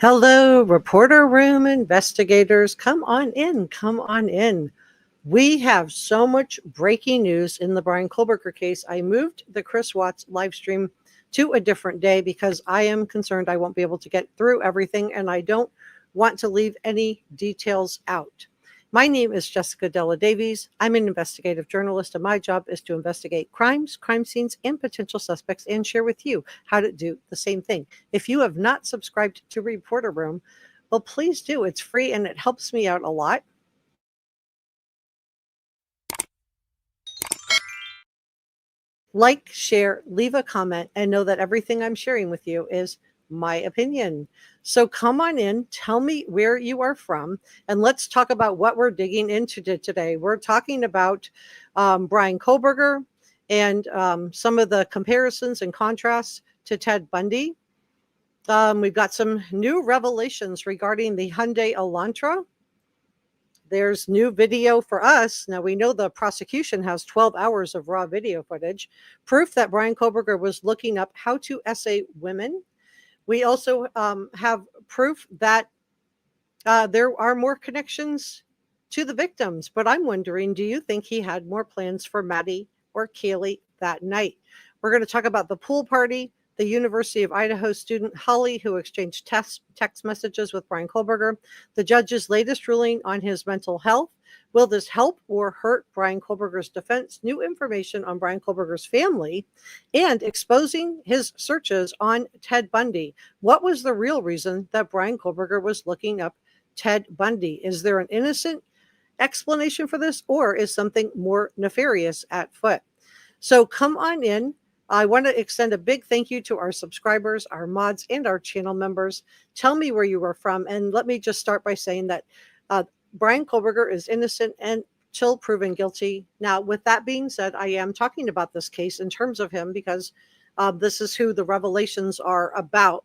Hello, reporter room investigators. Come on in. Come on in. We have so much breaking news in the Bryan Kohberger case. I moved the Chris Watts live stream to a different day because I am concerned I won't be able to get through everything, and I don't want to leave any details out. My name is Jessica Davies. I'm an investigative journalist, and my job is to investigate crimes, crime scenes, and potential suspects and share with you how to do the same thing. If you have not subscribed to Reporter Room, well, please do. It's free and it helps me out a lot. Like, share, leave a comment, and know that everything I'm sharing with you is my opinion. So come on in, tell me where you are from, and let's talk about what we're digging into today. We're talking about Bryan Kohberger and some of the comparisons and contrasts to Ted Bundy. We've got some new revelations regarding the Hyundai Elantra. There's new video for us. Now, we know the prosecution has 12 hours of raw video footage, proof that Bryan Kohberger was looking up how to essay women. We also have proof that there are more connections to the victims. But I'm wondering, do you think he had more plans for Maddie or Kaylee that night? We're going to talk about the pool party, the University of Idaho student Holly, who exchanged text messages with Bryan Kohberger, the judge's latest ruling on his mental health. Will this help or hurt Bryan Kohberger's defense? New information on Bryan Kohberger's family, and exposing his searches on Ted Bundy. What was the real reason that Bryan Kohberger was looking up Ted Bundy? Is there an innocent explanation for this, or is something more nefarious at foot? So come on in. I want to extend a big thank you to our subscribers, our mods, and our channel members. Tell me where you are from. And let me just start by saying that Bryan Kohberger is innocent until proven guilty. Now, with that being said, I am talking about this case in terms of him because this is who the revelations are about.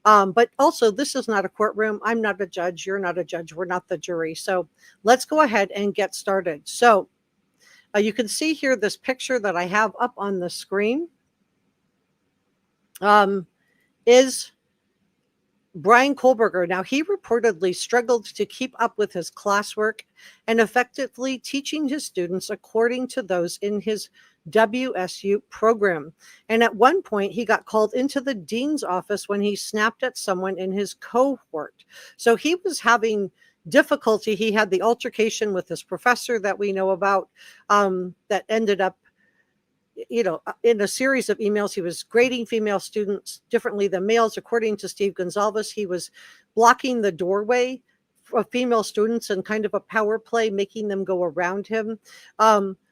But also, this is not a courtroom. I'm not a judge. You're not a judge. We're not the jury. So let's go ahead and get started. So you can see here this picture that I have up on the screen is Bryan Kohberger. Now, he reportedly struggled to keep up with his classwork and effectively teaching his students according to those in his WSU program. And at one point, he got called into the dean's office when he snapped at someone in his cohort. So he was having difficulty. He had the altercation with this professor that we know about that ended up, in a series of emails. He was grading female students differently than males. According to Steve Gonzalez, he was blocking the doorway of female students and kind of a power play, making them go around him.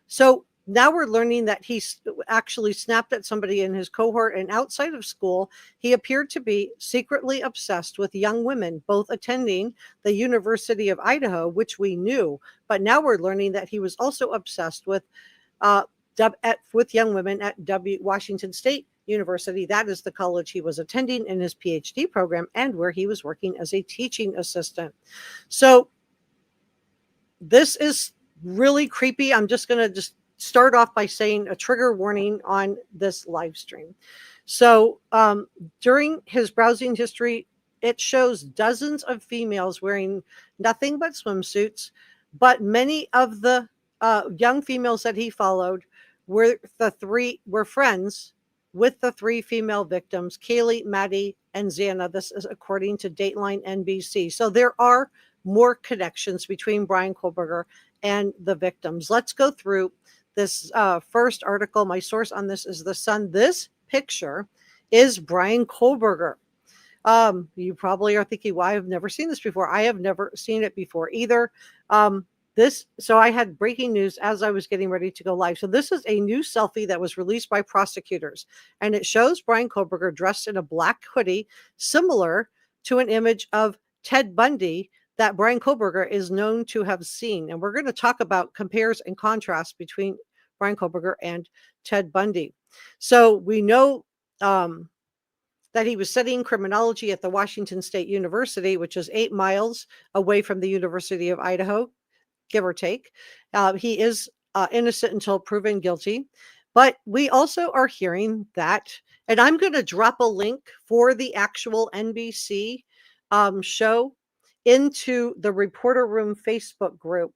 So now we're learning that he actually snapped at somebody in his cohort, and outside of school, he appeared to be secretly obsessed with young women, both attending the University of Idaho, which we knew. But now we're learning that he was also obsessed with young women at Washington State University. That is the college he was attending in his PhD program and where he was working as a teaching assistant. So this is really creepy. I'm just going to start off by saying a trigger warning on this live stream. So during his browsing history, it shows dozens of females wearing nothing but swimsuits, but many of the young females that he followed were friends with the three female victims, Kaylee, Maddie, and Xana. This is according to Dateline NBC. So there are more connections between Bryan Kohberger and the victims. Let's go through this first article. My source on this is The Sun. This picture is Bryan Kohberger. You probably are thinking, well, I've never seen this before. I have never seen it before either. So I had breaking news as I was getting ready to go live. So this is a new selfie that was released by prosecutors, and it shows Bryan Kohberger dressed in a black hoodie, similar to an image of Ted Bundy that Bryan Kohberger is known to have seen. And we're going to talk about compares and contrasts between Bryan Kohberger and Ted Bundy. So we know that he was studying criminology at the Washington State University, which is 8 miles away from the University of Idaho, give or take. He is innocent until proven guilty. But we also are hearing that, and I'm going to drop a link for the actual NBC show into the Reporter Room Facebook group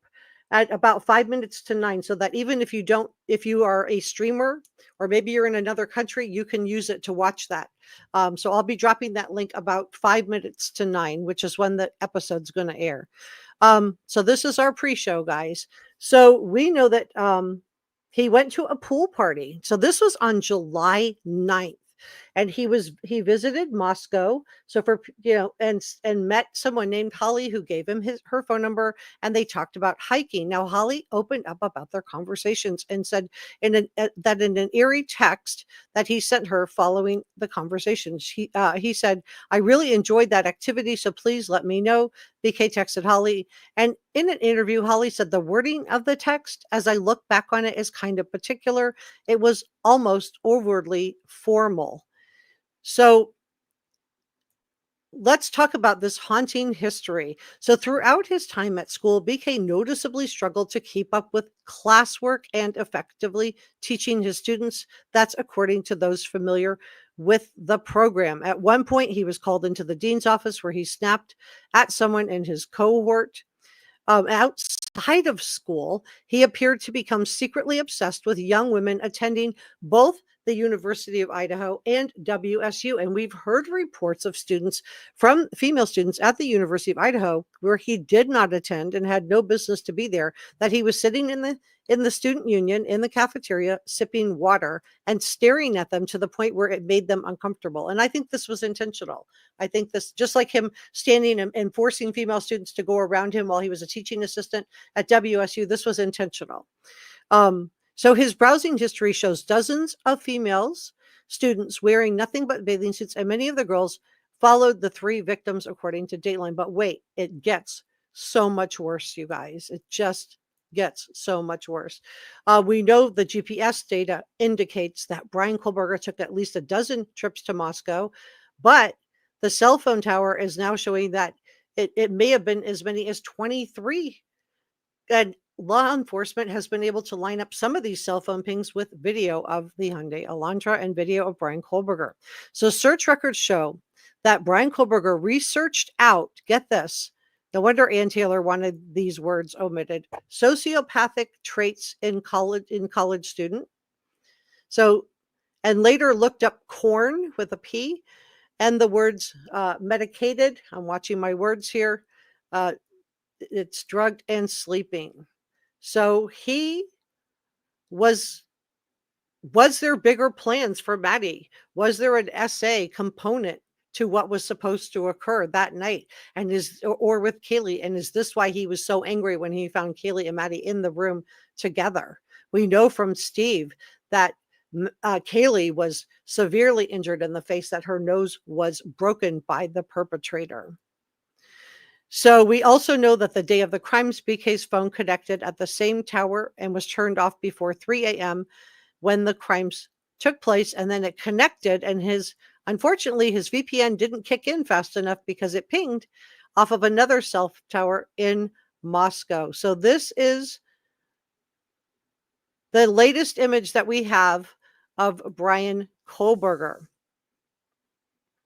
at about 5 minutes to 9, so that even if you are a streamer or maybe you're in another country, you can use it to watch that. So I'll be dropping that link about 5 minutes to 9, which is when the episode's going to air. So this is our pre-show, guys. So we know that he went to a pool party. So this was on July 9th. And he visited Moscow. So and met someone named Holly who gave him her phone number, and they talked about hiking. Now Holly opened up about their conversations and said that in an eerie text that he sent her following the conversations, he said, "I really enjoyed that activity, so please let me know." BK texted Holly, and in an interview, Holly said the wording of the text, as I look back on it, is kind of particular. It was almost overtly formal. So let's talk about this haunting history. So throughout his time at school, BK noticeably struggled to keep up with classwork and effectively teaching his students. That's according to those familiar with the program. At one point, he was called into the dean's office where he snapped at someone in his cohort. Outside of school, he appeared to become secretly obsessed with young women attending both the University of Idaho and WSU. And we've heard reports of from female students at the University of Idaho where he did not attend and had no business to be there, that he was sitting in the student union in the cafeteria sipping water and staring at them to the point where it made them uncomfortable. And I think this was intentional. I think this, just like him standing and forcing female students to go around him while he was a teaching assistant at WSU, this was intentional. So his browsing history shows dozens of students wearing nothing but bathing suits, and many of the girls followed the three victims, according to Dateline. But wait, it gets so much worse, you guys. It just gets so much worse. We know the GPS data indicates that Bryan Kohberger took at least a dozen trips to Moscow, but the cell phone tower is now showing that it may have been as many as 23. And law enforcement has been able to line up some of these cell phone pings with video of the Hyundai Elantra and video of Bryan Kohberger. So search records show that Bryan Kohberger researched out, get this, no wonder Ann Taylor wanted these words omitted, sociopathic traits in college student. So, and later looked up corn with a P and the words medicated. I'm watching my words here. It's drugged and sleeping. So was there bigger plans for Maddie? Was there an essay component to what was supposed to occur that night? And or with Kaylee? And is this why he was so angry when he found Kaylee and Maddie in the room together? We know from Steve that Kaylee was severely injured in the face, that her nose was broken by the perpetrator. So we also know that the day of the crimes, BK's phone connected at the same tower and was turned off before 3 a.m. when the crimes took place. And then it connected, and unfortunately, his VPN didn't kick in fast enough because it pinged off of another cell tower in Moscow. So this is the latest image that we have of Bryan Kohberger.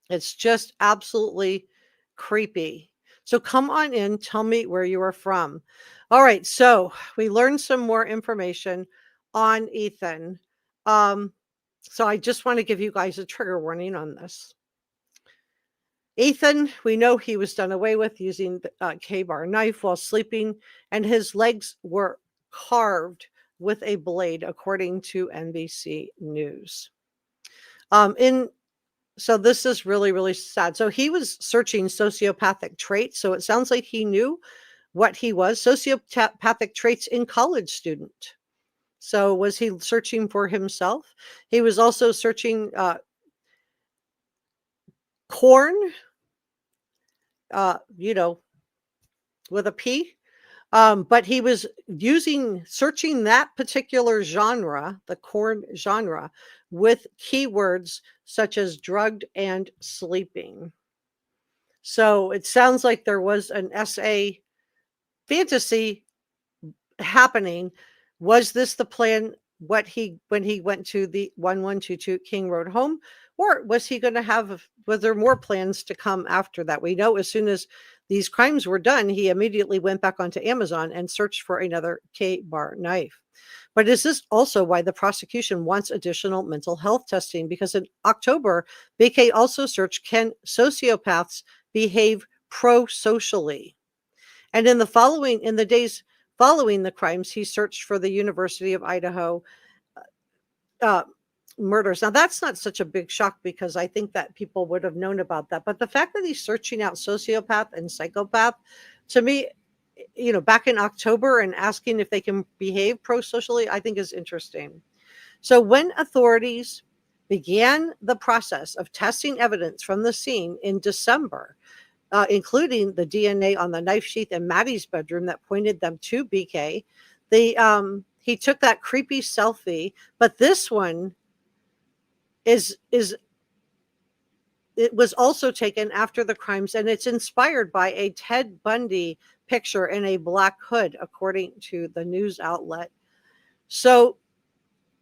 It's just absolutely creepy. So come on in, tell me where you are from. All right, so we learned some more information on Ethan. So I just want to give you guys a trigger warning on this. Ethan, we know he was done away with using a K-bar knife while sleeping, and his legs were carved with a blade, according to NBC News. So this is really, really sad. So he was searching sociopathic traits. So it sounds like he knew what he was, sociopathic traits in college student. So was he searching for himself? He was also searching corn, with a P. But he was searching that particular genre, the corn genre, with keywords such as drugged and sleeping. So it sounds like there was an SA fantasy happening. Was this the plan when he went to the 1122 King Road home? Or was there more plans to come after that? We know as soon as these crimes were done, he immediately went back onto Amazon and searched for another K-bar knife. But is this also why the prosecution wants additional mental health testing? Because in October, BK also searched, can sociopaths behave pro-socially? And in the days following the crimes, he searched for the University of Idaho uh, murders. Now, that's not such a big shock because I think that people would have known about that. But the fact that he's searching out sociopath and psychopath, to me, back in October and asking if they can behave pro-socially, I think is interesting. So when authorities began the process of testing evidence from the scene in December, including the DNA on the knife sheath in Maddie's bedroom that pointed them to BK, he took that creepy selfie, but this one it was also taken after the crimes, and it's inspired by a Ted Bundy picture in a black hood, according to the news outlet. So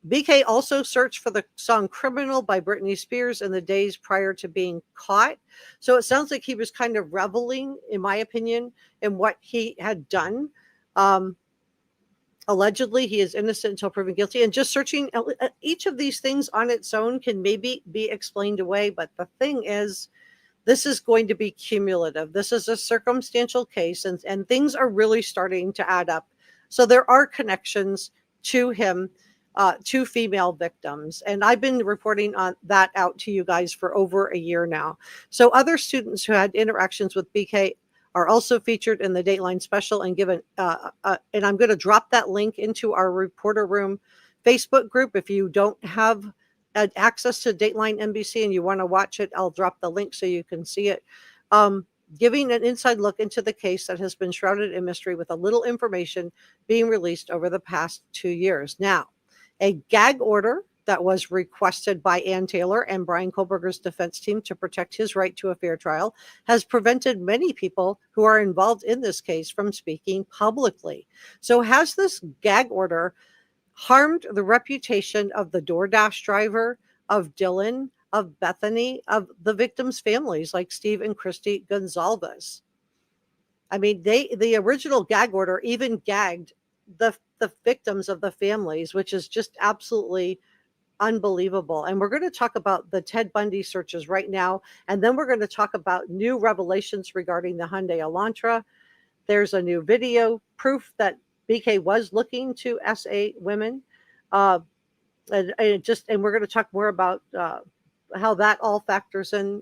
BK also searched for the song Criminal by Britney Spears in the days prior to being caught. So it sounds like he was kind of reveling, in my opinion, in what he had done. Allegedly, he is innocent until proven guilty. And just searching each of these things on its own can maybe be explained away. But the thing is, this is going to be cumulative. This is a circumstantial case, and things are really starting to add up. So there are connections to him, to female victims. And I've been reporting on that out to you guys for over a year now. So other students who had interactions with BK are also featured in the Dateline special and given, and I'm going to drop that link into our Reporter Room Facebook group. If you don't have access to Dateline NBC and you want to watch it, I'll drop the link so you can see it. Giving an inside look into the case that has been shrouded in mystery with a little information being released over the past 2 years. Now, a gag order that was requested by Ann Taylor and Bryan Kohberger's defense team to protect his right to a fair trial has prevented many people who are involved in this case from speaking publicly. So has this gag order harmed the reputation of the DoorDash driver, of Dylan, of Bethany, of the victims' families like Steve and Christy Gonzalez? I mean, the original gag order even gagged the victims of the families, which is just absolutely unbelievable. And we're going to talk about the Ted Bundy searches right now. And then we're going to talk about new revelations regarding the Hyundai Elantra. There's a new video proof that BK was looking to SA women. And we're going to talk more about how that all factors in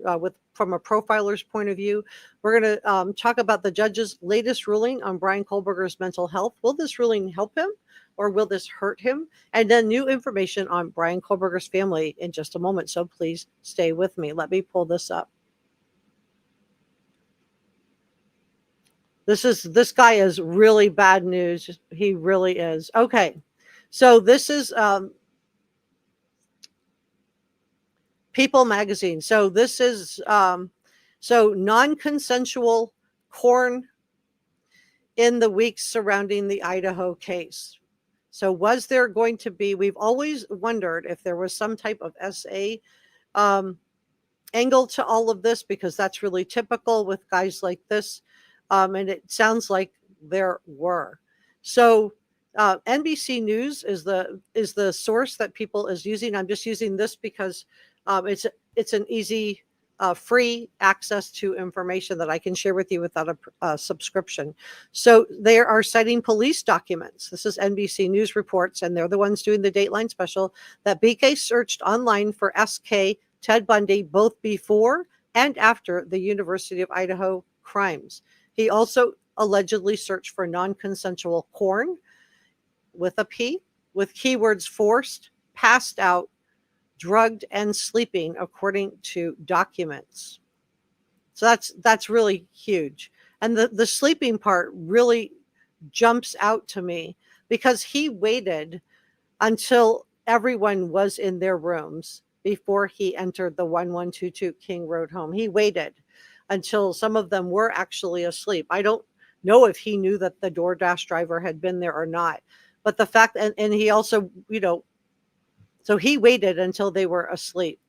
from a profiler's point of view. We're going to talk about the judge's latest ruling on Bryan Kohberger's mental health. Will this ruling help him or will this hurt him? And then new information on Bryan Kohberger's family in just a moment. So please stay with me. Let me pull this up. This guy is really bad news. He really is. Okay. So this is People magazine. So this is non-consensual porn in the weeks surrounding the Idaho case. So was there going to be, we've always wondered if there was some type of SA angle to all of this, because that's really typical with guys like this. And it sounds like there were. So NBC News is the source that people is using. I'm just using this because it's an easy, free access to information that I can share with you without a subscription. So they are citing police documents. This is NBC News reports, and they're the ones doing the Dateline special, that BK searched online for SK Ted Bundy both before and after the University of Idaho crimes. He also allegedly searched for non-consensual porn with a P, with keywords forced, passed out, drugged, and sleeping, according to documents. So that's really huge. And the sleeping part really jumps out to me, because he waited until everyone was in their rooms before he entered the 1122 King Road home. He waited until some of them were actually asleep. I don't know if he knew that the DoorDash driver had been there or not. But the fact, and he also, so he waited until they were asleep.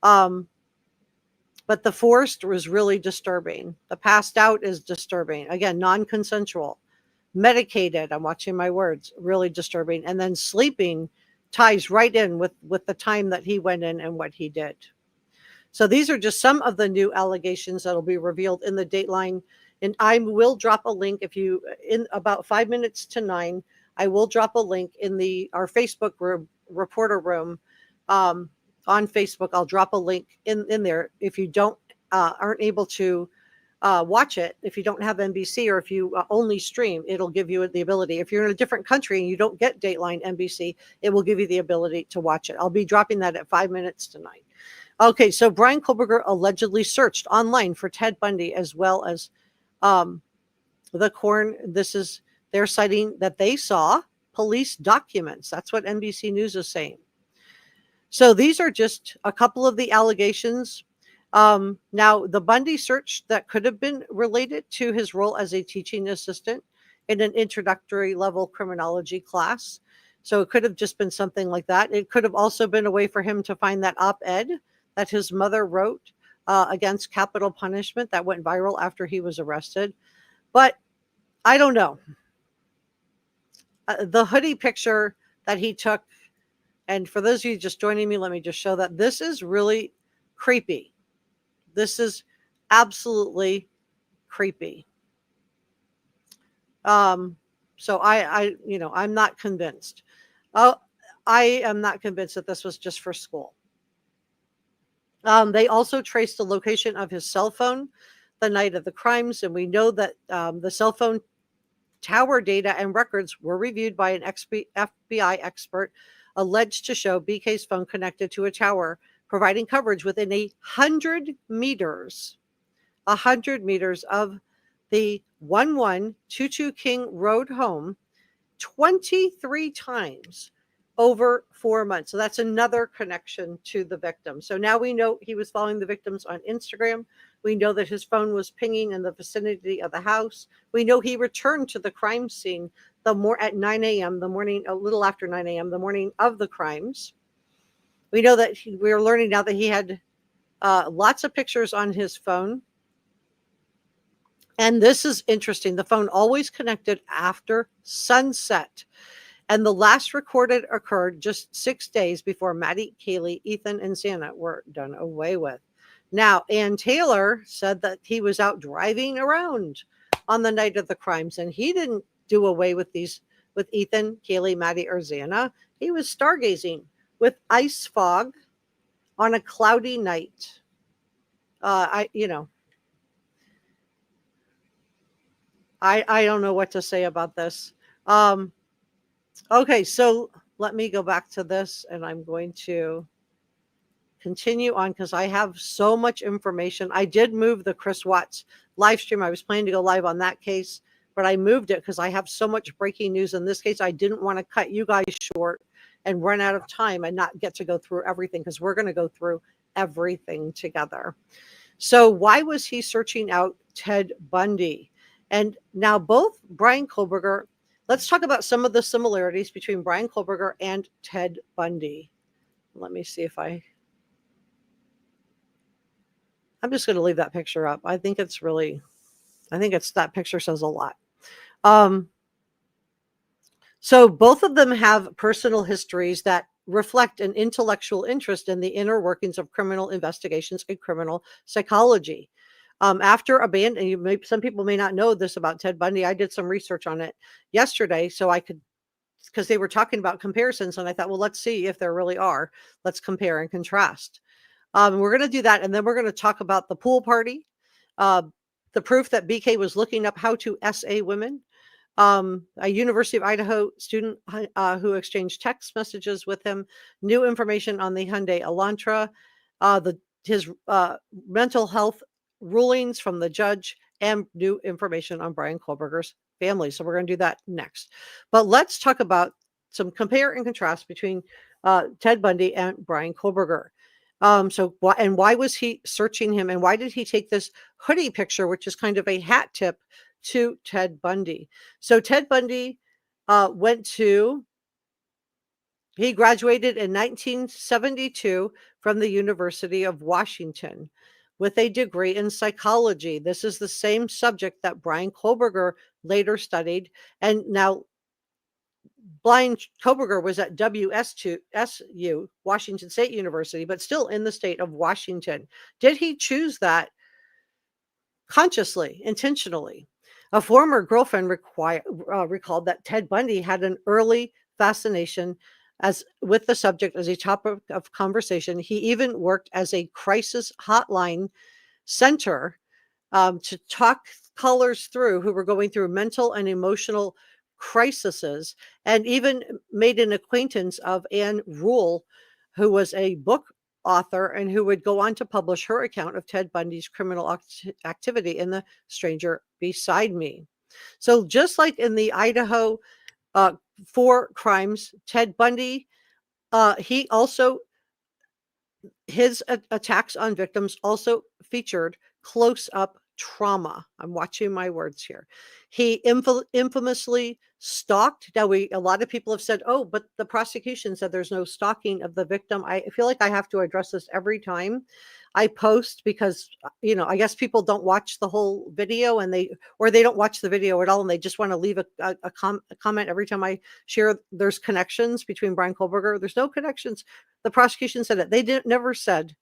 But the forced was really disturbing. The passed out is disturbing. Again, non-consensual. Medicated, I'm watching my words, really disturbing. And then sleeping ties right in with the time that he went in and what he did. So these are just some of the new allegations that'll be revealed in the Dateline. And I will drop a link in about 5 minutes to 9, I will drop a link in our Facebook group, reporter room, on Facebook. I'll drop a link in there. If you aren't able to watch it, if you don't have NBC, or if you only stream, it'll give you the ability. If you're in a different country and you don't get Dateline NBC, it will give you the ability to watch it. I'll be dropping that at 5 minutes to 9. Okay, so Bryan Kohberger allegedly searched online for Ted Bundy as well as the corn. They're citing that they saw police documents. That's what NBC News is saying. So these are just a couple of the allegations. Now, the Bundy search that could have been related to his role as a teaching assistant in an introductory level criminology class. So it could have just been something like that. It could have also been a way for him to find that op-ed that his mother wrote against capital punishment that went viral after he was arrested. But I don't know. The hoodie picture that he took, and for those of you just joining me, let me just show that this is really creepy. This is absolutely creepy. So I'm not convinced. I am not convinced that this was just for school. They also traced the location of his cell phone the night of the crimes, and we know that the cell phone tower data and records were reviewed by an FBI expert alleged to show BK's phone connected to a tower, providing coverage within 100 meters of the 1122 King Road home 23 times over 4 months. So that's another connection to the victim. So now we know he was following the victims on Instagram. We know that his phone was pinging in the vicinity of the house. We know he returned to the crime scene at 9 a.m. the morning, a little after 9 a.m. the morning of the crimes. We know that we're learning now that he had lots of pictures on his phone. And this is interesting. The phone always connected after sunset. And the last recorded occurred just 6 days before Maddie, Kaylee, Ethan, and Santa were done away with. Now, Ann Taylor said that he was out driving around on the night of the crimes, and he didn't do away with Ethan, Kaylee, Maddie, or Xana. He was stargazing with ice fog on a cloudy night. I don't know what to say about this. Okay, so let me go back to this, and I'm going to continue on because I have so much information. I did move the Chris Watts live stream. I was planning to go live on that case, but I moved it because I have so much breaking news in this case. I didn't want to cut you guys short and run out of time and not get to go through everything, because we're going to go through everything together. So why was he searching out Ted Bundy? And now both Bryan Kohberger, let's talk about some of the similarities between Bryan Kohberger and Ted Bundy. Let me see if I'm just going to leave that picture up. I think that picture says a lot. So both of them have personal histories that reflect an intellectual interest in the inner workings of criminal investigations and criminal psychology. After abandoning, some people may not know this about Ted Bundy. I did some research on it yesterday, because they were talking about comparisons, and I thought, well, let's see if there really are. Let's compare and contrast. We're going to do that, and then we're going to talk about the pool party, the proof that BK was looking up how to SA women, a University of Idaho student who exchanged text messages with him, new information on the Hyundai Elantra, his mental health rulings from the judge, and new information on Bryan Kohberger's family. So we're going to do that next. But let's talk about some compare and contrast between Ted Bundy and Bryan Kohberger. Why was he searching him, and why did he take this hoodie picture, which is kind of a hat tip to Ted Bundy? So Ted Bundy he graduated in 1972 from the University of Washington with a degree in psychology. This is the same subject that Bryan Kohberger later studied. And now Bryan Kohberger was at WSU, Washington State University, but still in the state of Washington. Did he choose that consciously, intentionally? A former girlfriend recalled that Ted Bundy had an early fascination with the subject as a topic of conversation. He even worked as a crisis hotline center to talk callers through who were going through mental and emotional crises, and even made an acquaintance of Anne Rule, who was a book author and who would go on to publish her account of Ted Bundy's criminal activity in The Stranger Beside Me. So just like in the Idaho 4 crimes, Ted Bundy, he also, his attacks on victims also featured close-up trauma. I'm watching my words here. He infamously stalked. Now, a lot of people have said, oh, but the prosecution said there's no stalking of the victim. I feel like I have to address this every time I post, because, I guess people don't watch the whole video, and they don't watch the video at all, and they just want to leave a comment every time I share there's connections between Bryan Kohberger. There's no connections. The prosecution said it. They never said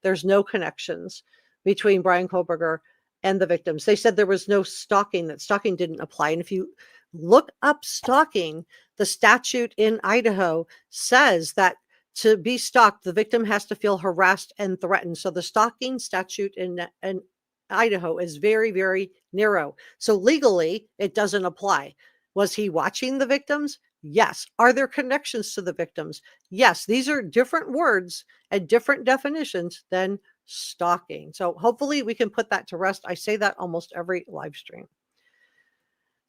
there's no connections between Bryan Kohberger and the victims. They said there was no stalking, that stalking didn't apply. And if you look up stalking, the statute in Idaho says that to be stalked, the victim has to feel harassed and threatened. So the stalking statute in Idaho is very, very narrow. So legally, it doesn't apply. Was he watching the victims? Yes. Are there connections to the victims? Yes. These are different words and different definitions than stalking. So hopefully we can put that to rest. I say that almost every live stream.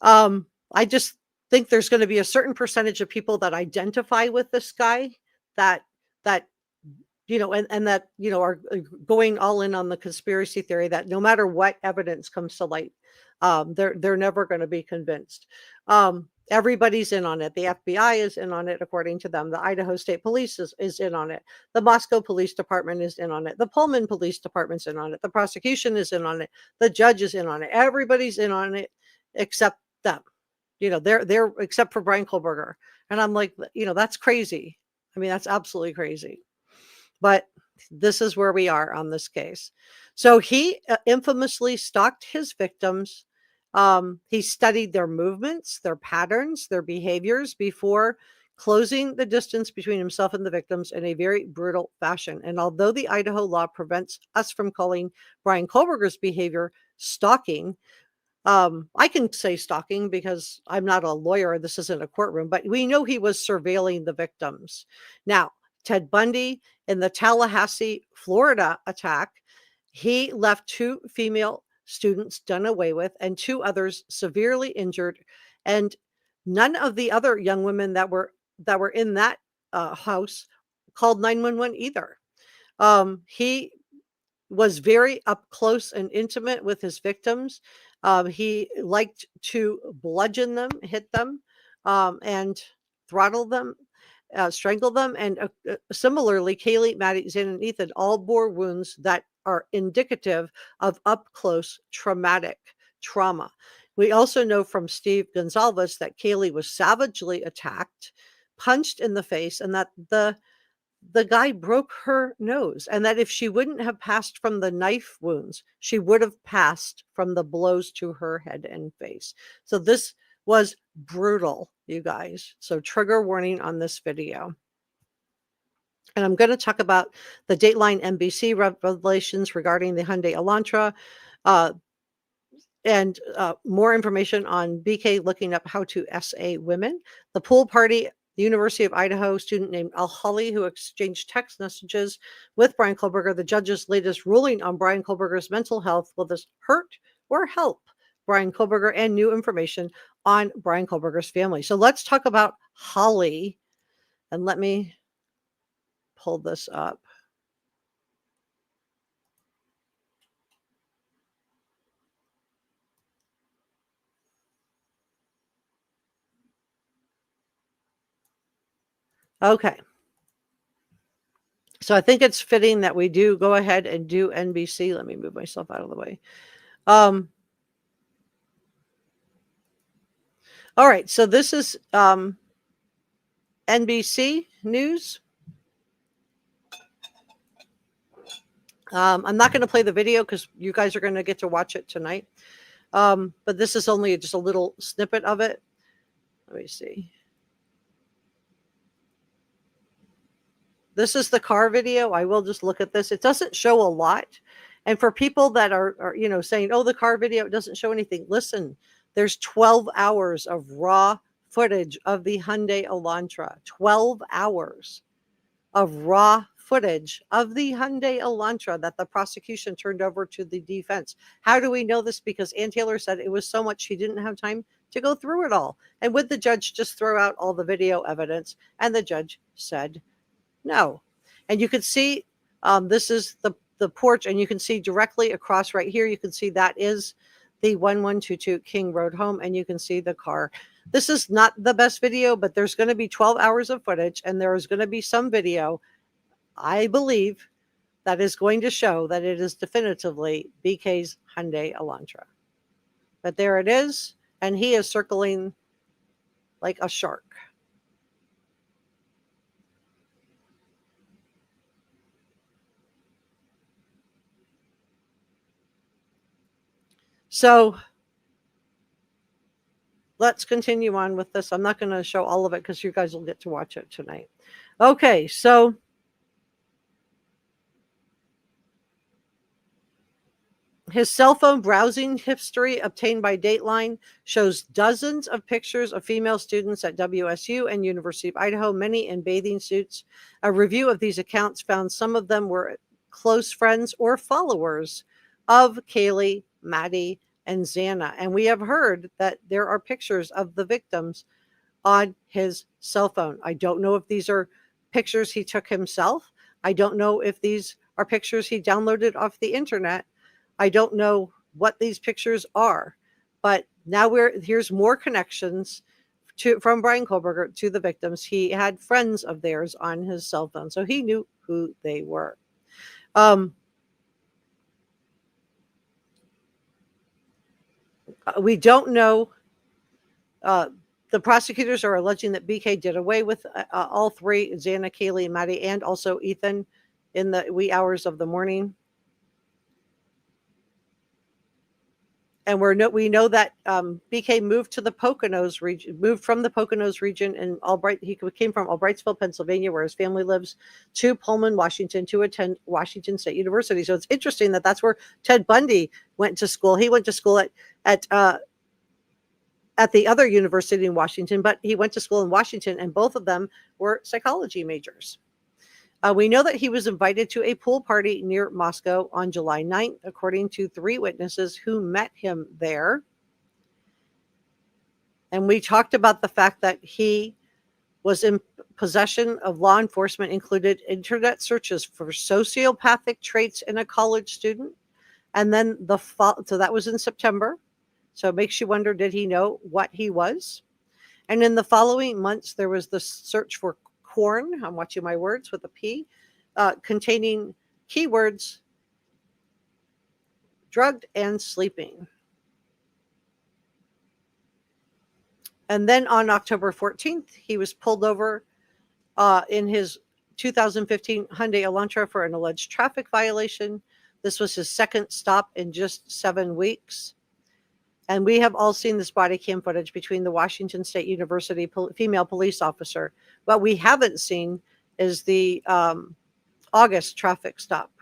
I just think there's going to be a certain percentage of people that identify with this guy that and that are going all in on the conspiracy theory that no matter what evidence comes to light, they're never going to be convinced. Everybody's in on it. The FBI is in on it, according to them. The Idaho State Police is in on it. The Moscow Police Department is in on it. The Pullman Police Department's in on it. The prosecution is in on it. The judge is in on it. Everybody's in on it except them. They're except for Bryan Kohberger. And I'm like, that's crazy. I mean, that's absolutely crazy. But this is where we are on this case. So he infamously stalked his victims. He studied their movements, their patterns, their behaviors before closing the distance between himself and the victims in a very brutal fashion. And although the Idaho law prevents us from calling Bryan Kohberger's behavior stalking, I can say stalking because I'm not a lawyer. This isn't a courtroom, but we know he was surveilling the victims. Now, Ted Bundy, in the Tallahassee, Florida attack, he left 2 female students done away with and 2 others severely injured. And none of the other young women that were in that house called 911 either. He was very up close and intimate with his victims. He liked to bludgeon them, hit them, and throttle them, strangle them. And similarly, Kaylee, Maddie, Zane, and Ethan all bore wounds that are indicative of up-close traumatic trauma. We also know from Steve Gonzalez that Kaylee was savagely attacked, punched in the face, and that the guy broke her nose, and that if she wouldn't have passed from the knife wounds, she would have passed from the blows to her head and face. So this was brutal, you guys. So trigger warning on this video. And I'm going to talk about the Dateline NBC revelations regarding the Hyundai Elantra, and more information on BK looking up how to SA women, the pool party, the University of Idaho student named Al Holly who exchanged text messages with Bryan Kohberger, the judge's latest ruling on Bryan Kohberger's mental health. Will this hurt or help Bryan Kohberger? And new information on Bryan Kohberger's family. So let's talk about Holly. And let me pull this up. Okay. So I think it's fitting that we do go ahead and do NBC. Let me move myself out of the way. All right, so this is NBC News. I'm not going to play the video because you guys are going to get to watch it tonight. But this is only just a little snippet of it. Let me see. This is the car video. I will just look at this. It doesn't show a lot. And for people that are saying, oh, the car video, it doesn't show anything. Listen, there's 12 hours of raw footage of the Hyundai Elantra. 12 hours of raw footage of the Hyundai Elantra that the prosecution turned over to the defense. How do we know this? Because Ann Taylor said it was so much she didn't have time to go through it all. And would the judge just throw out all the video evidence? And the judge said no. And you can see this is the porch, and you can see directly across right here, you can see that is the 1122 King Road home, and you can see the car. This is not the best video, but there's going to be 12 hours of footage, and there is going to be some video, I believe, that is going to show that it is definitively BK's Hyundai Elantra. But there it is, and he is circling like a shark. So let's continue on with this. I'm not going to show all of it because you guys will get to watch it tonight. Okay, so his cell phone browsing history obtained by Dateline shows dozens of pictures of female students at WSU and University of Idaho, many in bathing suits. A review of these accounts found some of them were close friends or followers of Kaylee, Maddie, and Xana. And we have heard that there are pictures of the victims on his cell phone. I don't know if these are pictures he took himself. I don't know if these are pictures he downloaded off the internet. I don't know what these pictures are, but now here's more connections from Bryan Kohberger to the victims. He had friends of theirs on his cell phone, so he knew who they were. We don't know. The prosecutors are alleging that BK did away with all three, Xana, Kaylee, Maddie, and also Ethan in the wee hours of the morning. And we know that BK moved to the Poconos region, moved from the Poconos region in Albright. He came from Albrightsville, Pennsylvania, where his family lives, to Pullman, Washington, to attend Washington State University. So it's interesting that that's where Ted Bundy went to school. He went to school at the other university in Washington, but he went to school in Washington, and both of them were psychology majors. We know that he was invited to a pool party near Moscow on July 9th, according to 3 witnesses who met him there. And we talked about the fact that he was in possession of law enforcement, included internet searches for sociopathic traits in a college student. And then so that was in September. So it makes you wonder, did he know what he was? And in the following months, there was the search for corn, I'm watching my words with a P, containing keywords drugged and sleeping. And then on October 14th, he was pulled over in his 2015 Hyundai Elantra for an alleged traffic violation. This was his second stop in just 7 weeks. And we have all seen this body cam footage between the Washington State University female police officer. What we haven't seen is the August traffic stop.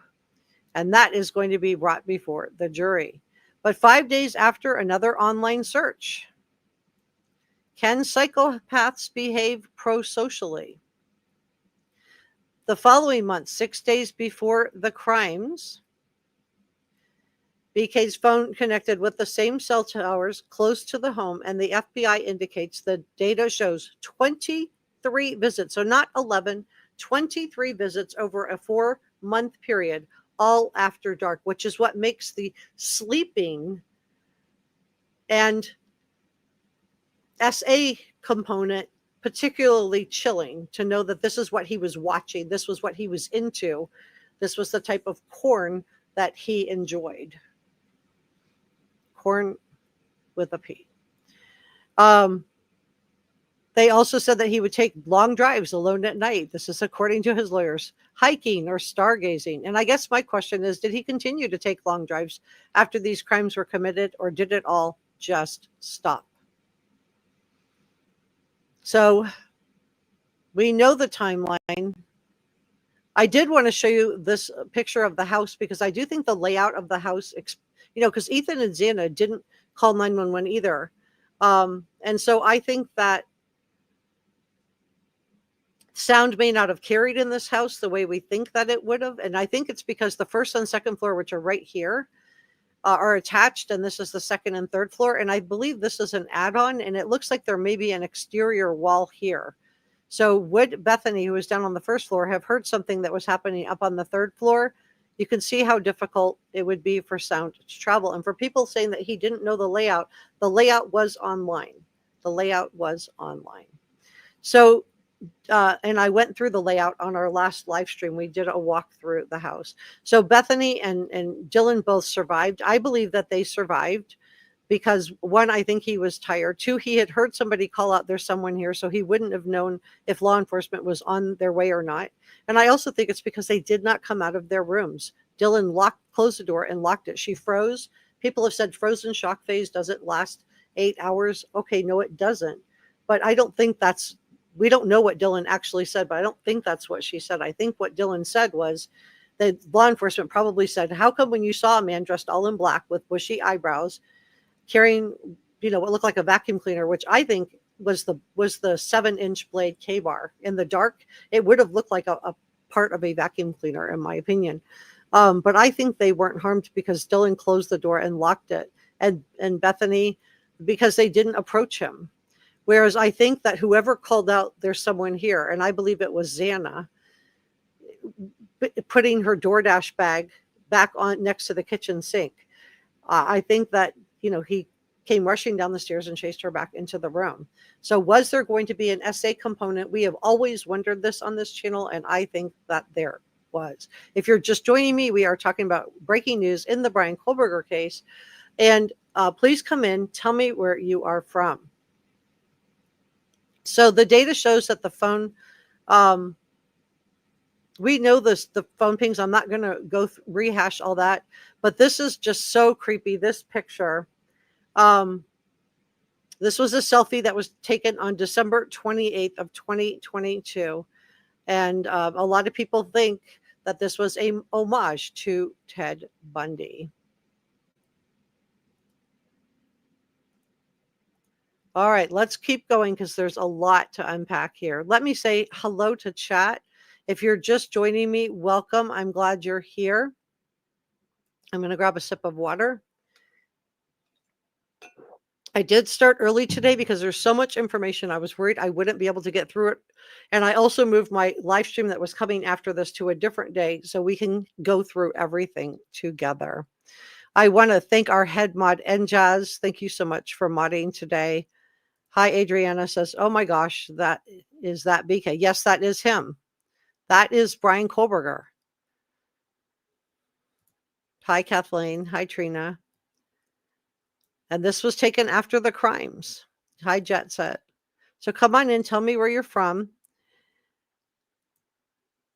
And that is going to be brought before the jury. But 5 days after another online search, can psychopaths behave pro-socially? The following month, 6 days before the crimes, BK's phone connected with the same cell towers close to the home, and the FBI indicates the data shows 23 visits, so not 11, 23 visits over a 4-month period, all after dark, which is what makes the sleeping and SA component particularly chilling to know that this is what he was watching. This was what he was into. This was the type of porn that he enjoyed. Porn with a P. They also said that he would take long drives alone at night. This is according to his lawyers, hiking or stargazing. And I guess my question is, did he continue to take long drives after these crimes were committed, or did it all just stop? So we know the timeline. I did want to show you this picture of the house because I do think the layout of the house, because Ethan and Xana didn't call 911 either. And so I think that sound may not have carried in this house the way we think that it would have. And I think it's because the first and second floor, which are right here, are attached. And this is the second and third floor. And I believe this is an add-on. And it looks like there may be an exterior wall here. So would Bethany, who was down on the first floor, have heard something that was happening up on the third floor? You can see how difficult it would be for sound to travel. And for people saying that he didn't know the layout was online. The layout was online. So, and I went through the layout on our last live stream. We did a walk through the house. So Bethany and Dylan both survived. I believe that they survived because, one, I think he was tired. Two, he had heard somebody call out, there's someone here, so he wouldn't have known if law enforcement was on their way or not. And I also think it's because they did not come out of their rooms. Dylan closed the door and locked it. She froze. People have said frozen shock phase doesn't last 8 hours. Okay, no, it doesn't. But I don't think we don't know what Dylan actually said, but I don't think that's what she said. I think what Dylan said was that law enforcement probably said, how come when you saw a man dressed all in black with bushy eyebrows, carrying, what looked like a vacuum cleaner, which I think was the 7-inch blade K-bar. In the dark, it would have looked like a part of a vacuum cleaner, in my opinion. But I think they weren't harmed because Dylan closed the door and locked it. And Bethany, because they didn't approach him. Whereas I think that whoever called out, there's someone here, and I believe it was Xana, putting her DoorDash bag back on next to the kitchen sink. I think that, he came rushing down the stairs and chased her back into the room. So was there going to be an SA component? We have always wondered this on this channel, and I think that there was. If you're just joining me, we are talking about breaking news in the Bryan Kohberger case. And please come in, tell me where you are from. So the data shows that the phone, we know the phone pings. I'm not going to go rehash all that, but this is just so creepy. This picture, this was a selfie that was taken on December 28th of 2022. And a lot of people think that this was a homage to Ted Bundy. All right, let's keep going because there's a lot to unpack here. Let me say hello to chat. If you're just joining me, welcome. I'm glad you're here. I'm going to grab a sip of water. I did start early today because there's so much information. I was worried I wouldn't be able to get through it. And I also moved my live stream that was coming after this to a different day so we can go through everything together. I want to thank our head mod, Njaz. Thank you so much for modding today. Hi, Adriana says, oh my gosh, that BK. Yes, that is him. That is Bryan Kohberger. Hi, Kathleen. Hi, Trina. And this was taken after the crimes. Hi, Jet Set. So come on in, tell me where you're from.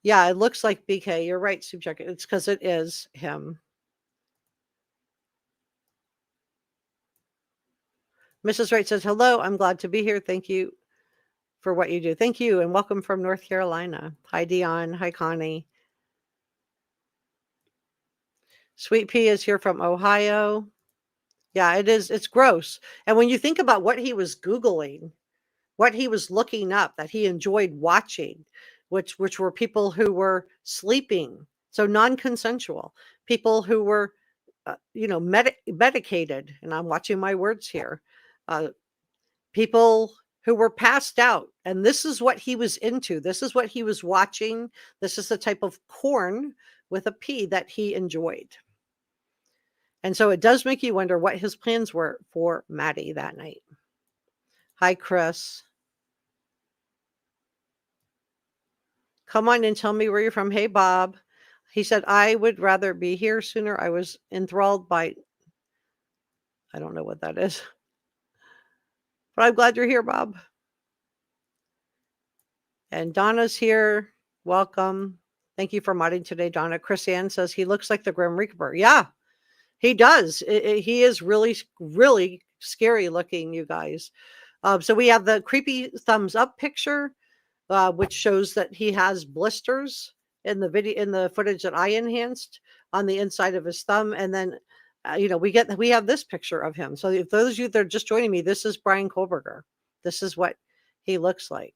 Yeah, it looks like BK. You're right, Subject. It's because it is him. Mrs. Wright says, hello, I'm glad to be here. Thank you for what you do. Thank you, and welcome from North Carolina. Hi, Dion. Hi, Connie. Sweet Pea is here from Ohio. Yeah, it is. It's gross. And when you think about what he was Googling, what he was looking up that he enjoyed watching, which were people who were sleeping, so non-consensual, people who were, medicated, and I'm watching my words here, people who were passed out. And this is what he was into. This is what he was watching. This is the type of porn with a P that he enjoyed. And so it does make you wonder what his plans were for Maddie that night. Hi, Chris. Come on and tell me where you're from. Hey, Bob. He said, I would rather be here sooner. I was enthralled by, I don't know what that is, but I'm glad you're here, Bob. And Donna's here. Welcome. Thank you for modding today, Donna. Chris Ann says he looks like the Grim Reaper. Yeah, he does. He is really, really scary looking, you guys. So we have the creepy thumbs up picture, which shows that he has blisters in the video, in the footage that I enhanced on the inside of his thumb. And then, we have this picture of him. So if those of you that are just joining me, this is Bryan Kohberger. This is what he looks like.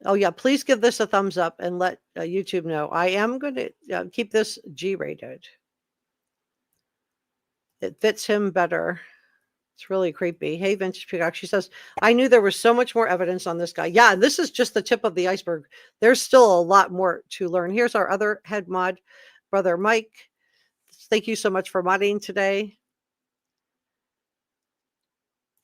Oh yeah, please give this a thumbs up and let YouTube know. I am going to keep this G-rated. It fits him better. It's really creepy. Hey, Vintage Peacock. She says, I knew there was so much more evidence on this guy. Yeah, this is just the tip of the iceberg. There's still a lot more to learn. Here's our other head mod, Brother Mike. Thank you so much for modding today.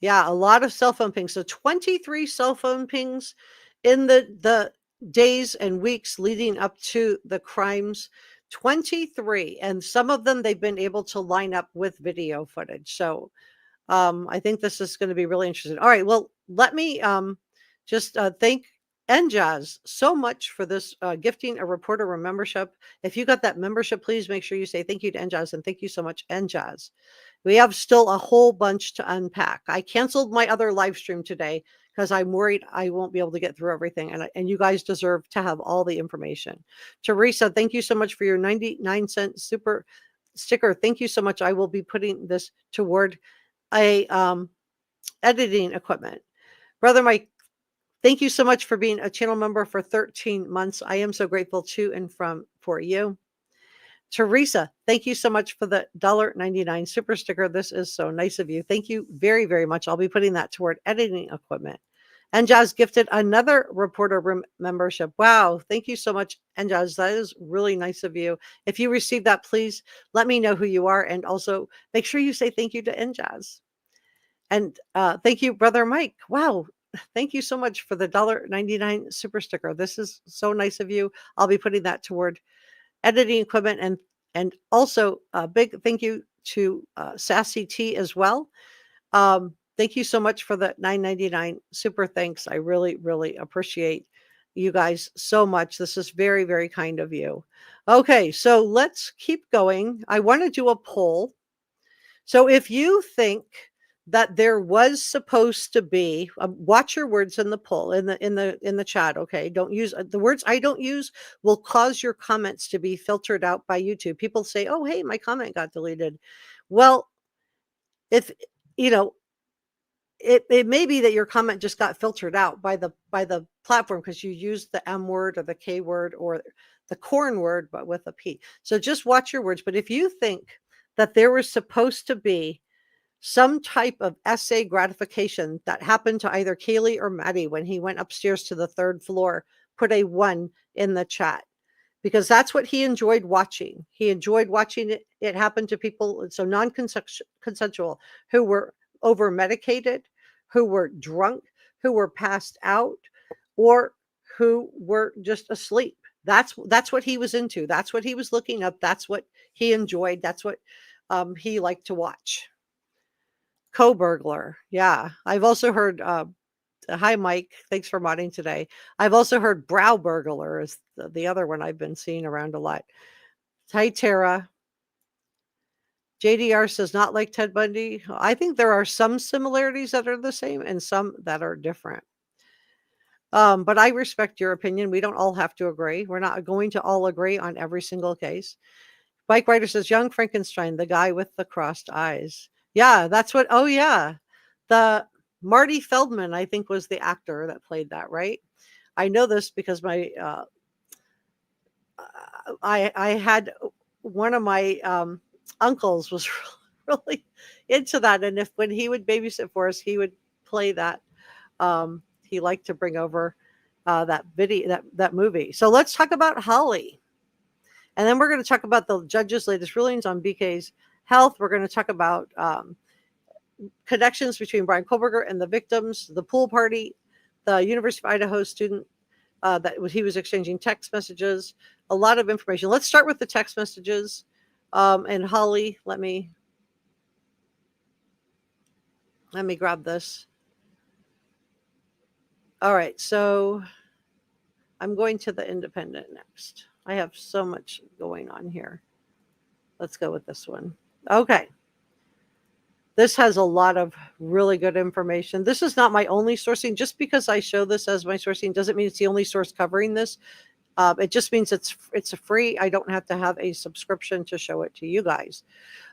Yeah, a lot of cell phone pings. So 23 cell phone pings in the days and weeks leading up to the crimes. 23. And some of them they've been able to line up with video footage. So I think this is going to be really interesting. All right, well, let me just thank NJazz so much for this gifting a reporter membership. If you got that membership, please make sure you say thank you to NJazz, and thank you so much, NJazz. We have still a whole bunch to unpack. I canceled my other live stream today because I'm worried I won't be able to get through everything, and you guys deserve to have all the information. Teresa, thank you so much for your 99-cent super sticker. Thank you so much. I will be putting this toward a editing equipment. Brother Mike, thank you so much for being a channel member for 13 months. I am so grateful to and from for you. Teresa, thank you so much for the $1.99 super sticker. This is so nice of you. Thank you very, very much. I'll be putting that toward editing equipment. NJazz gifted another reporter room membership. Wow. Thank you so much, NJazz. That is really nice of you. If you received that, please let me know who you are. And also make sure you say thank you to NJazz. And thank you, Brother Mike. Wow. Thank you so much for the $1.99 super sticker. This is so nice of you. I'll be putting that toward editing equipment, and also a big thank you to Sassy T as well. Thank you so much for the $9.99 super thanks. I really, really appreciate you guys so much. This is very, very kind of you. Okay, so let's keep going. I want to do a poll. So if you think that there was supposed to be, watch your words in the poll, in the chat. Okay, don't use the words I don't use will cause your comments to be filtered out by YouTube. People say, oh, hey, my comment got deleted. Well, if it may be that your comment just got filtered out by the platform because you used the M word or the K word or the corn word, but with a P. So just watch your words. But if you think that there was supposed to be some type of essay gratification that happened to either Kaylee or Maddie when he went upstairs to the third floor, put a 1 in the chat, because that's what he enjoyed watching. He enjoyed watching it happen to people, so non-consensual, who were over-medicated, who were drunk, who were passed out, or who were just asleep. That's what he was into. That's what he was looking up. That's what he enjoyed. That's what he liked to watch. Co-burglar. Yeah. I've also heard, hi, Mike. Thanks for modding today. I've also heard brow burglar is the other one I've been seeing around a lot. Hi, Tara. JDR says not like Ted Bundy. I think there are some similarities that are the same and some that are different. But I respect your opinion. We don't all have to agree. We're not going to all agree on every single case. Bike Rider says young Frankenstein, the guy with the crossed eyes. Yeah, that's what. Oh, yeah. The Marty Feldman, I think, was the actor that played that, right? I know this because my I had one of my uncles was really into that, and when he would babysit for us, he would play that. He liked to bring over that video, that movie. So let's talk about Holly, and then we're going to talk about the judge's latest rulings on BK's health. We're going to talk about connections between Bryan Kohberger and the victims, the pool party, the University of Idaho student he was exchanging text messages, a lot of information. Let's start with the text messages. And Holly, let me grab this. All right, so I'm going to the Independent next. I have so much going on here. Let's go with this one. Okay. This has a lot of really good information. This is not my only sourcing. Just because I show this as my sourcing doesn't mean it's the only source covering this. It just means it's a free. I don't have to have a subscription to show it to you guys.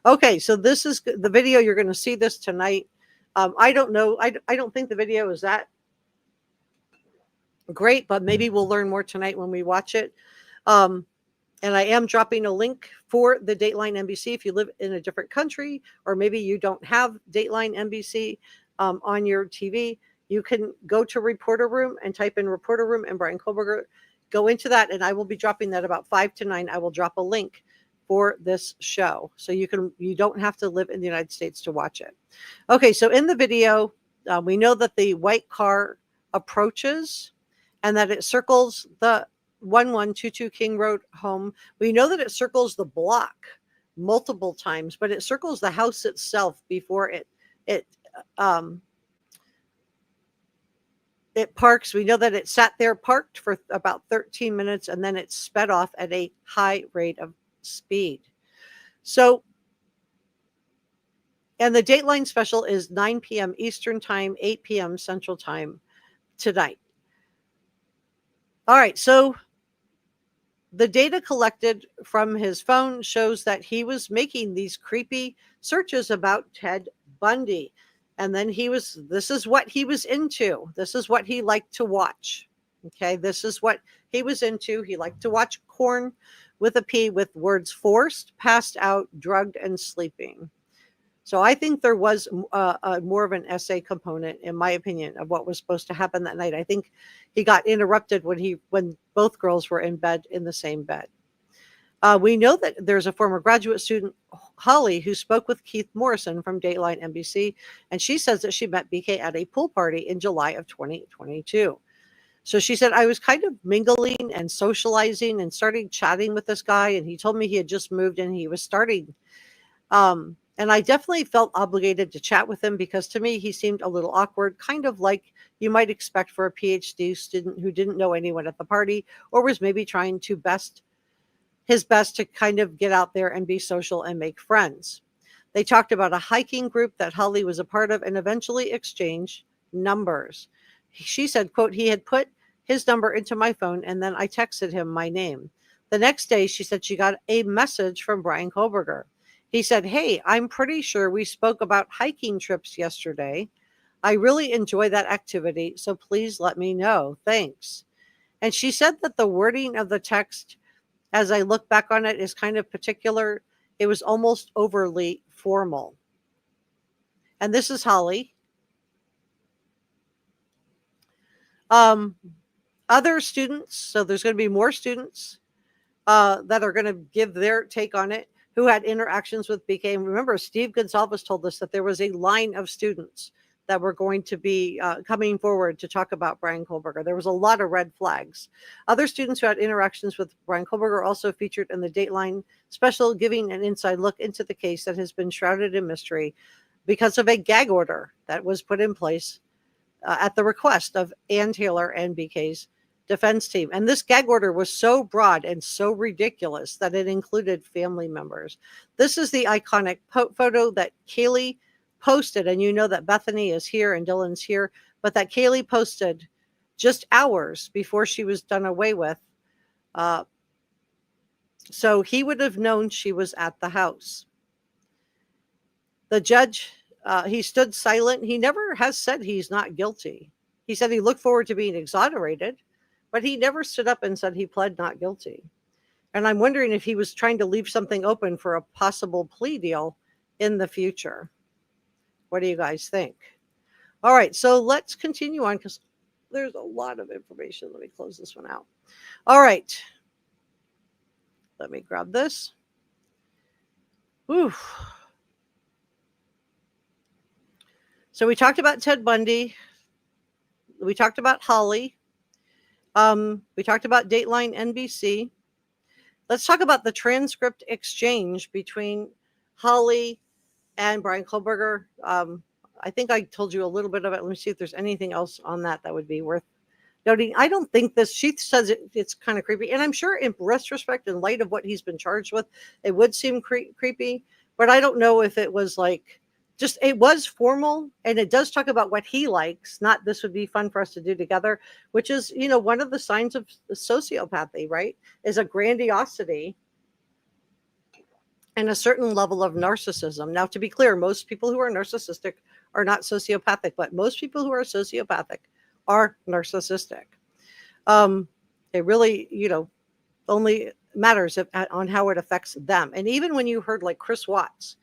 Okay, so this is the video. You're going to see this tonight. I don't know. I don't think the video is that great, but maybe we'll learn more tonight when we watch it. And I am dropping a link for the Dateline NBC if you live in a different country, or maybe you don't have Dateline NBC on your TV. You can go to Reporter Room and type in Reporter Room and Bryan Kohberger. Go into that, and I will be dropping that about 5 to 9. I will drop a link for this show, so you don't have to live in the United States to watch it. Okay, so in the video, we know that the white car approaches and that it circles the 1122 King Road home. We know that it circles the block multiple times, but it circles the house itself before it parks. We know that it sat there parked for about 13 minutes, and then it sped off at a high rate of speed. So, and the Dateline special is 9 p.m. Eastern time, 8 p.m. Central time tonight. All right, so the data collected from his phone shows that he was making these creepy searches about Ted Bundy. And then this is what he was into. This is what he liked to watch. Okay, this is what he was into. He liked to watch Corn with a P with words forced, passed out, drugged, and sleeping. So I think there was more of an essay component, in my opinion, of what was supposed to happen that night. I think he got interrupted when both girls were in bed in the same bed. We know that there's a former graduate student, Holly, who spoke with Keith Morrison from Dateline NBC, and she says that she met BK at a pool party in July of 2022. So she said, I was kind of mingling and socializing and started chatting with this guy, and he told me he had just moved and he was starting. And I definitely felt obligated to chat with him because to me, he seemed a little awkward, kind of like you might expect for a PhD student who didn't know anyone at the party or was maybe trying his best to kind of get out there and be social and make friends. They talked about a hiking group that Holly was a part of and eventually exchanged numbers. She said, quote, he had put his number into my phone and then I texted him my name. The next day, she said she got a message from Bryan Kohberger. He said, hey, I'm pretty sure we spoke about hiking trips yesterday. I really enjoy that activity, so please let me know. Thanks. And she said that the wording of the text, as I look back on it, is kind of particular. It was almost overly formal. And this is Holly. Other students, so there's going to be more students that are going to give their take on it, who had interactions with BK. And remember, Steve Gonsalves told us that there was a line of students that were going to be coming forward to talk about Bryan Kohberger. There was a lot of red flags. Other students who had interactions with Bryan Kohberger also featured in the Dateline special, giving an inside look into the case that has been shrouded in mystery because of a gag order that was put in place at the request of Ann Taylor and BK's defense team. And this gag order was so broad and so ridiculous that it included family members. This is the iconic photo that Kaylee posted, and you know that Bethany is here and Dylan's here, but that Kaylee posted just hours before she was done away with. So he would have known she was at the house. The judge, he stood silent. He never has said he's not guilty. He said he looked forward to being exonerated, but he never stood up and said he pled not guilty. And I'm wondering if he was trying to leave something open for a possible plea deal in the future. What do you guys think? All right, so let's continue on because there's a lot of information. Let me close this one out. All right. Let me grab this. Whew. So we talked about Ted Bundy. we talked about Holly. We talked about Dateline NBC. Let's talk about the transcript exchange between Holly and Bryan Kohberger. I think I told you a little bit of it. Let me see if there's anything else on that would be worth noting. I don't think this, she says it's kind of creepy. And I'm sure in retrospect, in light of what he's been charged with, it would seem creepy. But I don't know if it was like, just, it was formal, and it does talk about what he likes. Not, this would be fun for us to do together, which is, one of the signs of sociopathy, right? Is a grandiosity and a certain level of narcissism. Now, to be clear, most people who are narcissistic are not sociopathic, but most people who are sociopathic are narcissistic. It really, only matters on how it affects them. And even when you heard like Chris Watts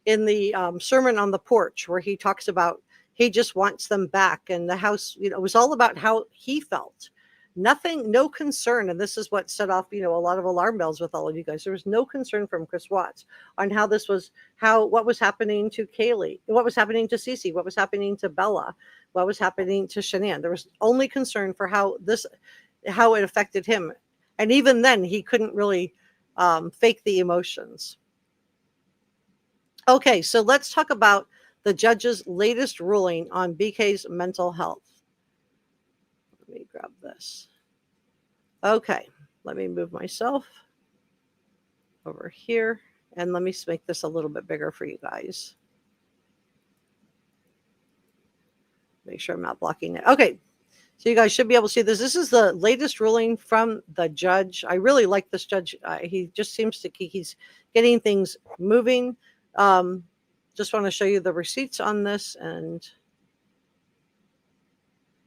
in the Sermon on the Porch, where he talks about he just wants them back, and the house, it was all about how he felt. Nothing, no concern. And this is what set off, a lot of alarm bells with all of you guys. There was no concern from Chris Watts on how this was, what was happening to Kaylee, what was happening to Cece, what was happening to Bella, what was happening to Shanann. There was only concern for how it affected him. And even then, he couldn't really fake the emotions. Okay, so let's talk about the judge's latest ruling on BK's mental health. Let me grab this. Okay, let me move myself over here, and let me make this a little bit bigger for you guys. Make sure I'm not blocking it. Okay, so you guys should be able to see this. This is the latest ruling from the judge. I really like this judge. He just seems to he's getting things moving. Just want to show you the receipts on this, and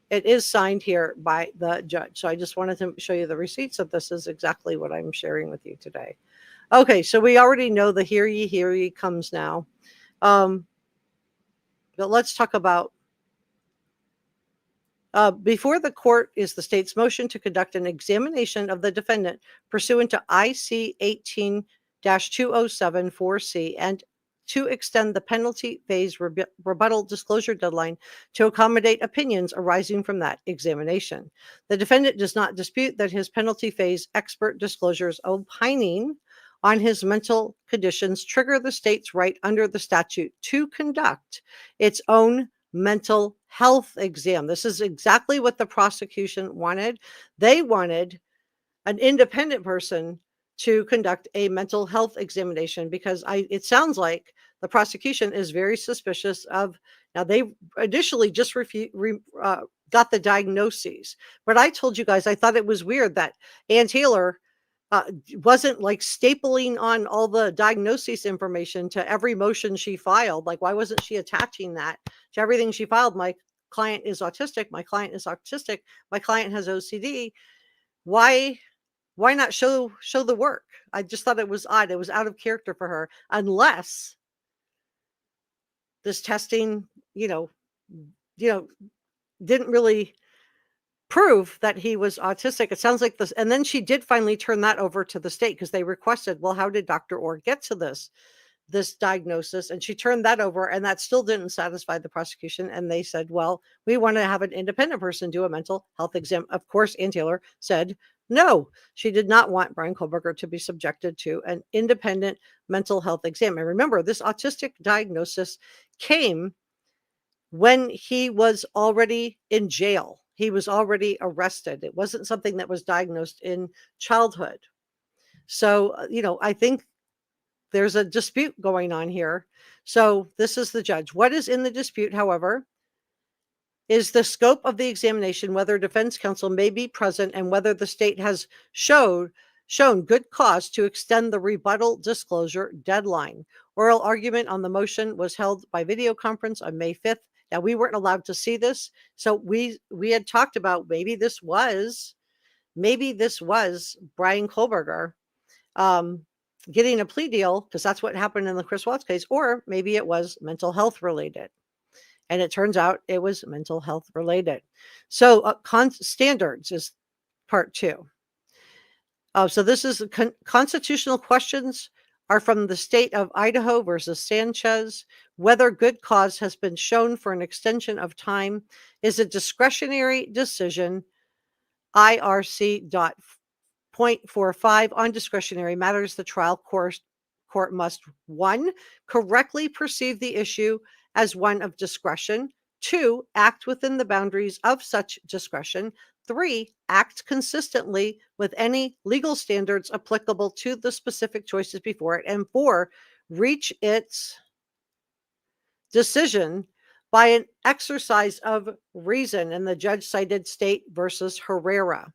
it is signed here by the judge. So I just wanted to show you the receipts that this is exactly what I'm sharing with you today. Okay, so we already know the hear ye comes now. But let's talk about before the court is the state's motion to conduct an examination of the defendant pursuant to IC 18-2074C and to extend the penalty phase rebuttal disclosure deadline to accommodate opinions arising from that examination. The defendant does not dispute that his penalty phase expert disclosures opining on his mental conditions trigger the state's right under the statute to conduct its own mental health exam. This is exactly what the prosecution wanted. They wanted an independent person to conduct a mental health examination because it sounds like the prosecution is very suspicious of, now they initially just got the diagnoses, but I told you guys, I thought it was weird that Ann Taylor wasn't like stapling on all the diagnosis information to every motion she filed. Like, why wasn't she attaching that to everything she filed? My client is autistic. My client is autistic. My client has OCD. Why not show the work? I just thought it was odd. It was out of character for her, unless this testing, didn't really prove that he was autistic. It sounds like this. And then she did finally turn that over to the state because they requested, well, how did Dr. Orr get to this diagnosis? And she turned that over, and that still didn't satisfy the prosecution. And they said, well, we want to have an independent person do a mental health exam. Of course, Ann Taylor said no. She did not want Bryan Kohberger to be subjected to an independent mental health exam. And remember, this autistic diagnosis came when he was already in jail. He was already arrested. It wasn't something that was diagnosed in childhood. So, I think there's a dispute going on here. So this is the judge. What is in the dispute, however, is the scope of the examination, whether defense counsel may be present, and whether the state has shown good cause to extend the rebuttal disclosure deadline. Oral argument on the motion was held by video conference on May 5th. Now, we weren't allowed to see this. So we had talked about maybe this was Bryan Kohberger getting a plea deal, because that's what happened in the Chris Watts case, or maybe it was mental health related. And it turns out it was mental health related. So standards is part 2. So this is constitutional questions are from the state of Idaho versus Sanchez. Whether good cause has been shown for an extension of time is a discretionary decision. IRC.45 on discretionary matters. The trial court must 1. Correctly perceive the issue as one of discretion. 2. Act within the boundaries of such discretion. 3. Act consistently with any legal standards applicable to the specific choices before it. And 4. Reach its decision by an exercise of reason. And the judge cited State versus Herrera.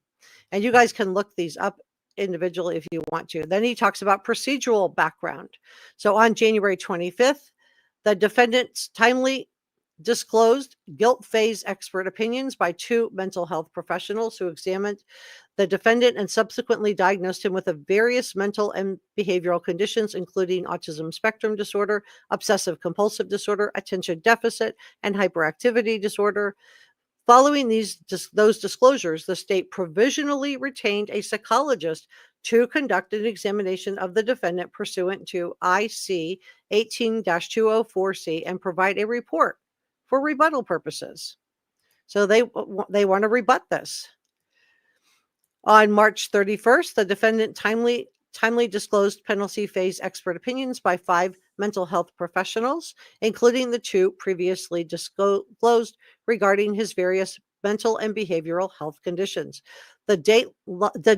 And you guys can look these up individually if you want to. Then he talks about procedural background. So on January 25th, the defendants timely disclosed guilt phase expert opinions by 2 mental health professionals who examined the defendant and subsequently diagnosed him with various mental and behavioral conditions, including autism spectrum disorder, obsessive compulsive disorder, attention deficit, and hyperactivity disorder. Following those disclosures, the state provisionally retained a psychologist to conduct an examination of the defendant pursuant to IC 18-204C and provide a report for rebuttal purposes. So they want to rebut this. On March 31st, the defendant timely disclosed penalty phase expert opinions by 5 mental health professionals, including the 2 previously disclosed regarding his various mental and behavioral health conditions. The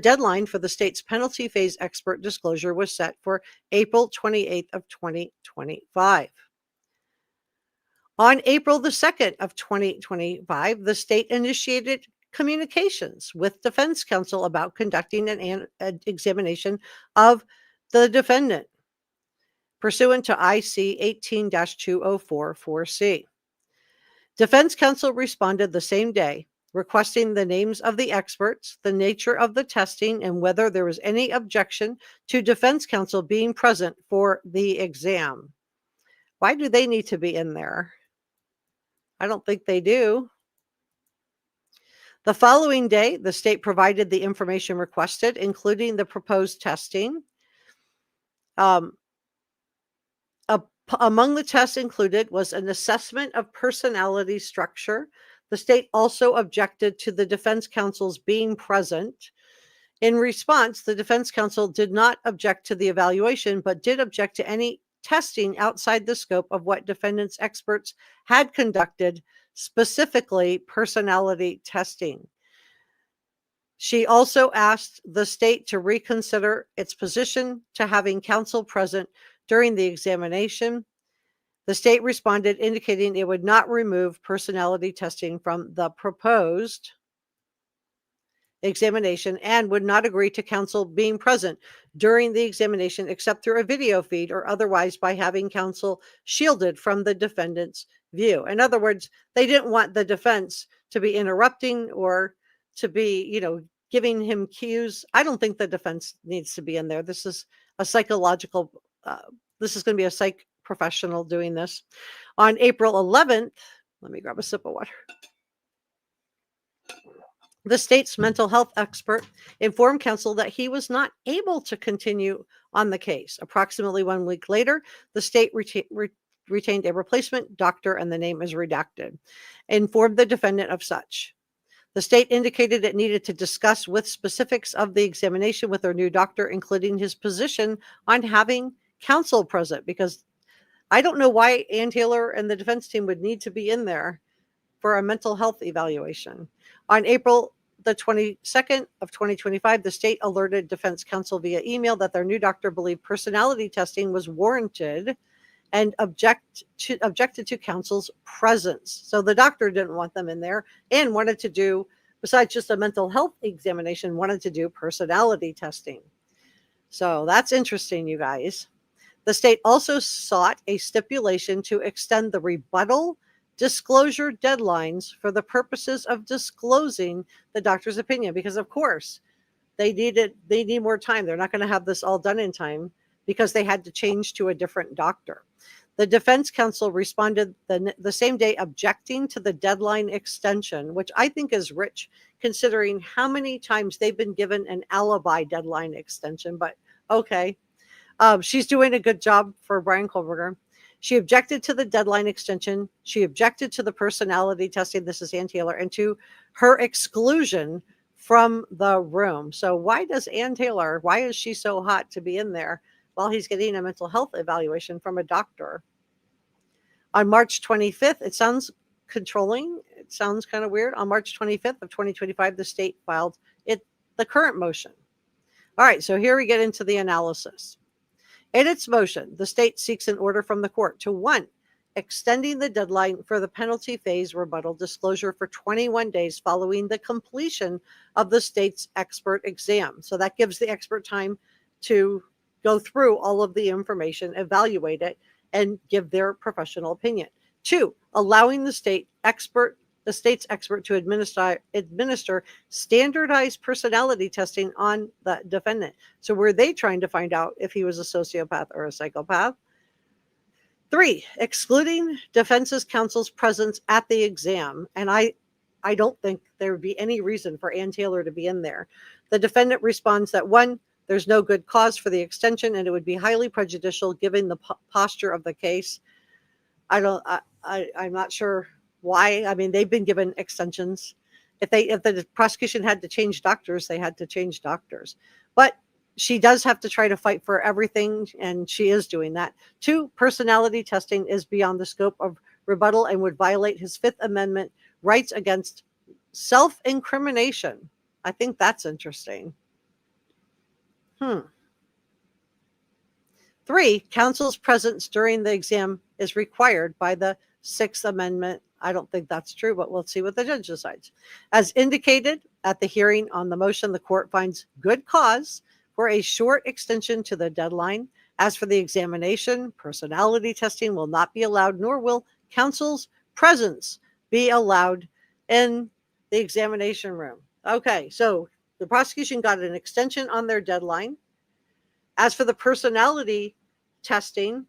deadline for the state's penalty phase expert disclosure was set for April 28th of 2025. On April the 2nd of 2025, the state initiated communications with defense counsel about conducting an examination of the defendant pursuant to IC 18-2044C. Defense counsel responded the same day, requesting the names of the experts, the nature of the testing, and whether there was any objection to defense counsel being present for the exam. Why do they need to be in there? I don't think they do. The following day, the state provided the information requested, including the proposed testing. Among the tests included was an assessment of personality structure. The state also objected to the defense counsel's being present. In response, the defense counsel did not object to the evaluation, but did object to any testing outside the scope of what defendants' experts had conducted, specifically personality testing. She also asked the state to reconsider its position to having counsel present during the examination. The state responded, indicating it would not remove personality testing from the proposed examination and would not agree to counsel being present during the examination except through a video feed or otherwise by having counsel shielded from the defendant's view. In other words, they didn't want the defense to be interrupting or to be, giving him cues. I don't think the defense needs to be in there. This is a psychological, this is going to be a psych professional doing this. On April 11th, let me grab a sip of water. The state's mental health expert informed counsel that he was not able to continue on the case. Approximately 1 week later, the state retained a replacement doctor, and the name is redacted, informed the defendant of such. The state indicated it needed to discuss with specifics of the examination with their new doctor, including his position on having counsel present, because I don't know why Ann Taylor and the defense team would need to be in there for a mental health evaluation. On April the 22nd of 2025, the state alerted defense counsel via email that their new doctor believed personality testing was warranted and objected to counsel's presence. So the doctor didn't want them in there and wanted to do, besides just a mental health examination, wanted to do personality testing. So that's interesting, you guys. The state also sought a stipulation to extend the rebuttal disclosure deadlines for the purposes of disclosing the doctor's opinion, because of course they need more time. They're not going to have this all done in time because they had to change to a different doctor. The defense counsel responded the same day, objecting to the deadline extension, which I think is rich considering how many times they've been given an alibi deadline extension, but okay. She's doing a good job for Bryan Kohberger. She objected to the deadline extension. She objected to the personality testing. This is Ann Taylor, and to her exclusion from the room. So why does Ann Taylor, why is she so hot to be in there while he's getting a mental health evaluation from a doctor? On March 25th, it sounds controlling. It sounds kind of weird. On March 25th of 2025, the state filed the current motion. All right, so here we get into the analysis. In its motion, the state seeks an order from the court to 1, extending the deadline for the penalty phase rebuttal disclosure for 21 days following the completion of the state's expert exam. So that gives the expert time to go through all of the information, evaluate it, and give their professional opinion. 2, allowing the state's expert to administer standardized personality testing on the defendant. So were they trying to find out if he was a sociopath or a psychopath? 3, excluding defense's counsel's presence at the exam. And I don't think there would be any reason for Ann Taylor to be in there. The defendant responds that 1, there's no good cause for the extension, and it would be highly prejudicial given the posture of the case. I'm not sure why. I mean, they've been given extensions. If the prosecution had to change doctors, they had to change doctors. But she does have to try to fight for everything, and she is doing that. 2, personality testing is beyond the scope of rebuttal and would violate his Fifth Amendment rights against self-incrimination. I think that's interesting. 3, counsel's presence during the exam is required by the Sixth Amendment. I don't think that's true, but we'll see what the judge decides. As indicated at the hearing on the motion, the court finds good cause for a short extension to the deadline. As for the examination, personality testing will not be allowed, nor will counsel's presence be allowed in the examination room. Okay, so the prosecution got an extension on their deadline. As for the personality testing,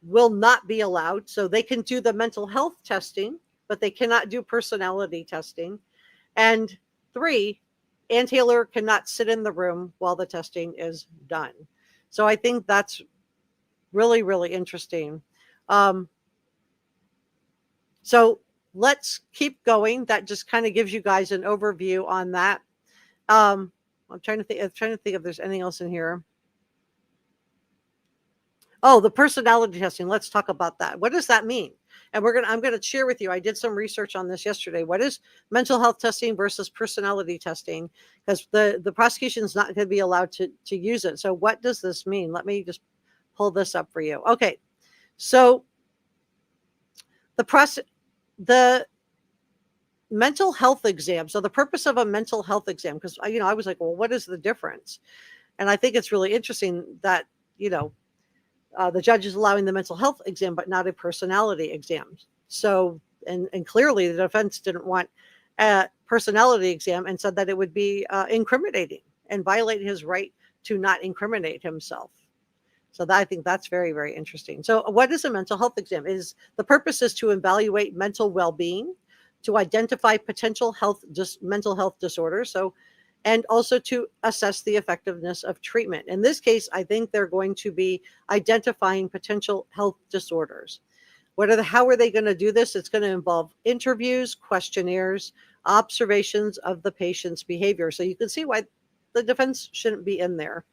will not be allowed. So they can do the mental health testing, but they cannot do personality testing. And 3, Ann Taylor cannot sit in the room while the testing is done. So I think that's really, really interesting. So let's keep going. That just kind of gives you guys an overview on that. I'm trying to think if there's anything else in here. Oh, the personality testing. Let's talk about that. What does that mean? And I'm going to share with you. I did some research on this yesterday. What is mental health testing versus personality testing? Because the prosecution is not going to be allowed to use it. So what does this mean? Let me just pull this up for you. Okay. So the mental health exam. So the purpose of a mental health exam, because I was like, well, what is the difference? And I think it's really interesting that, the judge is allowing the mental health exam, but not a personality exam. So, and clearly the defense didn't want a personality exam and said that it would be incriminating and violate his right to not incriminate himself. So I think that's very, very interesting. So what is a mental health exam? The purpose is to evaluate mental well-being, to identify potential mental health disorders. And also to assess the effectiveness of treatment. In this case, I think they're going to be identifying potential health disorders. How are they going to do this? It's going to involve interviews, questionnaires, observations of the patient's behavior. So you can see why the defense shouldn't be in there.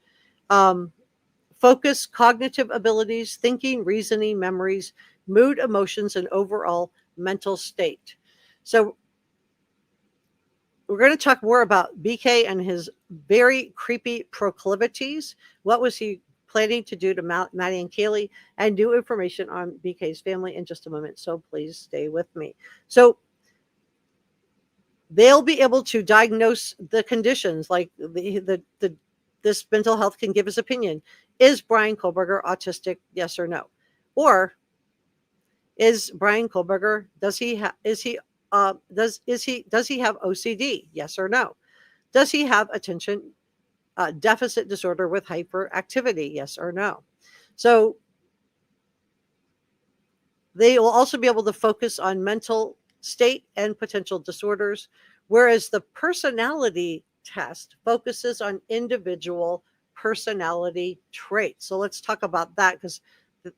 Focus, cognitive abilities, thinking, reasoning, memories, mood, emotions, and overall mental state. So we're going to talk more about BK and his very creepy proclivities. What was he planning to do to Maddie and Kaylee? And new information on BK's family in just a moment. So please stay with me. So they'll be able to diagnose the conditions, like this mental health can give his opinion. Is Bryan Kohberger autistic? Yes or no? Or is Bryan Kohberger, does he have OCD? Yes or no? Does he have attention deficit disorder with hyperactivity? Yes or no? So they will also be able to focus on mental state and potential disorders, whereas the personality test focuses on individual personality traits. So let's talk about that, because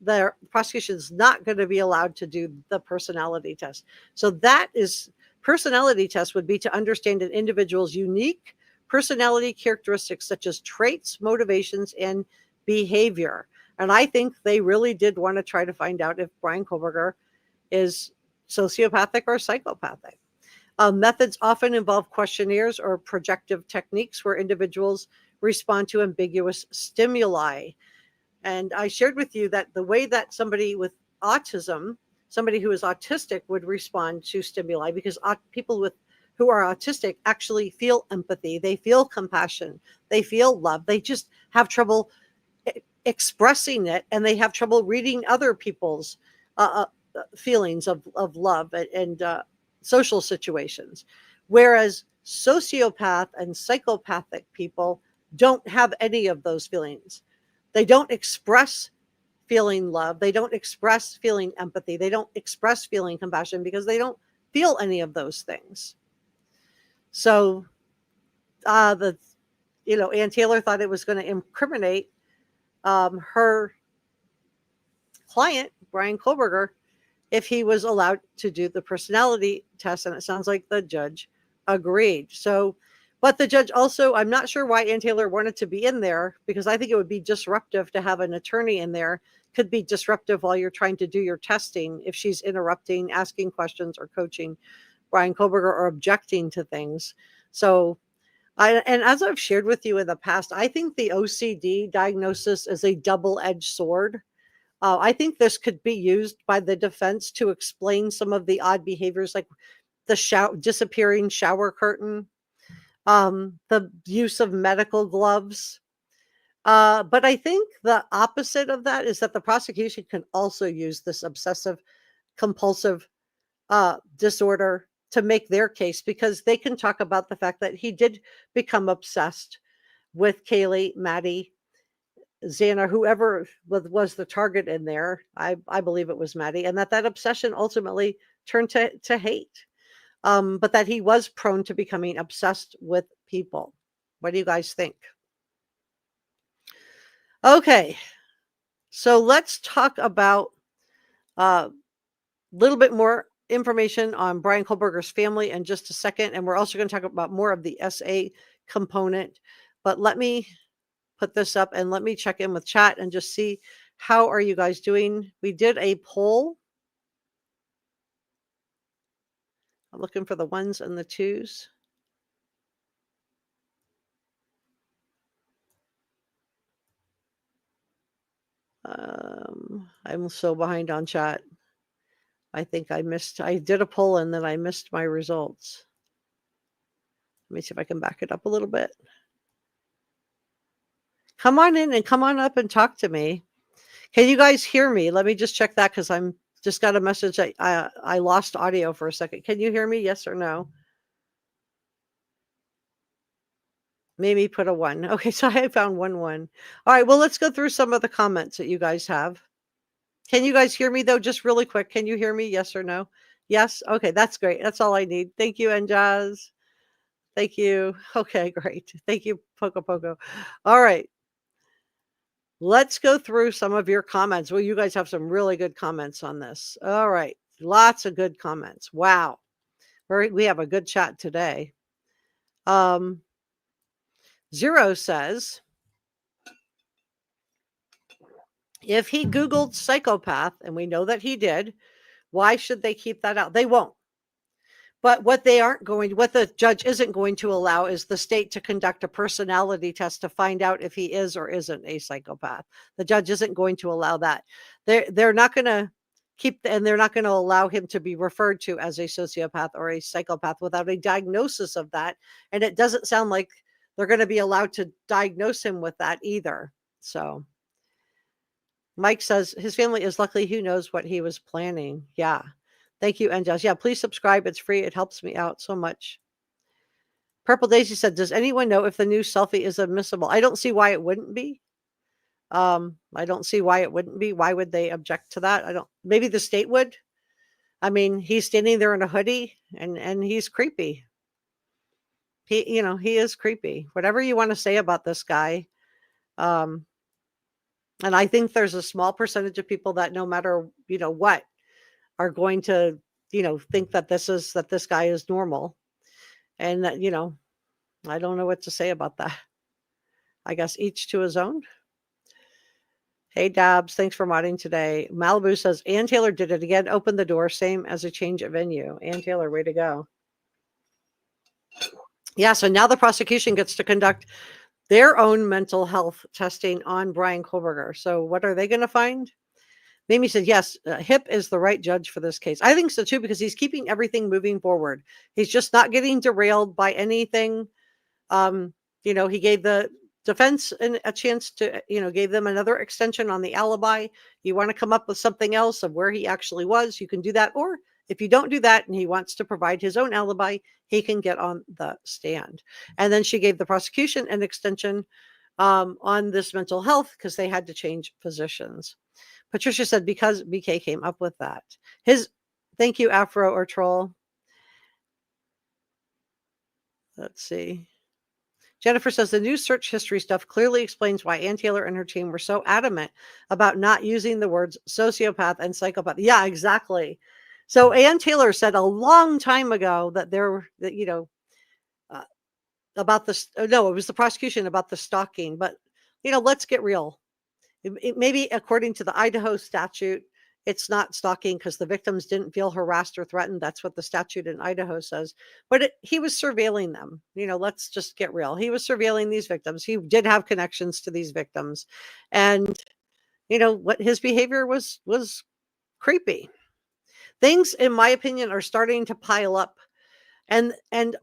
the prosecution is not going to be allowed to do the personality test. So that is, personality test would be to understand an individual's unique personality characteristics such as traits, motivations, and behavior. And I think they really did want to try to find out if Bryan Kohberger is sociopathic or psychopathic. Methods often involve questionnaires or projective techniques where individuals respond to ambiguous stimuli. And I shared with you that the way that somebody with autism, somebody who is autistic, would respond to stimuli, because people who are autistic actually feel empathy, they feel compassion, they feel love. They just have trouble expressing it, and they have trouble reading other people's feelings of love and social situations. Whereas sociopath and psychopathic people don't have any of those feelings. They don't express feeling love. They don't express feeling empathy. They don't express feeling compassion because they don't feel any of those things. So Ann Taylor thought it was going to incriminate her client, Bryan Kohberger, if he was allowed to do the personality test. And it sounds like the judge agreed. So, but the judge also, I'm not sure why Ann Taylor wanted to be in there, because I think it would be disruptive to have an attorney in there. Could be disruptive while you're trying to do your testing if she's interrupting, asking questions, or coaching Bryan Kohberger, or objecting to things. So, and as I've shared with you in the past, I think the OCD diagnosis is a double-edged sword. I think this could be used by the defense to explain some of the odd behaviors, like the disappearing shower curtain, the use of medical gloves. But I think the opposite of that is that the prosecution can also use this obsessive compulsive disorder to make their case, because they can talk about the fact that he did become obsessed with Kaylee, Maddie, Xana, whoever was the target in there. I believe it was Maddie, and that obsession ultimately turned to hate. But that he was prone to becoming obsessed with people. What do you guys think? Okay, so let's talk about a little bit more information on Bryan Kohberger's family in just a second, and we're also going to talk about more of the SA component. But let me put this up and let me check in with chat and just see, how are you guys doing? We did a poll. I'm looking for the ones and the twos. I'm so behind on chat. I think I did a poll and then I missed my results. Let me see if I can back it up a little bit. Come on in and come on up and talk to me. Can you guys hear me? Let me just check that, because I'm just got a message. I lost audio for a second. Can you hear me? Yes or no? Maybe put a 1. Okay, so I found 1. All right, well, let's go through some of the comments that you guys have. Can you guys hear me, though? Just really quick. Can you hear me? Yes or no? Yes? Okay, that's great. That's all I need. Thank you, Njaz. Thank you. Okay, great. Thank you, Poco. All right. Let's go through some of your comments. Well, you guys have some really good comments on this. All right. Lots of good comments. Wow. We have a good chat today. Zero says, if he Googled psychopath, and we know that he did, why should they keep that out? They won't. But what the judge isn't going to allow is the state to conduct a personality test to find out if he is or isn't a psychopath. The judge isn't going to allow that. They're not going to and they're not going to allow him to be referred to as a sociopath or a psychopath without a diagnosis of that. And it doesn't sound like they're going to be allowed to diagnose him with that either. So Mike says his family is lucky, who knows what he was planning. Yeah. Thank you, Angels. Yeah, please subscribe. It's free. It helps me out so much. Purple Daisy said, does anyone know if the new selfie is admissible? I don't see why it wouldn't be. I don't see why it wouldn't be. Why would they object to that? Maybe the state would. I mean, he's standing there in a hoodie and he's creepy. He is creepy. Whatever you want to say about this guy, And I think there's a small percentage of people that no matter, what, are going to, think that this guy is normal. And that, I don't know what to say about that. I guess each to his own. Hey, Dabs, thanks for modding today. Malibu says, Ann Taylor did it again. Open the door, same as a change of venue. Ann Taylor, way to go. Yeah, so now the prosecution gets to conduct their own mental health testing on Bryan Kohberger. So what are they going to find? Mimi said, yes, Hip is the right judge for this case. I think so too, because he's keeping everything moving forward. He's just not getting derailed by anything. He gave the defense a chance to, gave them another extension on the alibi. You want to come up with something else of where he actually was, you can do that. Or if you don't do that and he wants to provide his own alibi, he can get on the stand. And then she gave the prosecution an extension on this mental health because they had to change positions. Patricia said, because BK came up with that. Thank you, Afro or Troll. Let's see. Jennifer says the new search history stuff clearly explains why Ann Taylor and her team were so adamant about not using the words sociopath and psychopath. Yeah, exactly. So Ann Taylor said a long time ago that about this. No, it was the prosecution about the stalking. But let's get real. Maybe according to the Idaho statute, it's not stalking because the victims didn't feel harassed or threatened. That's what the statute in Idaho says. But he was surveilling them. Let's just get real. He was surveilling these victims. He did have connections to these victims. And, what his behavior was creepy. Things, in my opinion, are starting to pile up. And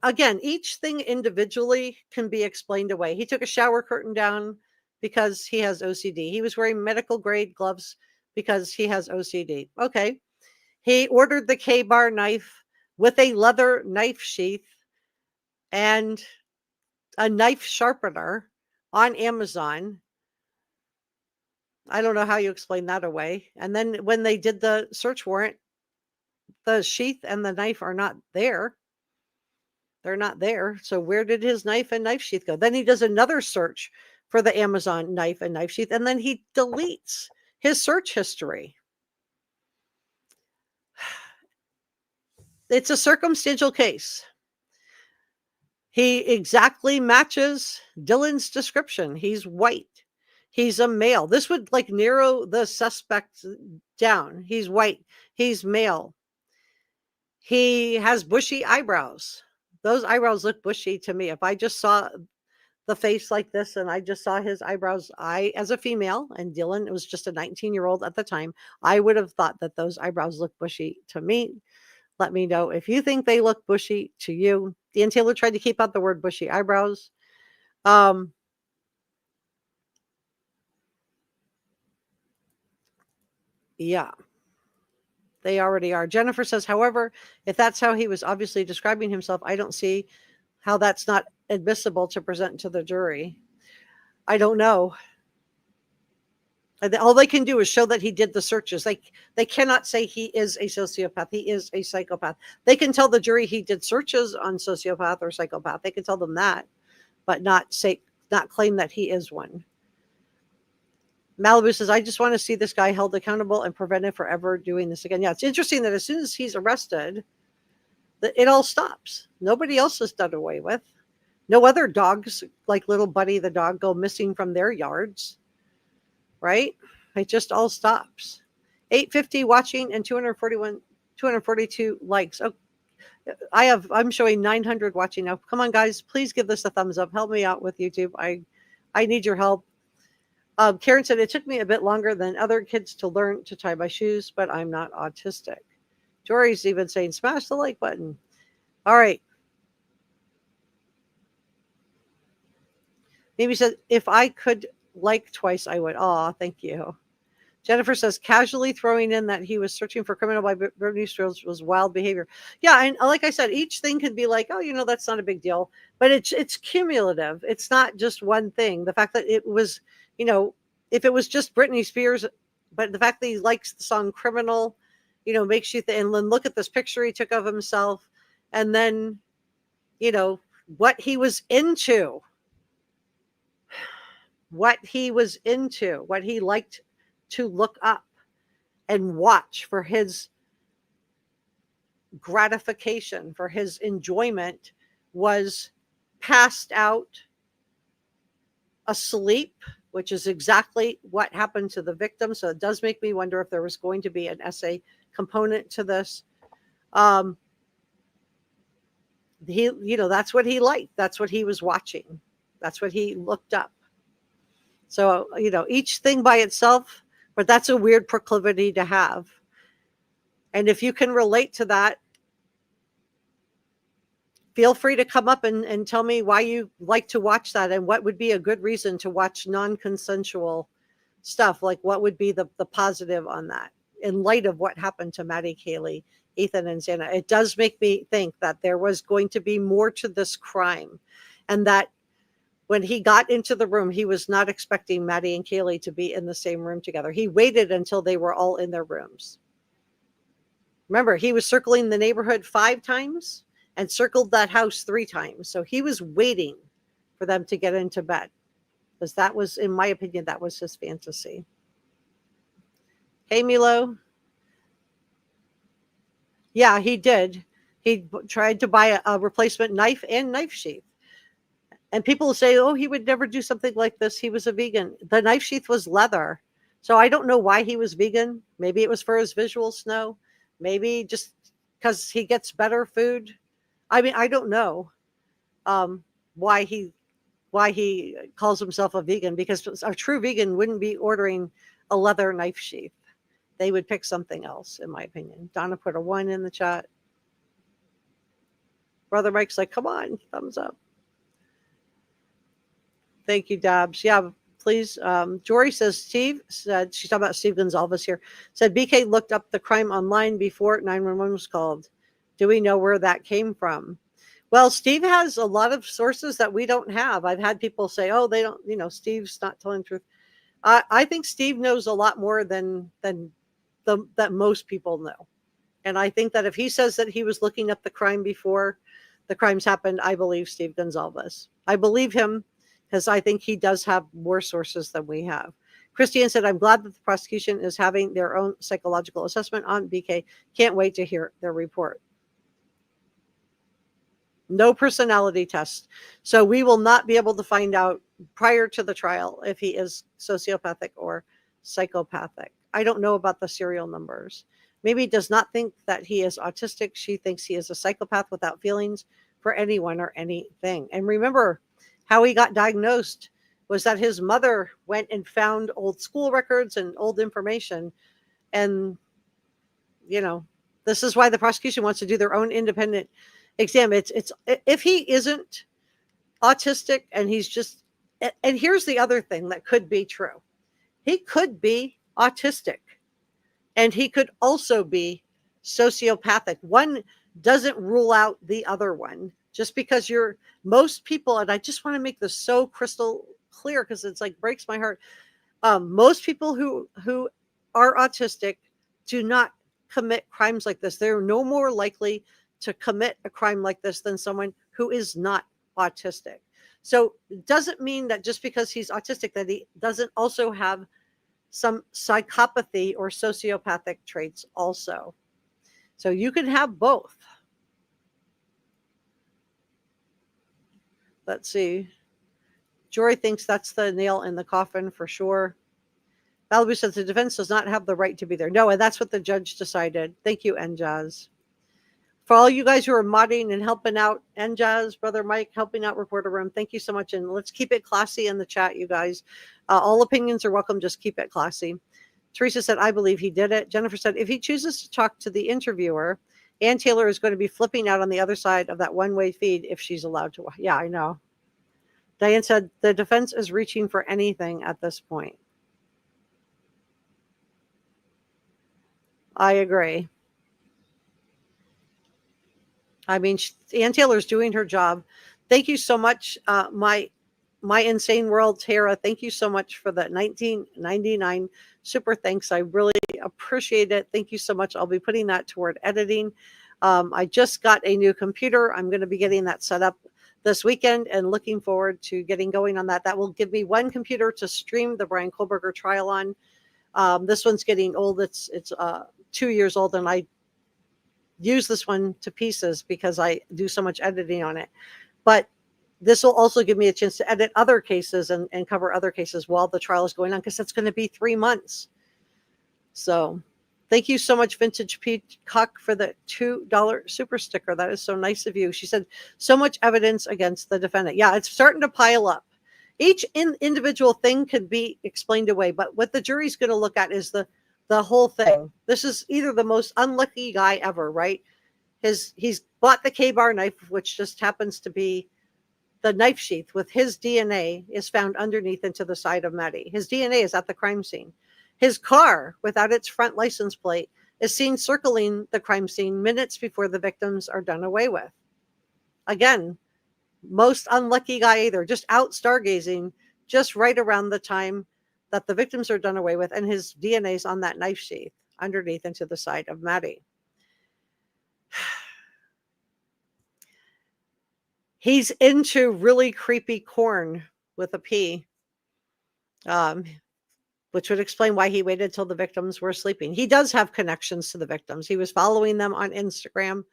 again, each thing individually can be explained away. He took a shower curtain down because he has OCD. He was wearing medical grade gloves because he has OCD. Okay. He ordered the K-bar knife with a leather knife sheath and a knife sharpener on Amazon. I don't know how you explain that away. And then when they did the search warrant, the sheath and the knife are not there. They're not there. So where did his knife and knife sheath go? Then he does another search for the Amazon knife and knife sheath, and then he deletes his search history. It's a circumstantial case. He exactly matches Dylan's description. He's white. He's a male. This would narrow the suspect down. He's white. He's male. He has bushy eyebrows. Those eyebrows look bushy to me. If I just saw the face like this and I just saw his eyebrows, as a female, and Dylan was just a 19-year-old at the time, I would have thought that those eyebrows look bushy to me. Let me know if you think they look bushy to you. Ann Taylor tried to keep out the word bushy eyebrows. Yeah, they already are. Jennifer says, however, if that's how he was obviously describing himself, I don't see how that's not admissible to present to the jury. I don't know. All they can do is show that he did the searches. They cannot say he is a sociopath. He is a psychopath. They can tell the jury he did searches on sociopath or psychopath. They can tell them that, but not claim that he is one. Malibu says, I just want to see this guy held accountable and prevented from ever doing this again. Yeah, it's interesting that as soon as he's arrested, it all stops. Nobody else is done away with. No other dogs, like little Buddy the dog, go missing from their yards. Right? It just all stops. 850 watching and 242 likes. Oh, I'm showing 900 watching now. Come on, guys, please give this a thumbs up. Help me out with YouTube. I need your help. Karen said, it took me a bit longer than other kids to learn to tie my shoes, but I'm not autistic. Jory's even saying, smash the like button. All right. Maybe said, if I could like twice, I would. Aw, thank you. Jennifer says, casually throwing in that he was searching for criminal by Bethany was wild behavior. Yeah, and like I said, each thing could be like, oh, that's not a big deal. But it's cumulative. It's not just one thing. The fact that it was, if it was just Britney Spears, but the fact that he likes the song Criminal, makes you and then look at this picture he took of himself, and then, what he was into. what he was into, what he liked to look up and watch for his gratification, for his enjoyment, was passed out, asleep, which is exactly what happened to the victim. So it does make me wonder if there was going to be an essay component to this. That's what he liked. That's what he was watching. That's what he looked up. So, each thing by itself, but that's a weird proclivity to have. And if you can relate to that, feel free to come up and tell me why you like to watch that and what would be a good reason to watch non-consensual stuff. Like, what would be the positive on that in light of what happened to Maddie, Kaylee, Ethan, and Xana? It does make me think that there was going to be more to this crime, and that when he got into the room, he was not expecting Maddie and Kaylee to be in the same room together. He waited until they were all in their rooms. Remember, he was circling the neighborhood 5 times and circled that house 3 times. So he was waiting for them to get into bed, because that was, in my opinion, that was his fantasy. Hey, Milo. Yeah, he did. He tried to buy a replacement knife and knife sheath. And people say, oh, he would never do something like this. He was a vegan. The knife sheath was leather. So I don't know why he was vegan. Maybe it was for his visual snow. Maybe just because he gets better food. I mean, I don't know why he calls himself a vegan, because a true vegan wouldn't be ordering a leather knife sheath. They would pick something else, in my opinion. Donna put a 1 in the chat. Brother Mike's like, come on, thumbs up. Thank you, Dabs. Yeah, please. Jory says, Steve said, she's talking about Steve Gonzalez here, said BK looked up the crime online before 911 was called. Do we know where that came from? Well, Steve has a lot of sources that we don't have. I've had people say, oh, they don't, Steve's not telling the truth. I think Steve knows a lot more than that most people know. And I think that if he says that he was looking up the crime before the crimes happened, I believe Steve Gonzalez. I believe him, because I think he does have more sources than we have. Christiane said, I'm glad that the prosecution is having their own psychological assessment on BK. Can't wait to hear their report. No personality test. So we will not be able to find out prior to the trial if he is sociopathic or psychopathic. I don't know about the serial numbers. Maybe does not think that he is autistic. She thinks he is a psychopath without feelings for anyone or anything. And remember, how he got diagnosed was that his mother went and found old school records and old information. And, this is why the prosecution wants to do their own independent exam. It's if he isn't autistic and he's just, and here's the other thing that could be true. He could be autistic and he could also be sociopathic. One doesn't rule out the other one. Just because most people, and I just want to make this so crystal clear because it's like breaks my heart. Most people who are autistic do not commit crimes like this. They're no more likely to commit a crime like this than someone who is not autistic. So it doesn't mean that just because he's autistic that he doesn't also have some psychopathy or sociopathic traits also. So you can have both. Let's see. Jory thinks that's the nail in the coffin for sure. Malibu says the defense does not have the right to be there. No, and that's what the judge decided. Thank you, Njaz. For all you guys who are modding and helping out, Njaz, Brother Mike, helping out Reporter Room, thank you so much. And let's keep it classy in the chat, you guys. All opinions are welcome. Just keep it classy. Teresa said, I believe he did it. Jennifer said, if he chooses to talk to the interviewer, Ann Taylor is going to be flipping out on the other side of that one-way feed if she's allowed to. Yeah, I know. Diane said, the defense is reaching for anything at this point. I agree. I mean, Ann Taylor's doing her job. Thank you so much, my insane world, Tara. Thank you so much for the 1999 super thanks. I really appreciate it. Thank you so much. I'll be putting that toward editing. I just got a new computer. I'm going to be getting that set up this weekend and looking forward to getting going on that. That will give me one computer to stream the Bryan Kohberger trial on. This one's getting old. It's 2 years old, and I use this one to pieces because I do so much editing on it. But this will also give me a chance to edit other cases and cover other cases while the trial is going on, because it's going to be 3 months. So thank you so much, Vintage Peacock, for the $2 super sticker. That is so nice of you. She said, so much evidence against the defendant. Yeah, it's starting to pile up. Each individual thing could be explained away, but what the jury's going to look at is the whole thing. This is either the most unlucky guy ever, right? He's bought the K-bar knife, which just happens to be the knife sheath with his DNA is found underneath and to the side of Maddie. His DNA is at the crime scene. His car, without its front license plate, is seen circling the crime scene minutes before the victims are done away with. Again, most unlucky guy either, just out stargazing just right around the time that the victims are done away with, and his DNA is on that knife sheath underneath and to the side of Maddie. He's into really creepy corn with a P, which would explain why he waited till the victims were sleeping. He does have connections to the victims. He was following them on Instagram.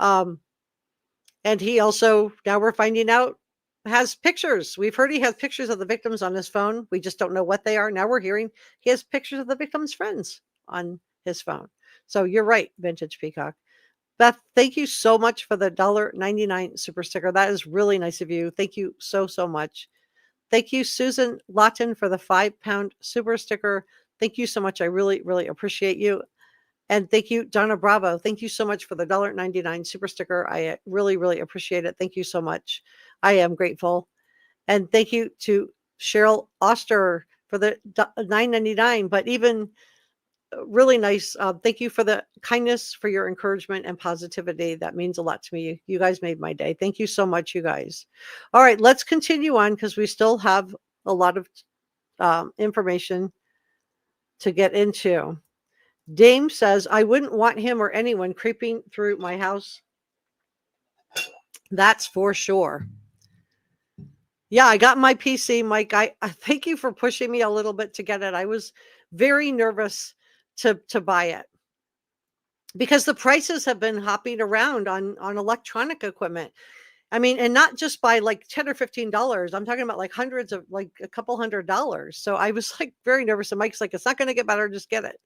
And he also, now we're finding out, has pictures. We've heard he has pictures of the victims on his phone. We just don't know what they are. Now we're hearing he has pictures of the victims' friends on his phone. So you're right, Vintage Peacock. Beth, thank you so much for the $1.99 super sticker. That is really nice of you. Thank you so, so much. Thank you, Susan Lawton, for the £5 super sticker. Thank you so much. I really, really appreciate you. And thank you, Donna Bravo. Thank you so much for the $1.99 super sticker. I really, really appreciate it. Thank you so much. I am grateful. And thank you to Cheryl Oster for the $9.99. But even really nice. Thank you for the kindness, for your encouragement and positivity. That means a lot to me. You guys made my day. Thank you so much, you guys. All right, let's continue on because we still have a lot of information to get into. Dame says, I wouldn't want him or anyone creeping through my house. That's for sure. Yeah, I got my PC, Mike. I thank you for pushing me a little bit to get it. I was very nervous to buy it because the prices have been hopping around on electronic equipment. I mean, and not just by like $10 or $15. I'm talking about like hundreds of, like a couple $100s. So I was like very nervous. And Mike's like, it's not going to get better. Just get it.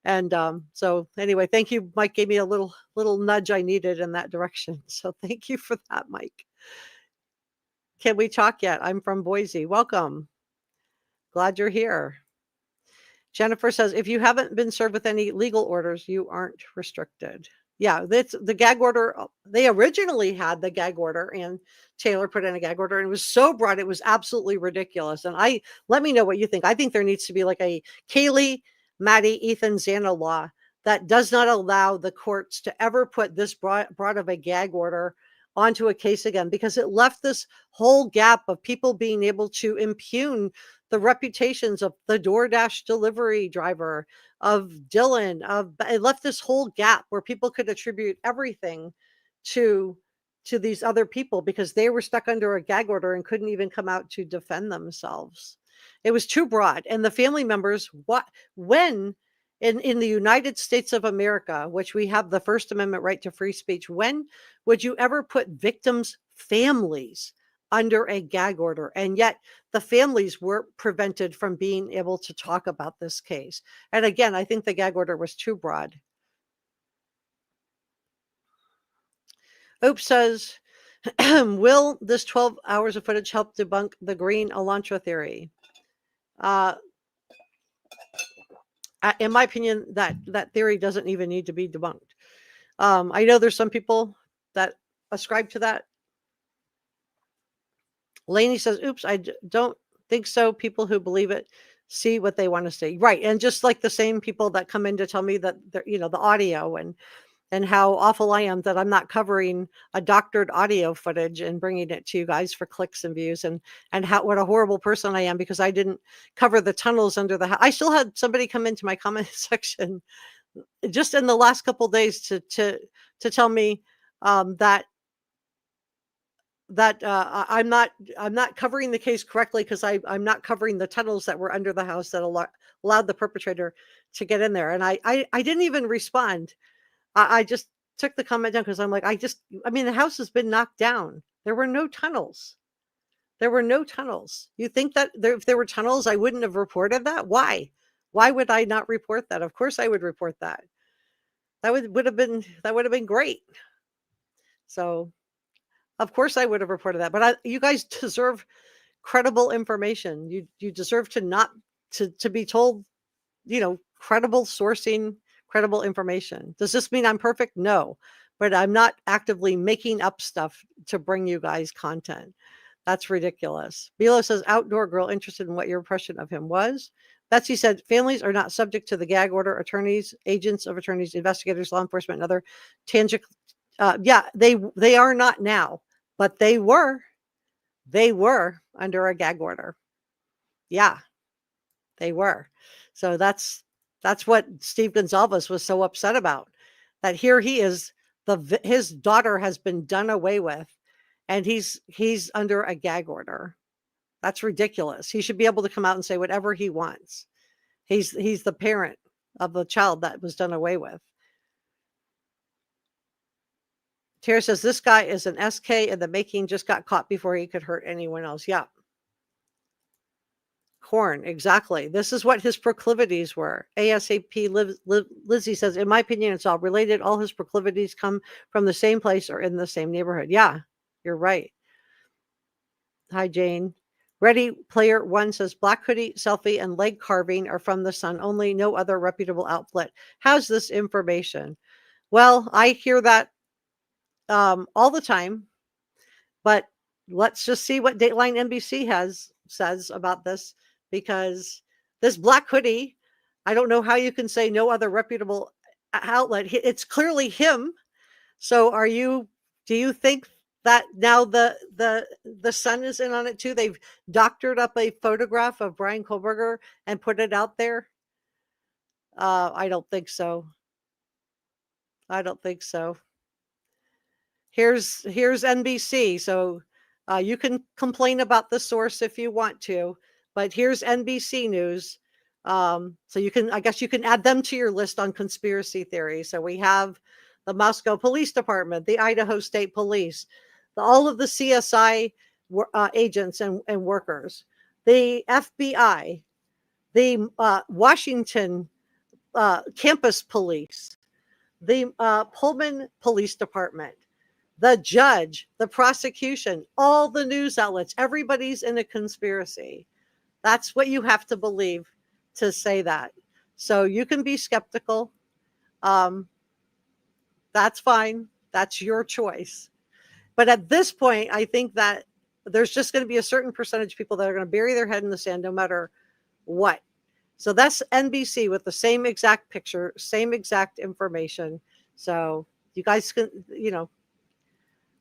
And so anyway, thank you. Mike gave me a little nudge I needed in that direction. So thank you for that, Mike. Can we talk yet? I'm from Boise. Welcome. Glad you're here. Jennifer says, if you haven't been served with any legal orders, you aren't restricted. Yeah, that's the gag order. They originally had the gag order, and Taylor put in a gag order, and it was so broad, it was absolutely ridiculous. And let me know what you think. I think there needs to be like a Kaylee, Maddie, Ethan, Xana law that does not allow the courts to ever put this broad of a gag order onto a case again, because it left this whole gap of people being able to impugn the reputations of the DoorDash delivery driver, of Dylan, it left this whole gap where people could attribute everything to these other people because they were stuck under a gag order and couldn't even come out to defend themselves. It was too broad. And the family members, when in the United States of America, which we have the First Amendment right to free speech, when would you ever put victims' families under a gag order? And yet the families were prevented from being able to talk about this case. And again, I think the gag order was too broad. Oops says, will this 12 hours of footage help debunk the green Elantra theory? In my opinion, that theory doesn't even need to be debunked. I know there's some people that ascribe to that. Lainey says, oops, I don't think so. People who believe it see what they want to see. Right. And just like the same people that come in to tell me that, the audio and how awful I am that I'm not covering a doctored audio footage and bringing it to you guys for clicks and views, and what a horrible person I am because I didn't cover the tunnels under the house. I still had somebody come into my comment section just in the last couple of days to tell me that that I'm not covering the case correctly because I'm not covering the tunnels that were under the house that allowed the perpetrator to get in there. And I didn't even respond. I just took the comment down because I'm like, I mean, the house has been knocked down. There were no tunnels. There were no tunnels. You think that if there were tunnels, I wouldn't have reported that? Why? Why would I not report that? Of course I would report that. That would have been great. So of course I would have reported that. But you guys deserve credible information. You deserve to not to be told, credible sourcing, credible information. Does this mean I'm perfect? No. But I'm not actively making up stuff to bring you guys content. That's ridiculous. Bilo says, outdoor girl interested in what your impression of him was. Betsy said, families are not subject to the gag order. Attorneys, agents of attorneys, investigators, law enforcement, and other tangible. Yeah, they are not now, but they were under a gag order. Yeah, they were. So that's what Steve Gonzalez was so upset about. That here he is, his daughter has been done away with, and he's under a gag order. That's ridiculous. He should be able to come out and say whatever he wants. He's the parent of the child that was done away with. Tara says, this guy is an SK in the making, just got caught before he could hurt anyone else. Yeah. Corn, exactly. This is what his proclivities were. ASAP Lizzie says, in my opinion, it's all related. All his proclivities come from the same place or in the same neighborhood. Yeah, you're right. Hi, Jane. Ready Player One says, black hoodie, selfie, and leg carving are from the Sun only. No other reputable outlet has this information. Well, I hear that all the time, but let's just see what Dateline NBC says about this, because this black hoodie, I don't know how you can say no other reputable outlet. It's clearly him. So do you think that now the Sun is in on it too? They've doctored up a photograph of Bryan Kohberger and put it out there. I don't think so. I don't think so. Here's NBC. So you can complain about the source if you want to, but here's NBC News. So I guess you can add them to your list on conspiracy theories. So we have the Moscow Police Department, the Idaho State Police, all of the CSI agents and workers, the FBI, the Washington campus police, the Pullman Police Department, the judge, the prosecution, all the news outlets, everybody's in a conspiracy. That's what you have to believe to say that. So you can be skeptical. That's fine. That's your choice. But at this point, I think that there's just going to be a certain percentage of people that are going to bury their head in the sand no matter what. So that's NBC with the same exact picture, same exact information. So you guys can,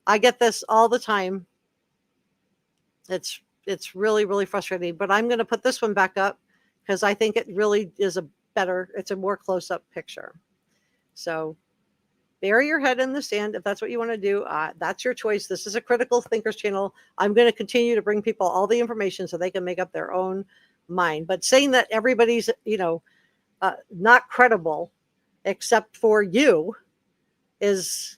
I get this all the time. It's really, really frustrating, but I'm going to put this one back up because I think it really is it's a more close-up picture. So bury your head in the sand if that's what you want to do. That's your choice. This is a Critical Thinkers channel. I'm going to continue to bring people all the information so they can make up their own mind. But saying that everybody's, not credible except for you is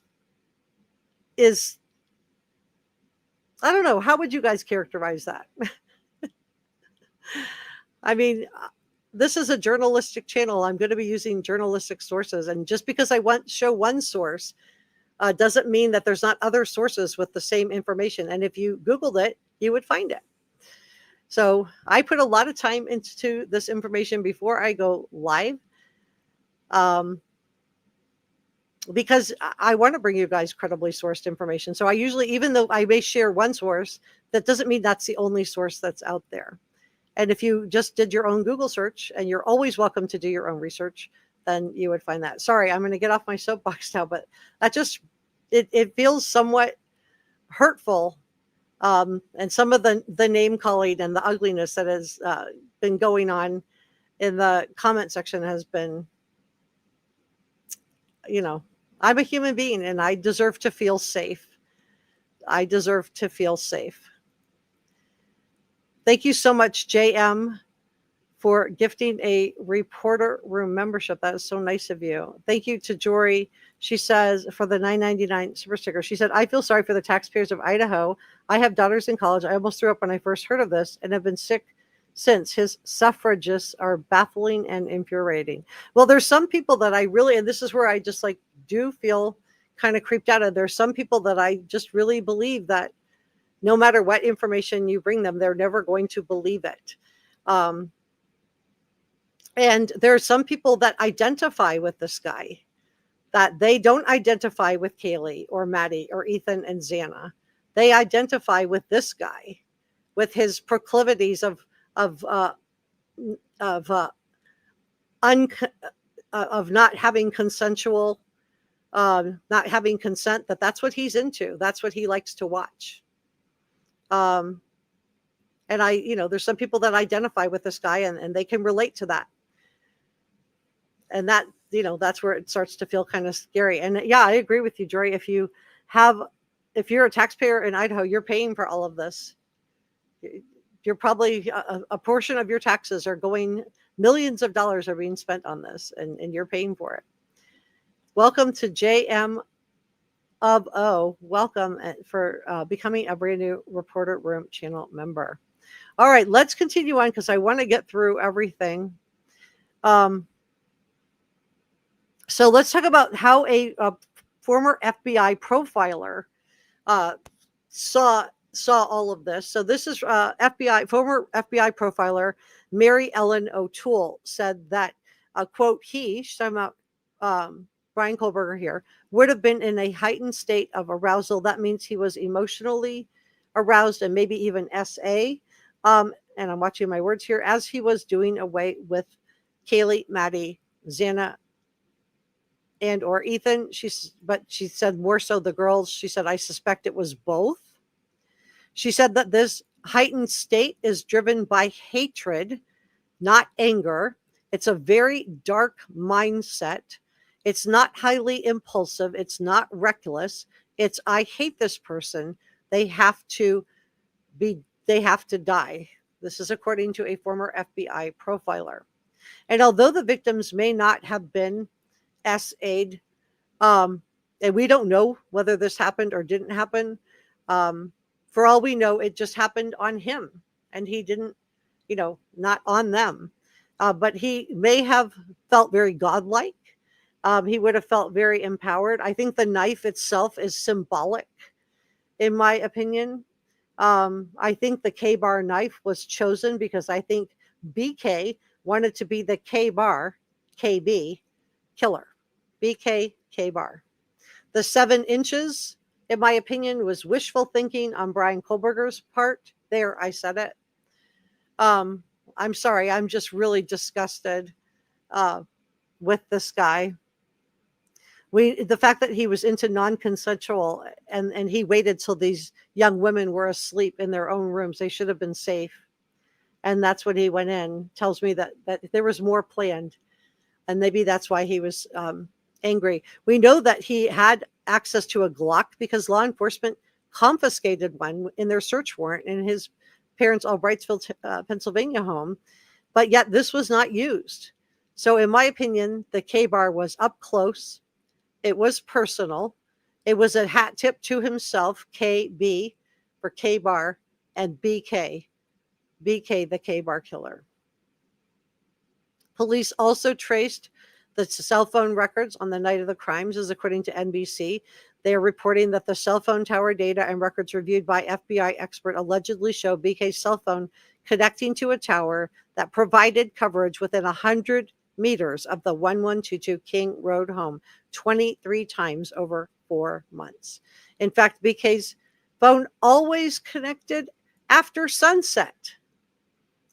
I don't know. How would you guys characterize that? I mean, this is a journalistic channel. I'm going to be using journalistic sources. And just because I show one source doesn't mean that there's not other sources with the same information. And if you Googled it, you would find it. So I put a lot of time into this information before I go live. Because I want to bring you guys credibly sourced information. So I usually, even though I may share one source, that doesn't mean that's the only source that's out there. And if you just did your own Google search, and you're always welcome to do your own research, then you would find that. Sorry, I'm going to get off my soapbox now, but that just, it feels somewhat hurtful. And some of the name calling and the ugliness that has been going on in the comment section has been, I'm a human being and I deserve to feel safe. I deserve to feel safe. Thank you so much, JM, for gifting a reporter room membership. That is so nice of you. Thank you to Jory. She says, for the $9.99 super sticker, she said, I feel sorry for the taxpayers of Idaho. I have daughters in college. I almost threw up when I first heard of this and have been sick since. His suffragists are baffling and infuriating. Well, there's some people that I really, and this is where I just like do feel kind of creeped out of. There's some people that I just really believe that no matter what information you bring them, they're never going to believe it. And there are some people that identify with this guy, that they don't identify with Kaylee or Maddie or Ethan and Xana. They identify with this guy, with his proclivities of not having consensual, not having consent. That's what he's into. That's what he likes to watch. And there's some people that identify with this guy and they can relate to that. And that, that's where it starts to feel kind of scary. And yeah, I agree with you, Jory. If you're a taxpayer in Idaho, you're paying for all of this. You're probably a portion of your taxes are going, millions of dollars are being spent on this, and you're paying for it. Welcome to JM of O. Welcome for becoming a brand new Reporter Room channel member. All right, let's continue on because I want to get through everything. So let's talk about how a former FBI profiler saw all of this. So this is former FBI profiler Mary Ellen O'Toole said that, quote, she's talking about Bryan Kohberger here, would have been in a heightened state of arousal. That means he was emotionally aroused and maybe even SA. And I'm watching my words here, as he was doing away with Kaylee, Maddie, Xana, and or Ethan. But she said more so the girls. She said, I suspect it was both. She said that this heightened state is driven by hatred, not anger. It's a very dark mindset. It's not highly impulsive. It's not reckless. It's, I hate this person. They have to die. This is according to a former FBI profiler. And although the victims may not have been SA'd, and we don't know whether this happened or didn't happen. For all we know, it just happened on him and he didn't, not on them. But he may have felt very godlike. He would have felt very empowered. I think the knife itself is symbolic, in my opinion. I think the K-bar knife was chosen because I think BK wanted to be the K-bar, KB killer. BK K-bar. The 7 inches, in my opinion, was wishful thinking on Bryan Kohberger's part. There, I said it. I'm sorry. I'm just really disgusted with this guy. The fact that he was into non-consensual and he waited till these young women were asleep in their own rooms. They should have been safe. And that's when he went in. Tells me that there was more planned. And maybe that's why he was angry. We know that he had access to a Glock because law enforcement confiscated one in their search warrant in his parents' Albrightsville, Pennsylvania home, but yet this was not used. So in my opinion, the K-bar was up close. It was personal. It was a hat tip to himself, KB for K-bar, and BK the K-bar killer. Police also traced the cell phone records on the night of the crimes, as according to NBC. They are reporting that the cell phone tower data and records reviewed by FBI expert allegedly show BK's cell phone connecting to a tower that provided coverage within 100 meters of the 1122 King Road home 23 times over 4 months. In fact, BK's phone always connected after sunset.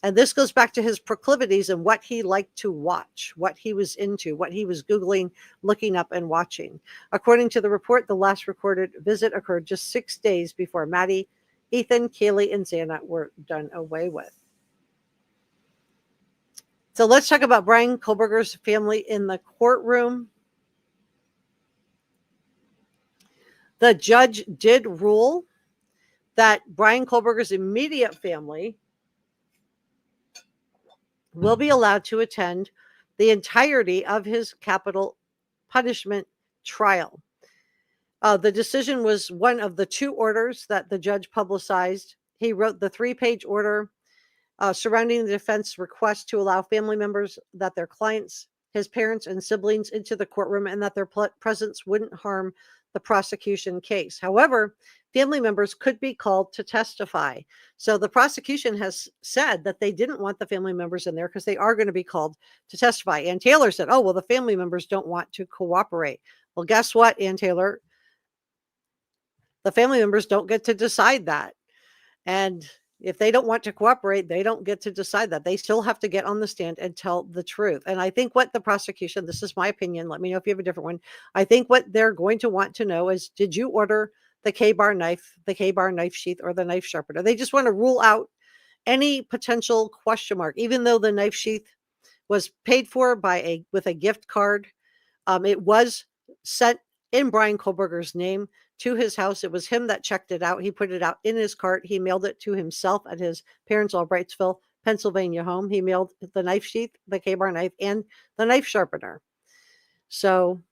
And this goes back to his proclivities and what he liked to watch, what he was into, what he was Googling, looking up and watching. According to the report, the last recorded visit occurred just 6 days before Maddie, Ethan, Kaylee, and Xana were done away with. So let's talk about Bryan Kohberger's family in the courtroom. The judge did rule that Bryan Kohberger's immediate family will be allowed to attend the entirety of his capital punishment trial. The decision was one of the 2 orders that the judge publicized. He wrote the 3-page order surrounding the defense request to allow family members that their clients, his parents, and siblings into the courtroom, and that their presence wouldn't harm the prosecution case. However, family members could be called to testify. So the prosecution has said that they didn't want the family members in there because they are going to be called to testify. Ann Taylor said, oh, well, the family members don't want to cooperate. Well, guess what, Ann Taylor? The family members don't get to decide that. And if they don't want to cooperate, they don't get to decide that. They still have to get on the stand and tell the truth. And I think what the prosecution, this is my opinion, let me know if you have a different one. I think what they're going to want to know is, did you order the K-bar knife, the K-bar knife sheath, or the knife sharpener? They just want to rule out any potential question mark, even though the knife sheath was paid for with a gift card. It was sent in Bryan Kohberger's name to his house. It was him that checked it out. He put it out in his cart. He mailed it to himself at his parents' Albrightsville, Pennsylvania home. He mailed the knife sheath, the K-bar knife, and the knife sharpener. So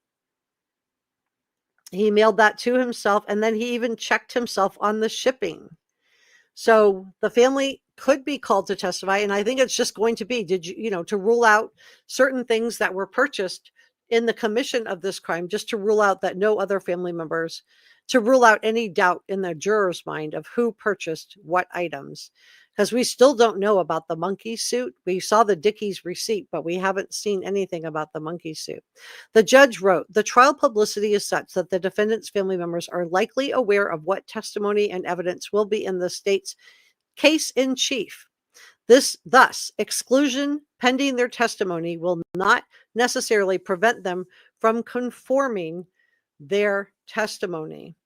he mailed that to himself, and then he even checked himself on the shipping. So the family could be called to testify, and I think it's just going to be, to rule out certain things that were purchased in the commission of this crime, just to rule out that no other family members, to rule out any doubt in the juror's mind of who purchased what items. Because we still don't know about the monkey suit. We saw the Dickies receipt, but we haven't seen anything about the monkey suit. The judge wrote, the trial publicity is such that the defendant's family members are likely aware of what testimony and evidence will be in the state's case in chief. Thus, exclusion pending their testimony will not necessarily prevent them from conforming their testimony.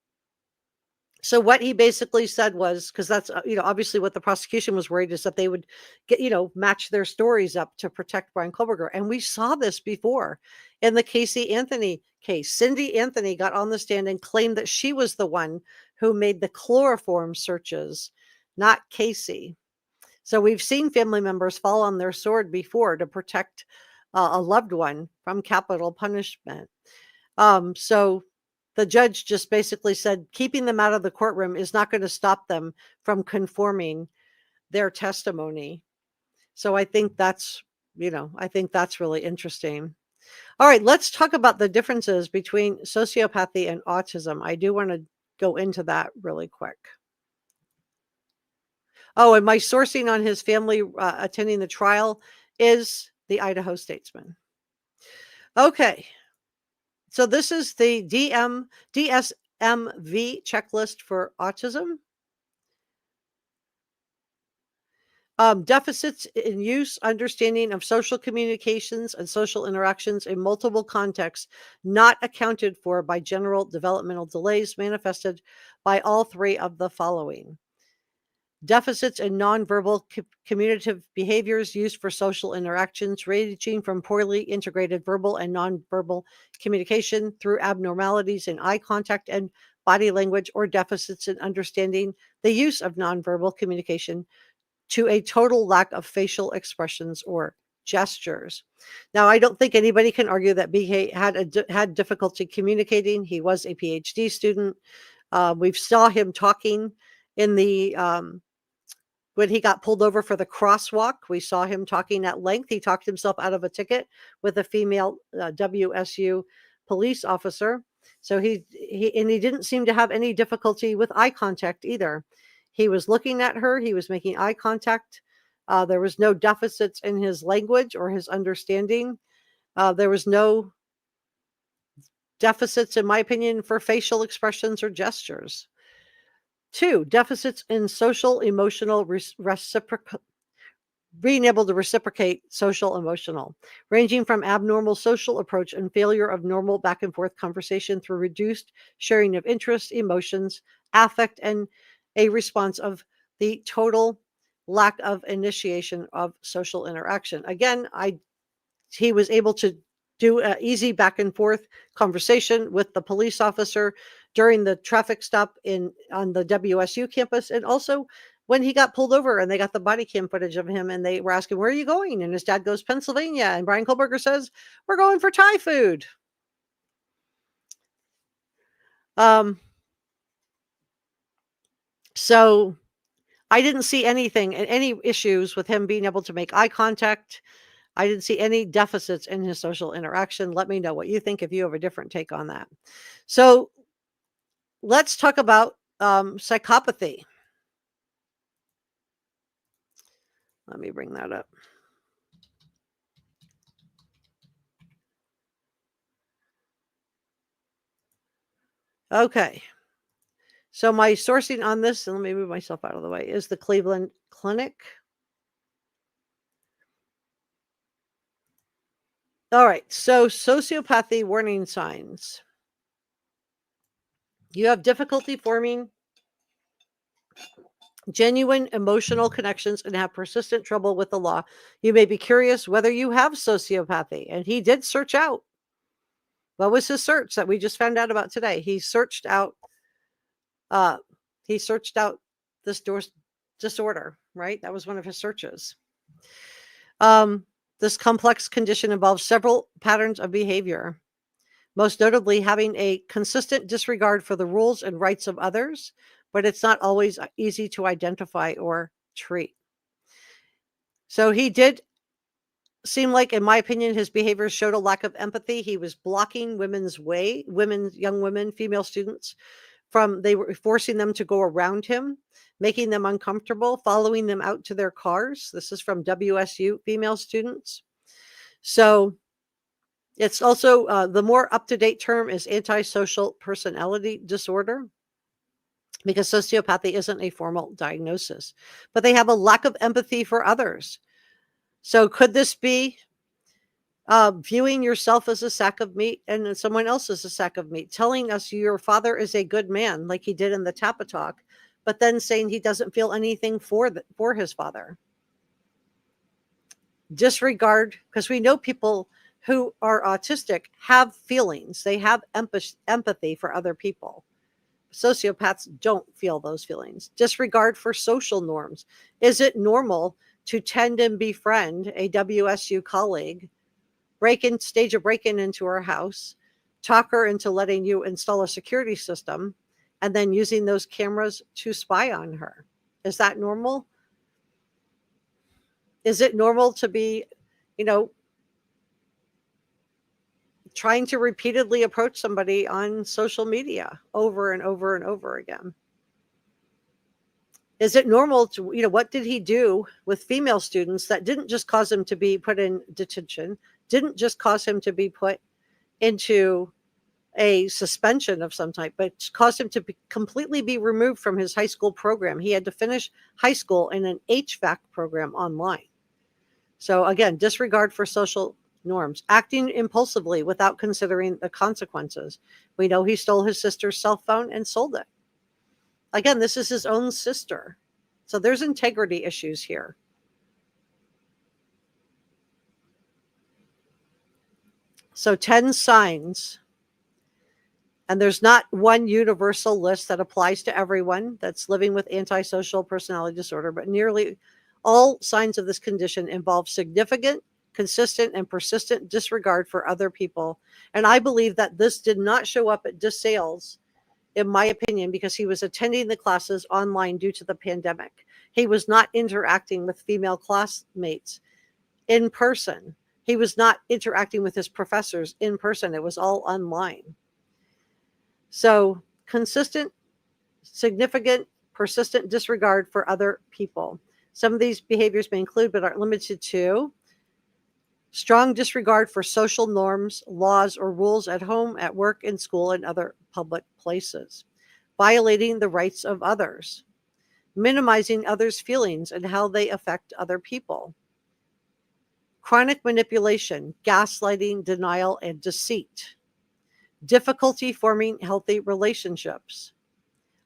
So what he basically said was, because that's, obviously what the prosecution was worried is that they would get, match their stories up to protect Bryan Kohberger. And we saw this before in the Casey Anthony case. Cindy Anthony got on the stand and claimed that she was the one who made the chloroform searches, not Casey. So we've seen family members fall on their sword before to protect a loved one from capital punishment. So the judge just basically said keeping them out of the courtroom is not going to stop them from conforming their testimony. So I think that's really interesting. All right, let's talk about the differences between sociopathy and autism. I do want to go into that really quick. Oh, and my sourcing on his family attending the trial is the Idaho Statesman. Okay. So this is the DSMV checklist for autism. Deficits in use, understanding of social communications and social interactions in multiple contexts, not accounted for by general developmental delays manifested by all 3 of the following. Deficits in nonverbal communicative behaviors used for social interactions, ranging from poorly integrated verbal and nonverbal communication through abnormalities in eye contact and body language, or deficits in understanding the use of nonverbal communication to a total lack of facial expressions or gestures. Now, I don't think anybody can argue that BK had difficulty communicating. He was a PhD student. We saw him talking in the when he got pulled over for the crosswalk. We saw him talking at length. He talked himself out of a ticket with a female WSU police officer. So he didn't seem to have any difficulty with eye contact either. He was looking at her. He was making eye contact. There was no deficits in his language or his understanding. There was no deficits, in my opinion, for facial expressions or gestures. 2, deficits in social emotional being able to reciprocate social emotional, ranging from abnormal social approach and failure of normal back and forth conversation through reduced sharing of interests, emotions, affect, and a response of the total lack of initiation of social interaction. Again, he was able to do an easy back and forth conversation with the police officer, during the traffic stop on the WSU campus, and also when he got pulled over and they got the body cam footage of him and they were asking, where are you going? And his dad goes, Pennsylvania. And Bryan Kohberger says, we're going for Thai food. So I didn't see anything, any issues with him being able to make eye contact. I didn't see any deficits in his social interaction. Let me know what you think if you have a different take on that. So let's talk about psychopathy. Let me bring that up. Okay. So my sourcing on this, and let me move myself out of the way, is the Cleveland Clinic. All right. So sociopathy warning signs. You have difficulty forming genuine emotional connections and have persistent trouble with the law. You may be curious whether you have sociopathy. And he did search out. What was his search that we just found out about today? He searched out this disorder, right? That was one of his searches. This complex condition involves several patterns of behavior, most notably having a consistent disregard for the rules and rights of others, but it's not always easy to identify or treat. So he did seem like, in my opinion, his behavior showed a lack of empathy. He was blocking young women, female students, they were forcing them to go around him, making them uncomfortable, following them out to their cars. This is from WSU female students. So it's also, the more up-to-date term is antisocial personality disorder, because sociopathy isn't a formal diagnosis, but they have a lack of empathy for others. So could this be viewing yourself as a sack of meat and someone else as a sack of meat, telling us your father is a good man, like he did in the TapaTalk, but then saying he doesn't feel anything for his father? Disregard, because we know people who are autistic have feelings. They have empathy for other people. Sociopaths don't feel those feelings. Disregard for social norms. Is it normal to tend and befriend a WSU colleague, stage a break-in into her house, talk her into letting you install a security system, and then using those cameras to spy on her? Is that normal? Is it normal to be, trying to repeatedly approach somebody on social media over and over and over again? Is it normal to, what did he do with female students that didn't just cause him to be put in detention, didn't just cause him to be put into a suspension of some type, but caused him to completely be removed from his high school program? He had to finish high school in an HVAC program online. So again, disregard for social norms, acting impulsively without considering the consequences. We know he stole his sister's cell phone and sold it. Again, this is his own sister. So there's integrity issues here. So 10 signs. And there's not one universal list that applies to everyone that's living with antisocial personality disorder, but nearly all signs of this condition involve significant, consistent, and persistent disregard for other people. And I believe that this did not show up at DeSales, in my opinion, because he was attending the classes online due to the pandemic. He was not interacting with female classmates in person. He was not interacting with his professors in person. It was all online. So consistent, significant, persistent disregard for other people. Some of these behaviors may include, but aren't limited to, strong disregard for social norms, laws, or rules at home, at work, in school, and other public places. Violating the rights of others. Minimizing others' feelings and how they affect other people. Chronic manipulation, gaslighting, denial, and deceit. Difficulty forming healthy relationships.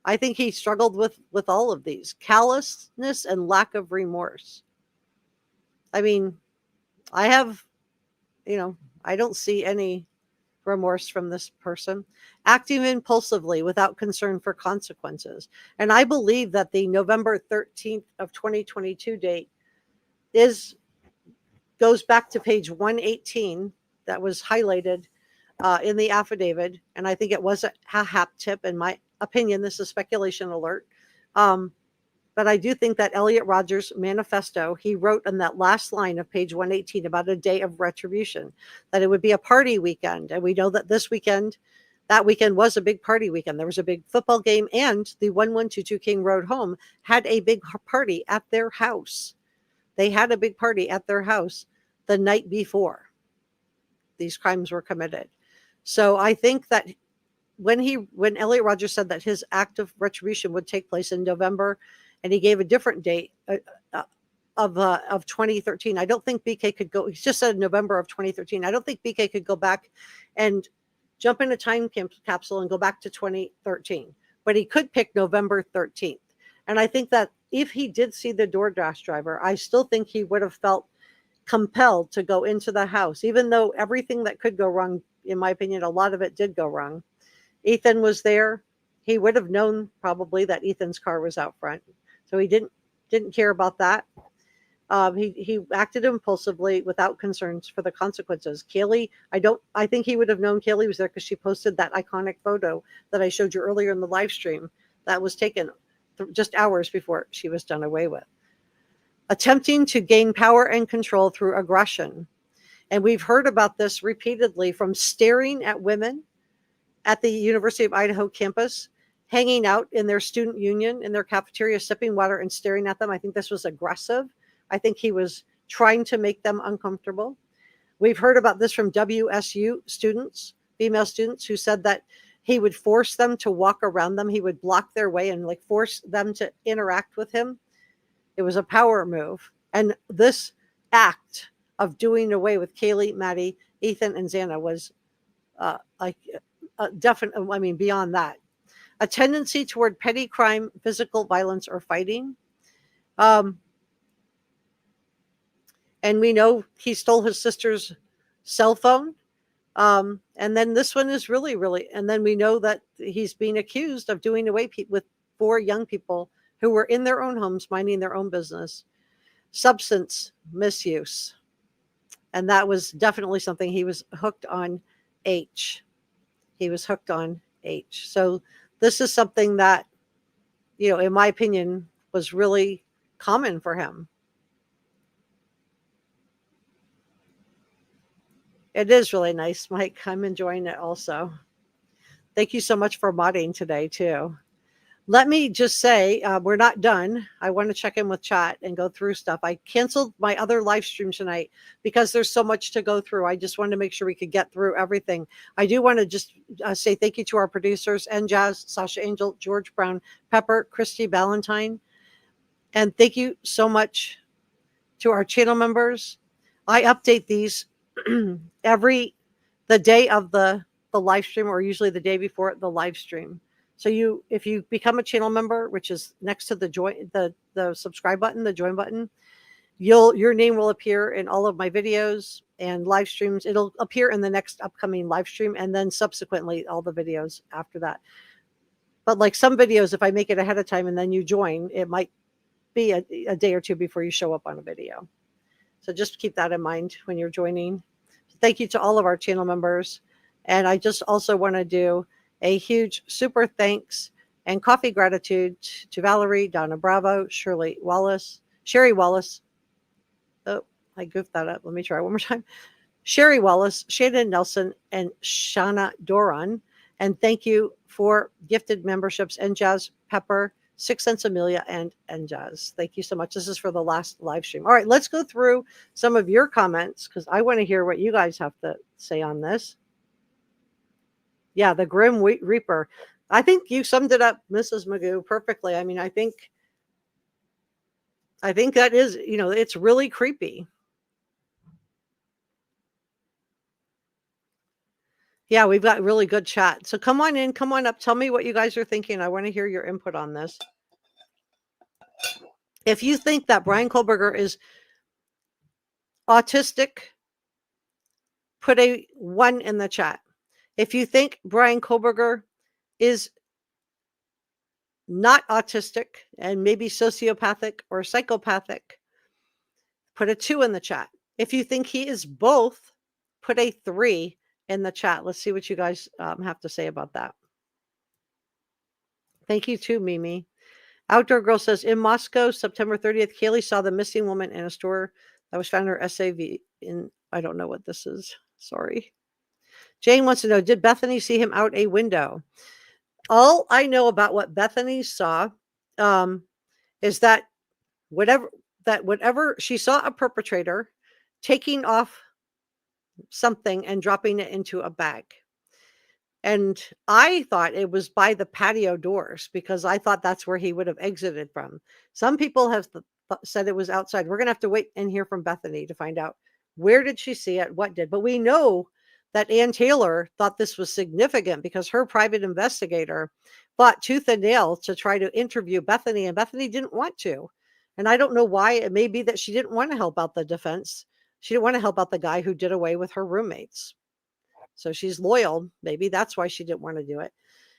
I think he struggled with all of these. Callousness and lack of remorse. I mean, I have, I don't see any remorse from this person, acting impulsively without concern for consequences. And I believe that the November 13th of 2022 date goes back to page 118 that was highlighted in the affidavit. And I think it was a HAP tip. In my opinion, this is speculation alert. But I do think that Elliot Rogers' manifesto, he wrote on that last line of page 118 about a day of retribution, that it would be a party weekend. And we know that that weekend was a big party weekend. There was a big football game, and the 1122 King Road home had a big party at their house. They had a big party at their house the night before these crimes were committed. So I think that when Elliot Rogers said that his act of retribution would take place in November, and he gave a different date of 2013, I don't think BK could go. He just said November of 2013. I don't think BK could go back and jump in a time capsule and go back to 2013, but he could pick November 13th. And I think that if he did see the DoorDash driver, I still think he would have felt compelled to go into the house, even though everything that could go wrong, in my opinion, a lot of it did go wrong. Ethan was there. He would have known probably that Ethan's car was out front. So he didn't care about that. He acted impulsively without concerns for the consequences. Kaylee, I think he would have known Kaylee was there because she posted that iconic photo that I showed you earlier in the live stream that was taken just hours before she was done away with. Attempting to gain power and control through aggression. And we've heard about this repeatedly, from staring at women at the University of Idaho campus, hanging out in their student union, in their cafeteria, sipping water and staring at them. I think this was aggressive. I think he was trying to make them uncomfortable. We've heard about this from WSU students, female students, who said that he would force them to walk around them. He would block their way and force them to interact with him. It was a power move. And this act of doing away with Kaylee, Maddie, Ethan, and Xana was definitely, beyond that. A tendency toward petty crime, physical violence, or fighting. And we know he stole his sister's cell phone. And then this one is really, and then we know that he's being accused of doing away with 4 young people who were in their own homes, minding their own business. Substance misuse. And that was definitely something he was hooked on H. He was hooked on H. So this is something that, in my opinion, was really common for him. It is really nice, Mike. I'm enjoying it also. Thank you so much for modding today, too. Let me just say, we're not done. I want to check in with chat and go through stuff. I canceled my other live stream tonight because there's so much to go through. I just wanted to make sure we could get through everything. I do want to just say thank you to our producers, NJazz, Sasha Angel, George Brown, Pepper, Christy Ballantyne. And thank you so much to our channel members. I update these the day of the live stream, or usually the day before the live stream. So if you become a channel member, which is next to the subscribe button, the join button, your name will appear in all of my videos and live streams. It'll appear in the next upcoming live stream, and then subsequently all the videos after that. But some videos, if I make it ahead of time and then you join, it might be a day or two before you show up on a video. So just keep that in mind when you're joining. Thank you to all of our channel members. And I just also want to do a huge super thanks and coffee gratitude to Valerie, Donna Bravo, Sherry Wallace. Oh, I goofed that up. Let me try one more time. Sherry Wallace, Shannon Nelson, and Shauna Doran. And thank you for gifted memberships, NJazz, Pepper, 6 Cents Amelia, and NJazz. Thank you so much. This is for the last live stream. All right, let's go through some of your comments because I want to hear what you guys have to say on this. Yeah, the Grim Reaper. I think you summed it up, Mrs. Magoo, perfectly. I think that is, it's really creepy. Yeah, we've got really good chat. So come on in, come on up. Tell me what you guys are thinking. I want to hear your input on this. If you think that Bryan Kohberger is autistic, put a 1 in the chat. If you think Bryan Kohberger is not autistic and maybe sociopathic or psychopathic, put a 2 in the chat. If you think he is both, put a 3 in the chat. Let's see what you guys have to say about that. Thank you too, Mimi. Outdoor Girl says, in Moscow, September 30th, Kaylee saw the missing woman in a store that was found in her SAV in, I don't know what this is. Sorry. Jane wants to know, did Bethany see him out a window? All I know about what Bethany saw is that whatever she saw a perpetrator taking off something and dropping it into a bag. And I thought it was by the patio doors because I thought that's where he would have exited from. Some people have said it was outside. We're going to have to wait and hear from Bethany to find out where did she see it, what did. But we know that Ann Taylor thought this was significant because her private investigator fought tooth and nail to try to interview Bethany, and Bethany didn't want to. And I don't know why. It may be that she didn't want to help out the defense. She didn't want to help out the guy who did away with her roommates. So she's loyal. Maybe that's why she didn't want to do it.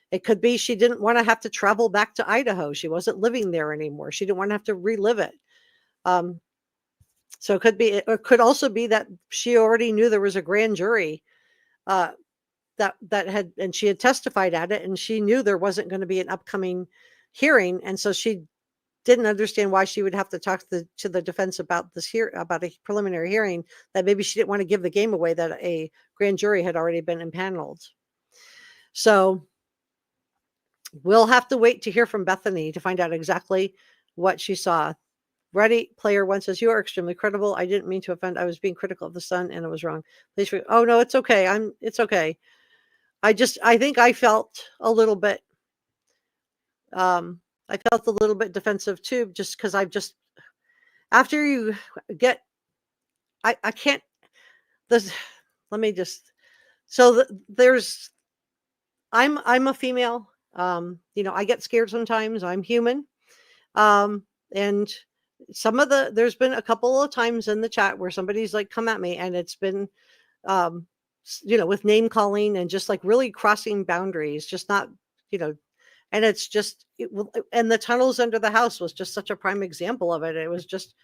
It could be she didn't want to have to travel back to Idaho. She wasn't living there anymore. She didn't want to have to relive it. So it could be, it could also be that she already knew there was a grand jury that had, and she had testified at it, and she knew there wasn't going to be an upcoming hearing, and so she didn't understand why she would have to talk to the defense about about a preliminary hearing, that maybe she didn't want to give the game away that a grand jury had already been impaneled. So we'll have to wait to hear from Bethany to find out exactly what she saw. Ready Player One says, you are extremely credible. I didn't mean to offend. I was being critical of the son and it was wrong. Please. Oh no, it's okay. It's okay. I think I felt a little bit, defensive too, just because after you get, I can't, this, let me just, so there's, I'm a female, I get scared sometimes. I'm human. And there's been a couple of times in the chat where somebody's like come at me, and it's been, with name calling and just like really crossing boundaries, just not, and it's just, and the tunnels under the house was just such a prime example of it. It was just,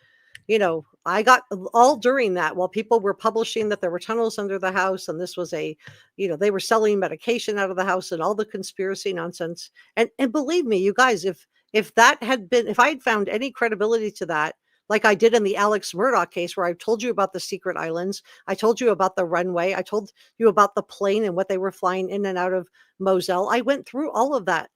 I got all during that while people were publishing that there were tunnels under the house, and this was they were selling medication out of the house and all the conspiracy nonsense. And believe me, you guys, if I had found any credibility to that, like I did in the Alex Murdaugh case, where I told you about the secret islands, I told you about the runway, I told you about the plane and what they were flying in and out of Moselle. I went through all of that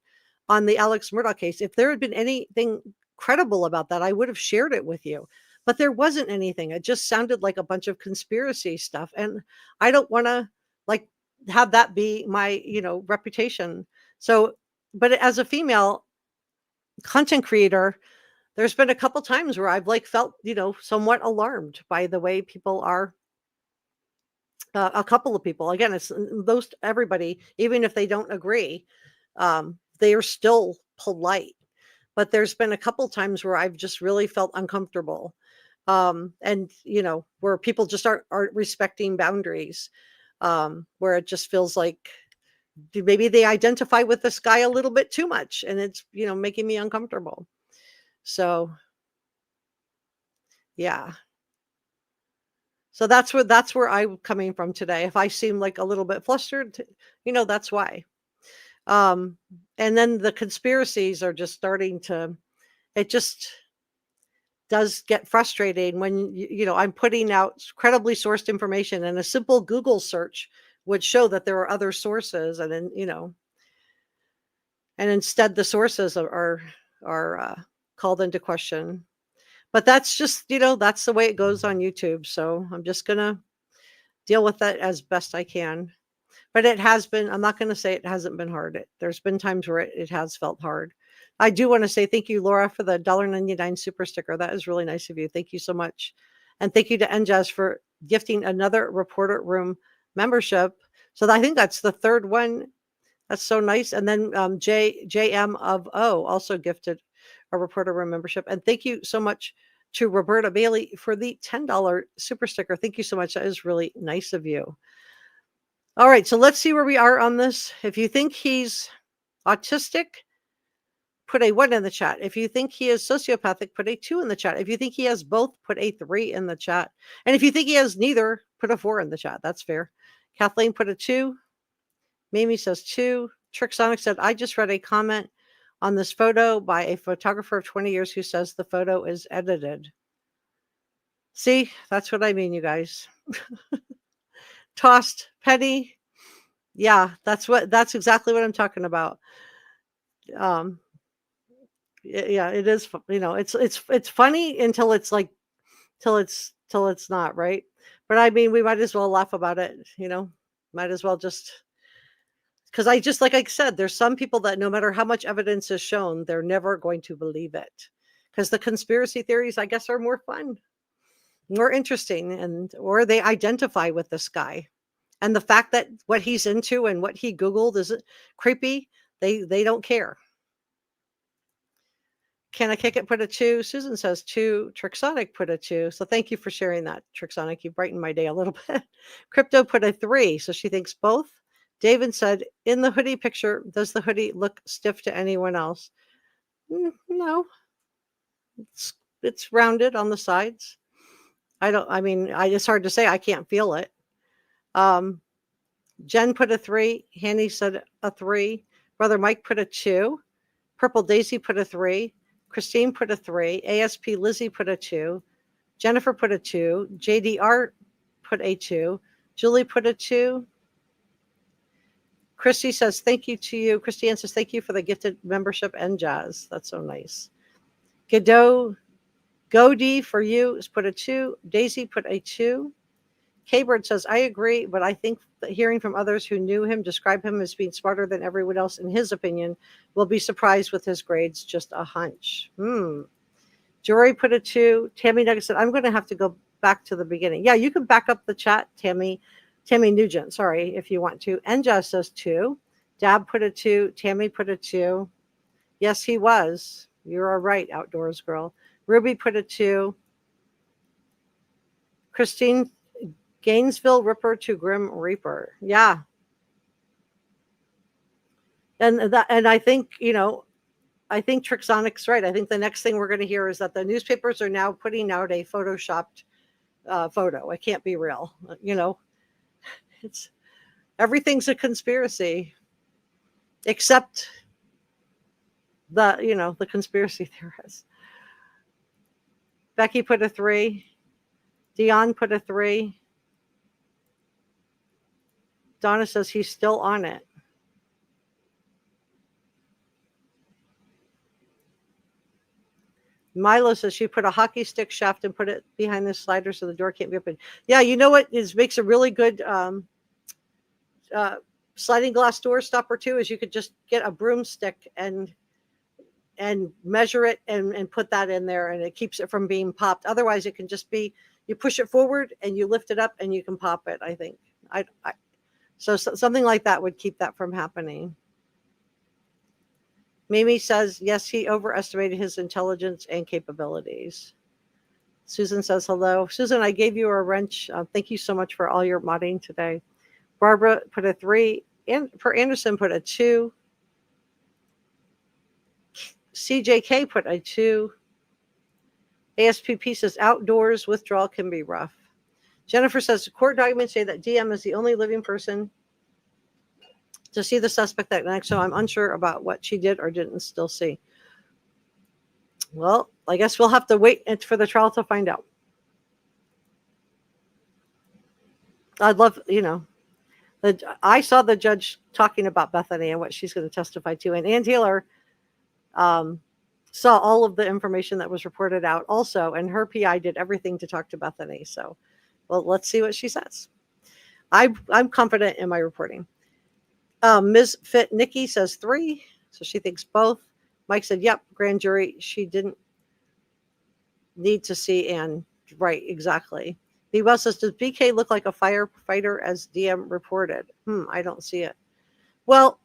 on the Alex Murdaugh case. If there had been anything credible about that, I would have shared it with you. But there wasn't anything. It just sounded like a bunch of conspiracy stuff. And I don't want to have that be my, reputation. So, but as a female content creator, there's been a couple times where I've felt, somewhat alarmed by the way people are. A couple of people, again, it's most everybody, even if they don't agree, they are still polite. But there's been a couple times where I've just really felt uncomfortable. And, where people just aren't respecting boundaries, where it just feels like maybe they identify with this guy a little bit too much, and it's, making me uncomfortable. So, yeah. So that's where I'm coming from today. If I seem like a little bit flustered, that's why. And then the conspiracies are just starting to, it just does get frustrating when, I'm putting out credibly sourced information, and a simple Google search would show that there are other sources. And then, and instead the sources are called into question. But that's just, that's the way it goes on YouTube. So I'm just going to deal with that as best I can. But it has been, I'm not going to say it hasn't been hard. There's been times where it has felt hard. I do want to say thank you, Laura, for the $1.99 super sticker. That is really nice of you. Thank you so much. And thank you to NJazz for gifting another Reporter Room membership. So I think that's the third one. That's so nice. And then JM of O also gifted a Reporter Room membership. And thank you so much to Roberta Bailey for the $10 super sticker. Thank you so much. That is really nice of you. All right, so let's see where we are on this. If you think he's autistic, put a 1 in the chat. If you think he is sociopathic, put a 2 in the chat. If you think he has both, put a 3 in the chat. And if you think he has neither, put a 4 in the chat. That's fair. Kathleen put a 2. Mimi says 2. Trixonic said, I just read a comment on this photo by a photographer of 20 years who says the photo is edited. See, that's what I mean, you guys. Tossed Penny. Yeah, that's exactly what I'm talking about. Yeah, it is, it's funny until it's like till it's not, right? But I mean, we might as well laugh about it, might as well just, because like I said, there's some people that no matter how much evidence is shown, they're never going to believe it, because the conspiracy theories, I guess, are more fun, more interesting, or they identify with this guy. And the fact that what he's into and what he Googled is creepy, they don't care. Can I kick it? Put a 2. Susan says 2. Trixonic put a 2. So thank you for sharing that, Trixonic. You brightened my day a little bit. Crypto put a 3. So she thinks both. David said, in the hoodie picture, does the hoodie look stiff to anyone else? No. It's rounded on the sides. It's hard to say. I can't feel it. Jen put a 3. Hanny said a 3. Brother Mike put a 2. Purple Daisy put a 3. Christine put a 3. ASP Lizzie put a 2. Jennifer put a 2. JDR put a 2. Julie put a 2. Christy says, thank you to you. Christiane says, thank you for the gifted membership and jazz. That's so nice. Godot, Godi for you is put a 2. Daisy put a 2. K-Bird says, I agree, but I think that hearing from others who knew him describe him as being smarter than everyone else in his opinion will be surprised with his grades. Just a hunch. Jory put a 2. Tammy Nugget said, I'm going to have to go back to the beginning. Yeah, you can back up the chat, Tammy Nugent, sorry, if you want to. Enja says 2. Dab put a 2. Tammy put a 2. Yes, he was. You're all right, outdoors girl. Ruby put a 2. Christine, Gainesville Ripper to Grim Reaper. Yeah. And I think, I think Trixonic's right. I think the next thing we're going to hear is that the newspapers are now putting out a photoshopped photo. It can't be real. It's everything's a conspiracy except the conspiracy theorists. Becky put a 3. Dion put a 3. Donna says he's still on it. Milo says she put a hockey stick shaft and put it behind the slider so the door can't be opened. Yeah, you know what makes a really good sliding glass door stopper too is you could just get a broomstick and measure it and put that in there, and it keeps it from being popped. Otherwise, it can just be you push it forward and you lift it up and you can pop it. I think so something like that would keep that from happening. Mimi says, yes, he overestimated his intelligence and capabilities. Susan says, hello. Susan, I gave you a wrench. Thank you so much for all your modding today. Barbara put a 3. And for Anderson put a 2. CJK put a 2. ASPP says, outdoors withdrawal can be rough. Jennifer says, court documents say that DM is the only living person to see the suspect that night, so I'm unsure about what she did or didn't still see. Well, I guess we'll have to wait for the trial to find out. I'd love, I saw the judge talking about Bethany and what she's going to testify to, and Ann Taylor saw all of the information that was reported out also, and her PI did everything to talk to Bethany. So, well, let's see what she says. I'm confident in my reporting. Ms. Fit Nikki says 3, so she thinks both. Mike said, yep, grand jury. She didn't need to see Ann. Right, exactly. B. Wells says, does BK look like a firefighter as DM reported? I don't see it. Well,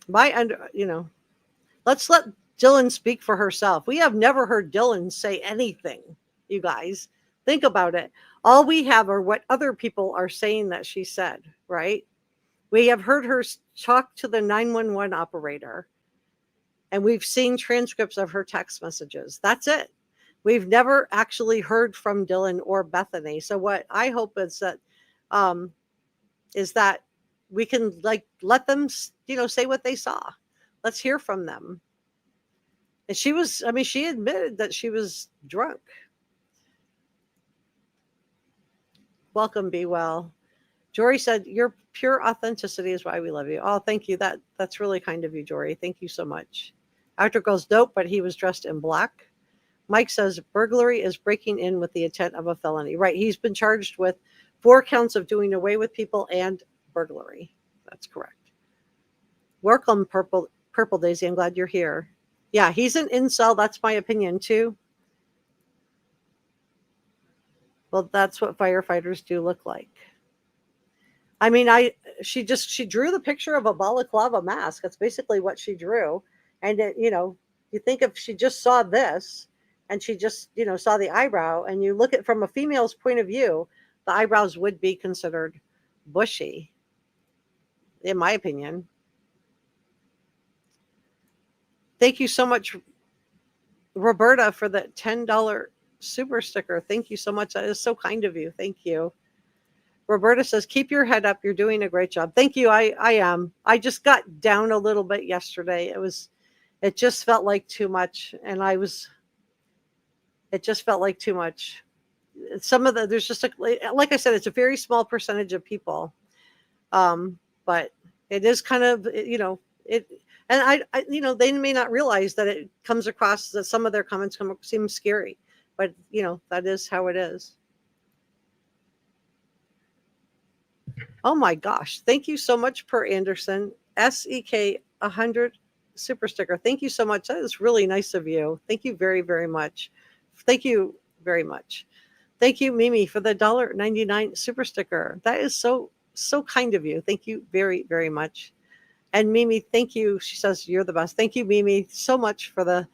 let's let Dylan speak for herself. We have never heard Dylan say anything, you guys. Think about it. All we have are what other people are saying that she said, right? We have heard her talk to the 911 operator, and we've seen transcripts of her text messages. That's it. We've never actually heard from Dylan or Bethany. So what I hope um, is that we can let them, say what they saw. Let's hear from them. And she admitted that she was drunk. Welcome, Be Well. Jory said, your pure authenticity is why we love you. Oh, thank you. That's really kind of you, Jory. Thank you so much. Actor goes, nope, but he was dressed in black. Mike says, burglary is breaking in with the intent of a felony. Right. He's been charged with 4 counts of doing away with people and burglary. That's correct. Welcome, Purple Daisy. I'm glad you're here. Yeah, he's an incel. That's my opinion, too. Well, that's what firefighters do look like. I mean, she drew the picture of a balaclava mask. That's basically what she drew. And you think if she just saw this and she just, saw the eyebrow, and you look at from a female's point of view, the eyebrows would be considered bushy, in my opinion. Thank you so much, Roberta, for the $10 super sticker. Thank you so much. That is so kind of you. Thank you. Roberta says, keep your head up. You're doing a great job. Thank you. I am. I just got down a little bit yesterday. It just felt like too much. And it just felt like too much. There's just like I said, it's a very small percentage of people. But it is kind of, and I they may not realize that it comes across that some of their comments seem scary, but that is how it is. Oh my gosh. Thank you so much, Per Anderson. SEK 100 super sticker. Thank you so much. That is really nice of you. Thank you very, very much. Thank you very much. Thank you, Mimi, for the $1.99 super sticker. That is so kind of you. Thank you very, very much. And Mimi, thank you. She says, you're the best. Thank you, Mimi, so much for the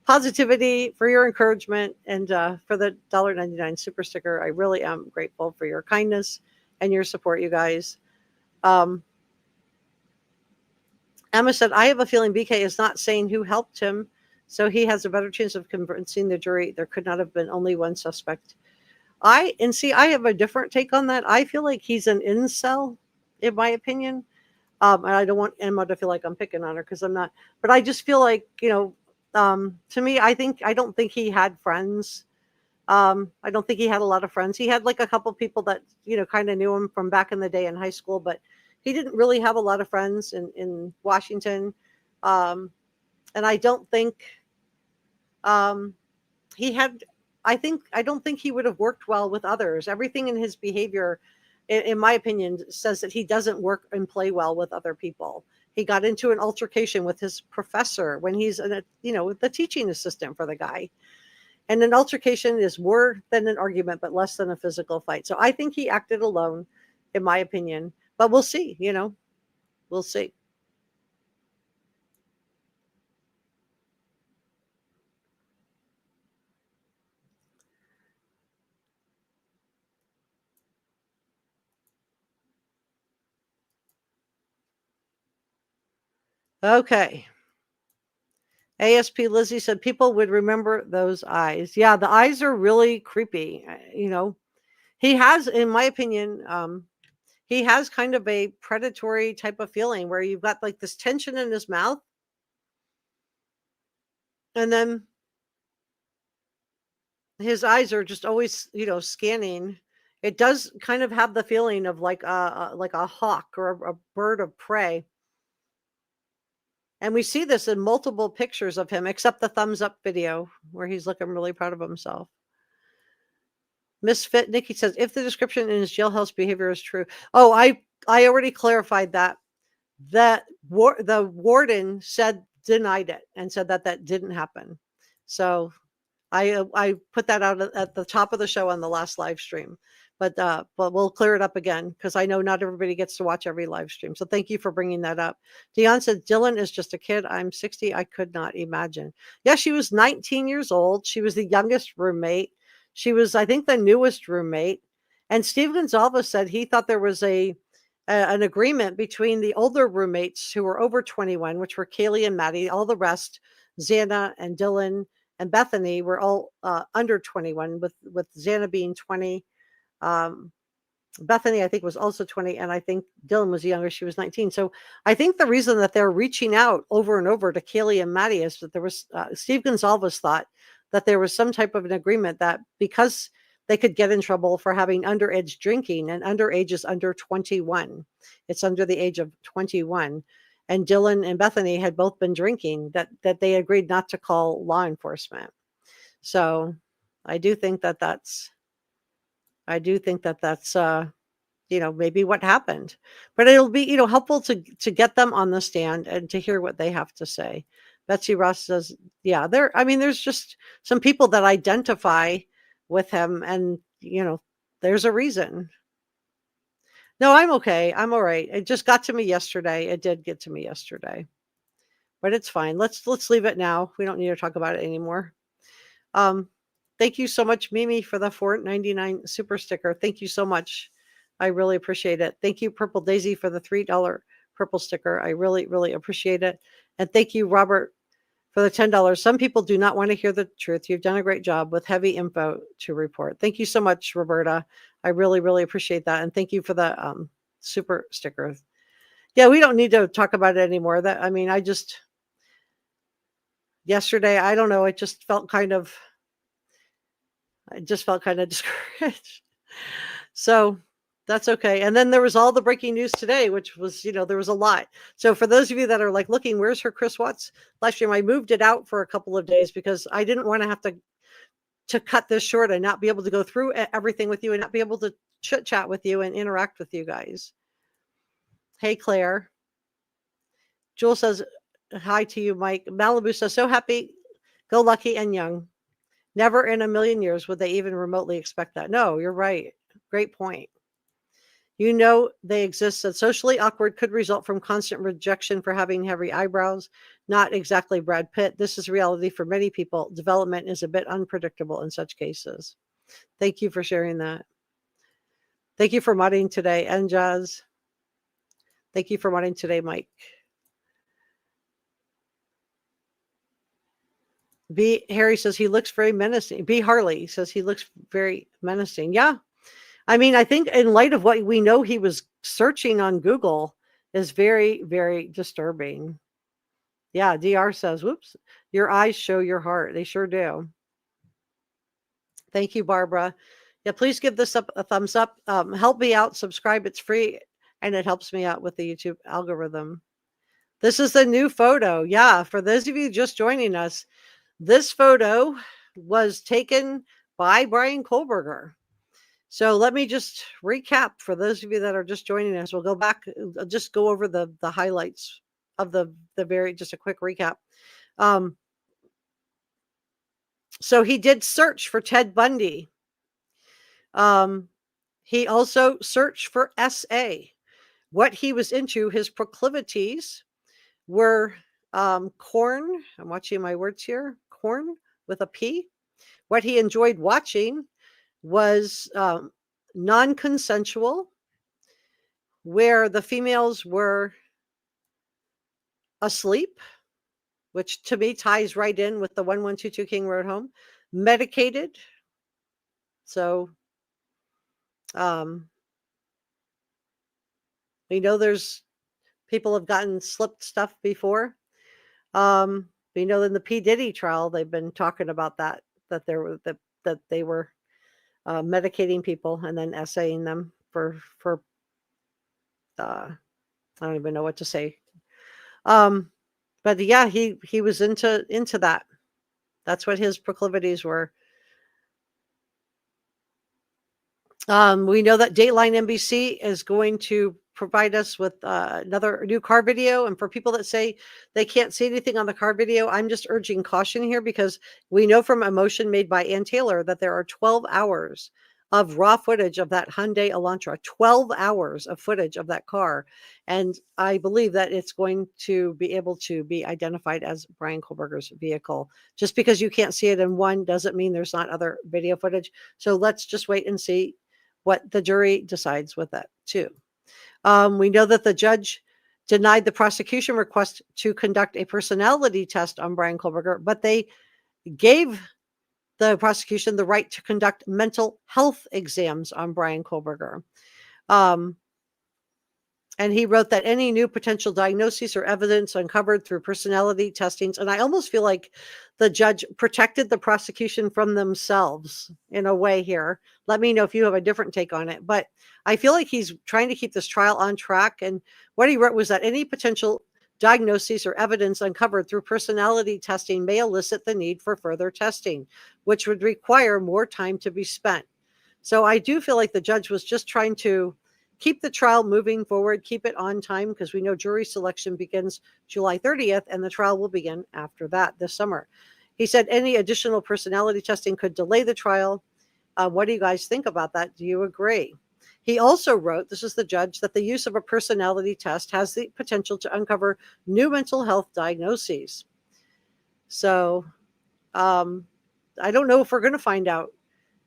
positivity, for your encouragement, and for the $1.99 super sticker. I really am grateful for your kindness and your support, you guys. Emma said, I have a feeling BK is not saying who helped him, so he has a better chance of convincing the jury there could not have been only one suspect. I have a different take on that. I feel like he's an incel, in my opinion. And I don't want Emma to feel like I'm picking on her, because I'm not. But I just feel like, to me, I don't think he had friends. I don't think he had a lot of friends. He had like a couple people that, kind of knew him from back in the day in high school, but he didn't really have a lot of friends in Washington. And I don't think he had, I don't think he would have worked well with others. Everything in his behavior, in my opinion, says that he doesn't work and play well with other people. He got into an altercation with his professor when he's the teaching assistant for the guy. And an altercation is more than an argument, but less than a physical fight. So I think he acted alone, in my opinion. But we'll see, we'll see. Okay. ASP Lizzie said people would remember those eyes. Yeah, the eyes are really creepy. He has, in my opinion, he has kind of a predatory type of feeling where you've got like this tension in his mouth. And then his eyes are just always, scanning. It does kind of have the feeling of like a hawk or a bird of prey. And we see this in multiple pictures of him, except the thumbs up video where he's looking really proud of himself. Misfit Nikki says, if the description in his jailhouse behavior is true. Oh, I already clarified that. The warden denied it and said that didn't happen. So I put that out at the top of the show on the last live stream. But we'll clear it up again, because I know not everybody gets to watch every live stream. So thank you for bringing that up. Dion said, Dylan is just a kid. I'm 60. I could not imagine. Yeah, she was 19 years old. She was the youngest roommate. She was, I think, the newest roommate. And Steve Gonzalez said he thought there was an agreement between the older roommates who were over 21, which were Kaylee and Maddie. All the rest, Xana and Dylan and Bethany, were all under 21, with Xana being 20. Bethany, I think, was also 20, and I think Dylan was younger. She was 19. So I think the reason that they're reaching out over and over to Kaylee and Maddie is that there was Steve Gonzalez thought that there was some type of an agreement that because they could get in trouble for having underage drinking, and underage is under 21. It's under the age of 21. And Dylan and Bethany had both been drinking, that they agreed not to call law enforcement. So I do think that that's maybe what happened, but it'll be, helpful to get them on the stand and to hear what they have to say. Betsy Ross says, yeah, there's just some people that identify with him, and, there's a reason. No, I'm okay. I'm all right. It just got to me yesterday. It did get to me yesterday, but it's fine. Let's leave it now. We don't need to talk about it anymore. Thank you so much, Mimi, for the $4.99 super sticker. Thank you so much. I really appreciate it. Thank you, Purple Daisy, for the $3 purple sticker. I really, really appreciate it. And thank you, Robert, for the $10. Some people do not want to hear the truth. You've done a great job with heavy info to report. Thank you so much, Roberta. I really, really appreciate that. And thank you for the super sticker. Yeah, we don't need to talk about it anymore. Yesterday, I don't know, it just felt kind of discouraged. So that's okay. And then there was all the breaking news today, which was, there was a lot. So for those of you that are like looking, where's her Chris Watts live stream? I moved it out for a couple of days because I didn't want to have to cut this short and not be able to go through everything with you and not be able to chit chat with you and interact with you guys. Hey, Claire. Jewel says hi to you, Mike. Malibu says, so happy, go lucky and young. Never in a million years would they even remotely expect that. No, you're right. Great point. They exist. That socially awkward could result from constant rejection for having heavy eyebrows. Not exactly Brad Pitt. This is reality for many people. Development is a bit unpredictable in such cases. Thank you for sharing that. Thank you for modding today, and Jazz. Thank you for modding today, Mike. B. Harry says he looks very menacing. B. Harley says he looks very menacing. Yeah. I think in light of what we know he was searching on Google is very, very disturbing. Yeah. DR says, whoops, your eyes show your heart. They sure do. Thank you, Barbara. Yeah, please give this up a thumbs up. Help me out. Subscribe. It's free, and it helps me out with the YouTube algorithm. This is the new photo. Yeah. For those of you just joining us, this photo was taken by Bryan Kohberger. So let me just recap for those of you that are just joining us. We'll go back, just go over the highlights of the just a quick recap. So he did search for Ted Bundy. He also searched for SA. What he was into, his proclivities were corn. I'm watching my words here. Corn with a P. What he enjoyed watching was non-consensual, where the females were asleep, which to me ties right in with the 1122 King Road home, medicated. So we know there's people have gotten slipped stuff before. We know in the P. Diddy trial, they've been talking about that they were medicating people and then essaying them for I don't even know what to say. But yeah, he was into that. That's what his proclivities were. We know that Dateline NBC is going to provide us with another new car video. And for people that say they can't see anything on the car video, I'm just urging caution here, because we know from a motion made by Ann Taylor that there are 12 hours of raw footage of that Hyundai Elantra, 12 hours of footage of that car. And I believe that it's going to be able to be identified as Bryan Kohberger's vehicle. Just because you can't see it in one doesn't mean there's not other video footage. So let's just wait and see what the jury decides with that too. We know that the judge denied the prosecution request to conduct a personality test on Bryan Kohberger, but they gave the prosecution the right to conduct mental health exams on Bryan Kohberger. And he wrote that any new potential diagnoses or evidence uncovered through personality testings, and I almost feel like the judge protected the prosecution from themselves in a way here. Let me know if you have a different take on it. But I feel like he's trying to keep this trial on track. And what he wrote was that any potential diagnoses or evidence uncovered through personality testing may elicit the need for further testing, which would require more time to be spent. So I do feel like the judge was just trying to keep the trial moving forward, keep it on time, because we know jury selection begins July 30th and the trial will begin after that this summer. He said any additional personality testing could delay the trial. What do you guys think about that? Do you agree? He also wrote, this is the judge, that the use of a personality test has the potential to uncover new mental health diagnoses. So I don't know if we're going to find out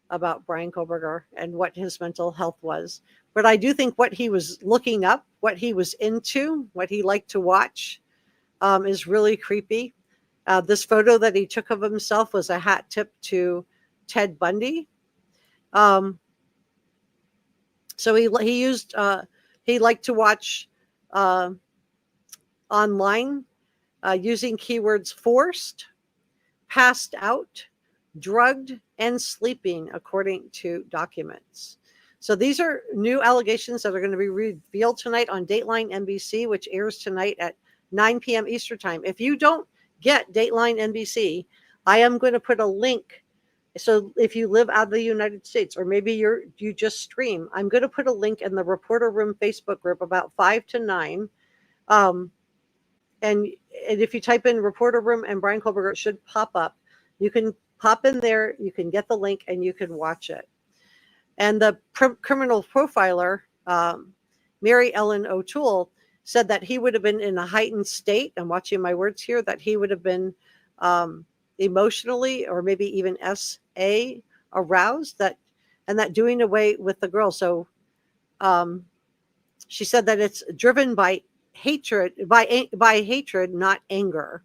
about Bryan Kohberger and what his mental health was. But I do think what he was looking up, what he was into, what he liked to watch is really creepy. This photo that he took of himself was a hat tip to Ted Bundy. So he liked to watch online using keywords forced, passed out, drugged, and sleeping, according to documents. So these are new allegations that are going to be revealed tonight on Dateline NBC, which airs tonight at 9 p.m. Eastern Time. If you don't get Dateline NBC, I am going to put a link. So if you live out of the United States, or maybe you just stream, I'm going to put a link in the Reporter Room Facebook group about 5 to 9. And if you type in Reporter Room and Bryan Kohberger, it should pop up. You can pop in there, you can get the link, and you can watch it. And the criminal profiler, Mary Ellen O'Toole, said that he would have been in a heightened state. I'm watching my words here, that he would have been emotionally or maybe even SA aroused, and that doing away with the girl. So she said that it's driven by hatred, by hatred, not anger.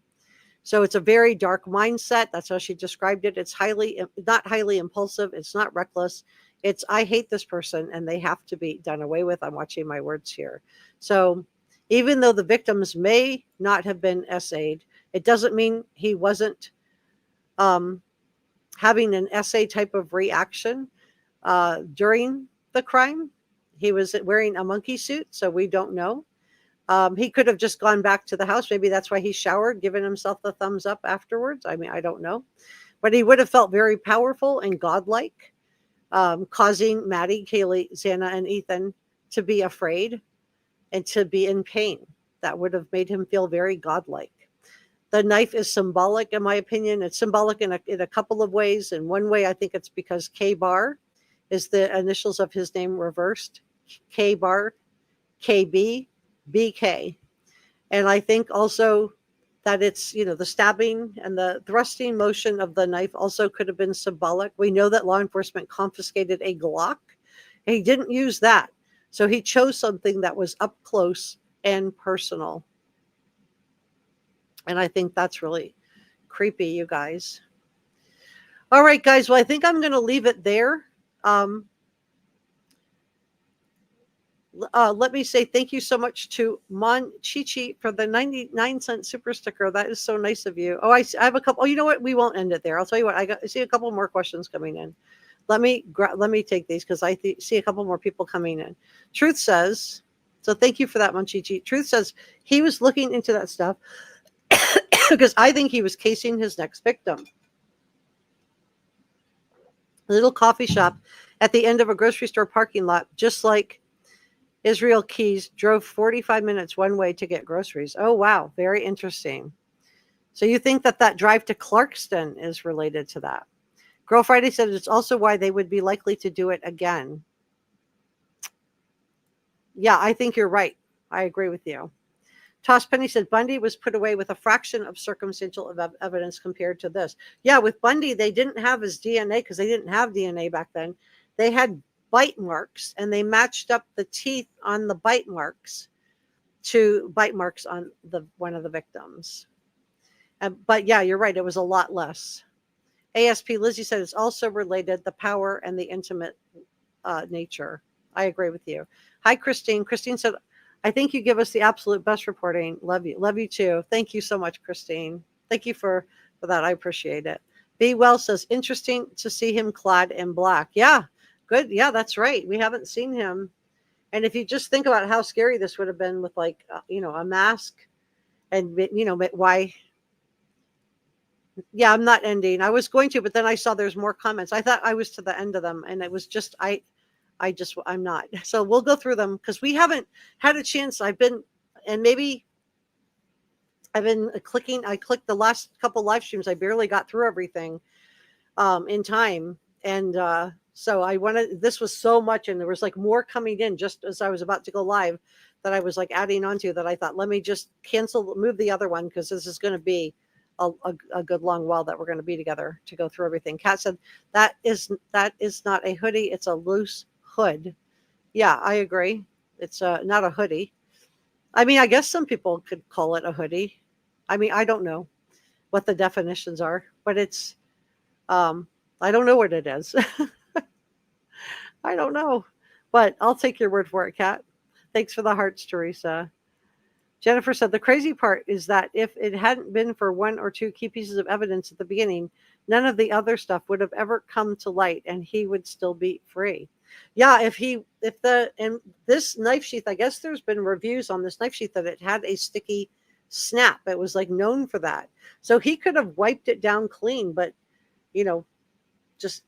So it's a very dark mindset. That's how she described it. It's not highly impulsive. It's not reckless. It's, I hate this person and they have to be done away with. I'm watching my words here. So even though the victims may not have been SA'd, it doesn't mean he wasn't having an SA type of reaction during the crime. He was wearing a monkey suit, so we don't know. He could have just gone back to the house. Maybe that's why he showered, giving himself the thumbs up afterwards. I mean, I don't know. But he would have felt very powerful and godlike, causing Maddie, Kaylee, Xana, and Ethan to be afraid and to be in pain. That would have made him feel very godlike. The knife is symbolic, in my opinion. It's symbolic in a couple of ways. In one way, I think it's because K-bar is the initials of his name reversed. K-bar, KB, BK. And I think also that it's, the stabbing and the thrusting motion of the knife also could have been symbolic. We know that law enforcement confiscated a Glock. He didn't use that. So he chose something that was up close and personal. And I think that's really creepy, you guys. All right, guys. Well, I think I'm going to leave it there. Let me say thank you so much to Mon Chichi for the 99-cent super sticker. That is so nice of you. Oh, I have a couple. Oh, you know what? We won't end it there. I'll tell you what. I see a couple more questions coming in. Let me take these because I see a couple more people coming in. Truth says, so thank you for that, Mon Chichi. Truth says he was looking into that stuff because I think he was casing his next victim. A little coffee shop at the end of a grocery store parking lot, just like Israel Keys drove 45 minutes one way to get groceries. Oh, wow. Very interesting. So you think that drive to Clarkston is related to that? Girl Friday said it's also why they would be likely to do it again. Yeah, I think you're right. I agree with you. Toss Penny said Bundy was put away with a fraction of circumstantial evidence compared to this. Yeah, with Bundy, they didn't have his DNA because they didn't have DNA back then. They had bite marks, and they matched up the teeth on the bite marks to bite marks on one of the victims. But yeah, you're right. It was a lot less. ASP Lizzie said it's also related, the power and the intimate nature. I agree with you. Hi, Christine. Christine said, I think you give us the absolute best reporting. Love you. Love you too. Thank you so much, Christine. Thank you for that. I appreciate it. Be Well says, interesting to see him clad in black. Yeah, good. Yeah, that's right. We haven't seen him. And if you just think about how scary this would have been with like, a mask and, why. Yeah, I'm not ending. I was going to, but then I saw there's more comments. I thought I was to the end of them, and it was just, I'm not. So we'll go through them because we haven't had a chance. I clicked the last couple live streams. I barely got through everything in time. And so this was so much, and there was like more coming in just as I was about to go live that I was like adding on to, that I thought, let me just move the other one because this is going to be a good long while that we're going to be together to go through everything. Kat said, that is not a hoodie. It's a loose hood. Yeah, I agree. It's not a hoodie. I mean, I guess some people could call it a hoodie. I mean, I don't know what the definitions are, but it's, I don't know what it is. I don't know, but I'll take your word for it, Kat. Thanks for the hearts, Teresa. Jennifer said, the crazy part is that if it hadn't been for one or two key pieces of evidence at the beginning, none of the other stuff would have ever come to light and he would still be free. Yeah, and this knife sheath, I guess there's been reviews on this knife sheath that it had a sticky snap. It was like known for that. So he could have wiped it down clean, but, just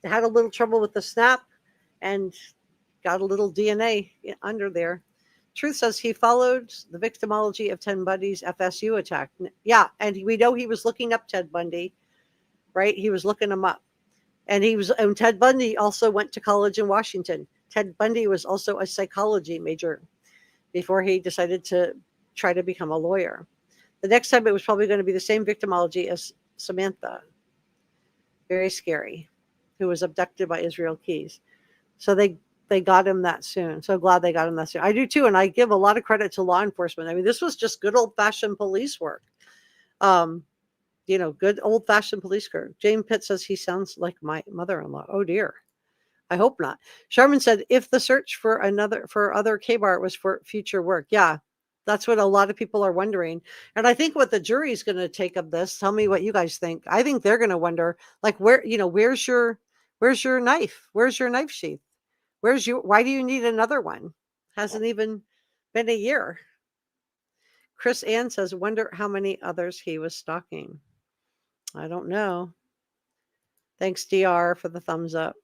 had a little trouble with the snap and got a little DNA under there. Truth says he followed the victimology of Ted Bundy's FSU attack. Yeah, and we know he was looking up Ted Bundy, right? He was looking him up. And Ted Bundy also went to college in Washington. Ted Bundy was also a psychology major before he decided to try to become a lawyer. The next time it was probably going to be the same victimology as Samantha. Very scary. Who was abducted by Israel Keys. So they got him that soon. So glad they got him that soon. I do too. And I give a lot of credit to law enforcement. I mean, this was just good old fashioned police work. Good old fashioned police work. Jane Pitt says he sounds like my mother-in-law. Oh dear. I hope not. Sharman said, if the search for other K-Bar was for future work. Yeah, that's what a lot of people are wondering. And I think what the jury is going to take of this, tell me what you guys think. I think they're going to wonder, like, where's your knife? Where's your knife sheath? Why do you need another one? Hasn't even been a year. Chris Ann says, wonder how many others he was stalking. I don't know. Thanks, DR, for the thumbs up.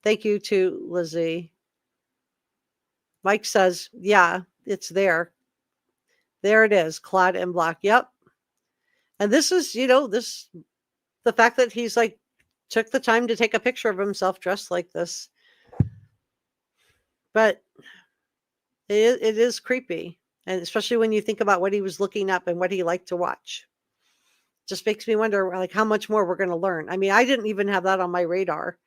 Thank you to Lizzie. Mike says, yeah, it's there. There it is, clad in black. Yep. And this is, the fact that he's like, took the time to take a picture of himself dressed like this. But it is creepy. And especially when you think about what he was looking up and what he liked to watch. Just makes me wonder, like, how much more we're going to learn. I mean, I didn't even have that on my radar.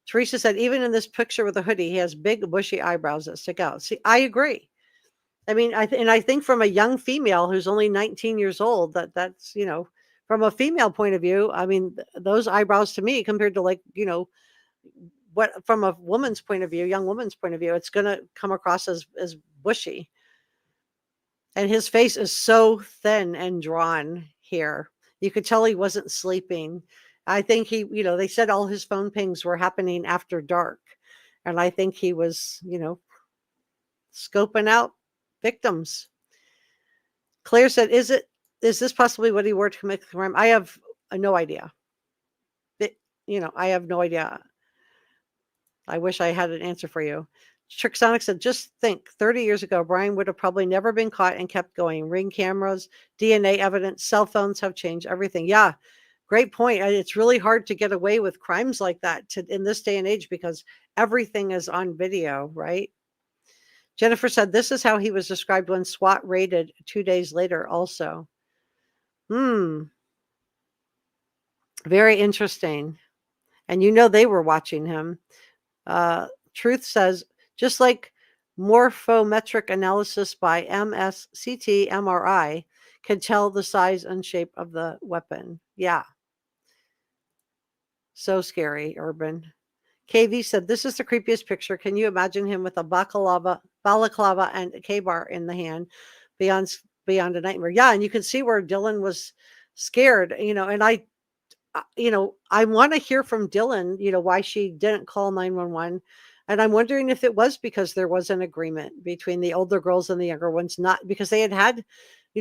Teresa said, even in this picture with a hoodie, he has big, bushy eyebrows that stick out. See, I agree. I mean, I think from a young female who's only 19 years old, that's, from a female point of view, I mean, those eyebrows to me compared to like, what from a woman's point of view, young woman's point of view, it's going to come across as bushy. And his face is so thin and drawn here. You could tell he wasn't sleeping. I think they said all his phone pings were happening after dark. And I think he was, scoping out victims. Claire said, is this possibly what he wore to commit the crime? I have no idea. I have no idea. I wish I had an answer for you. Trixonic said, just think, 30 years ago, Bryan would have probably never been caught and kept going. Ring cameras, DNA evidence, cell phones have changed everything. Yeah, Great point. It's really hard to get away with crimes like that in this day and age because everything is on video, right? Jennifer said, this is how he was described when SWAT raided 2 days later also. Very interesting. And they were watching him. Truth says, just like morphometric analysis by MSCT MRI can tell the size and shape of the weapon. Yeah. So scary, Urban. KV said, this is the creepiest picture. Can you imagine him with a balaclava and a K-bar in the hand beyond a nightmare? Yeah, and you can see where Dylan was scared, and I want to hear from Dylan, why she didn't call 911. And I'm wondering if it was because there was an agreement between the older girls and the younger ones, not because they had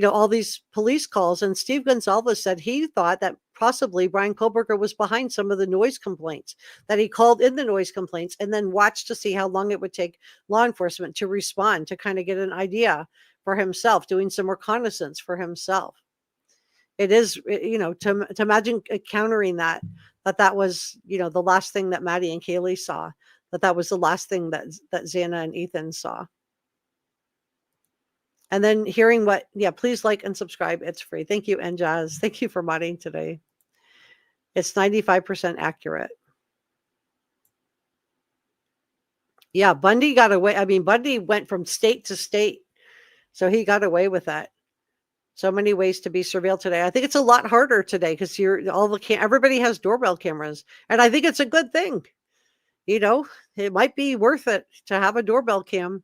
all these police calls. And Steve Gonzalez said he thought that possibly Bryan Kohberger was behind some of the noise complaints, that he called in the noise complaints and then watched to see how long it would take law enforcement to respond, to kind of get an idea for himself, doing some reconnaissance for himself. It is, to imagine countering that was, the last thing that Maddie and Kaylee saw, that was the last thing that Xana and Ethan saw. And then hearing please like and subscribe. It's free. Thank you, and Jazz. Thank you for modding today. It's 95% accurate. Yeah, Bundy got away. I mean, Bundy went from state to state, so he got away with that. So many ways to be surveilled today. I think it's a lot harder today because everybody has doorbell cameras, and I think it's a good thing. It might be worth it to have a doorbell cam.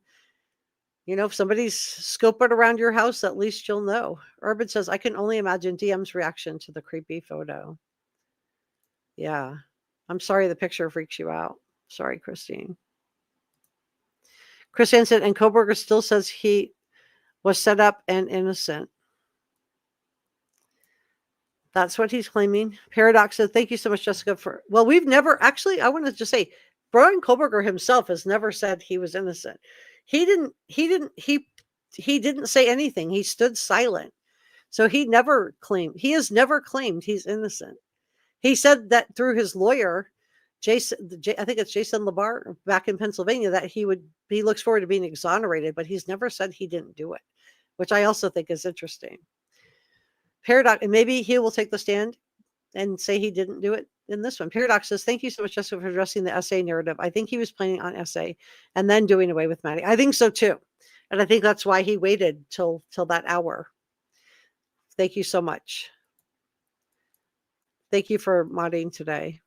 If somebody's scoping around your house, at least you'll know. Urban says, I can only imagine DM's reaction to the creepy photo. Yeah. I'm sorry the picture freaks you out. Sorry, Christine. Chris Hansen, and Kohberger still says he was set up and innocent. That's what he's claiming. Paradox says, thank you so much, Jessica, we've never, actually, I want to just say, Bryan Kohberger himself has never said he was innocent. He didn't say anything. He stood silent. So he has never claimed he's innocent. He said that through his lawyer, I think it's Jason Labar back in Pennsylvania, that he looks forward to being exonerated, but he's never said he didn't do it, which I also think is interesting. Paradox, and maybe he will take the stand and say he didn't do it in this one. Paradox says, thank you so much, Jessica, for addressing the essay narrative. I think he was planning on essay and then doing away with Maddie. I think so too. And I think that's why he waited till that hour. Thank you so much. Thank you for modding today.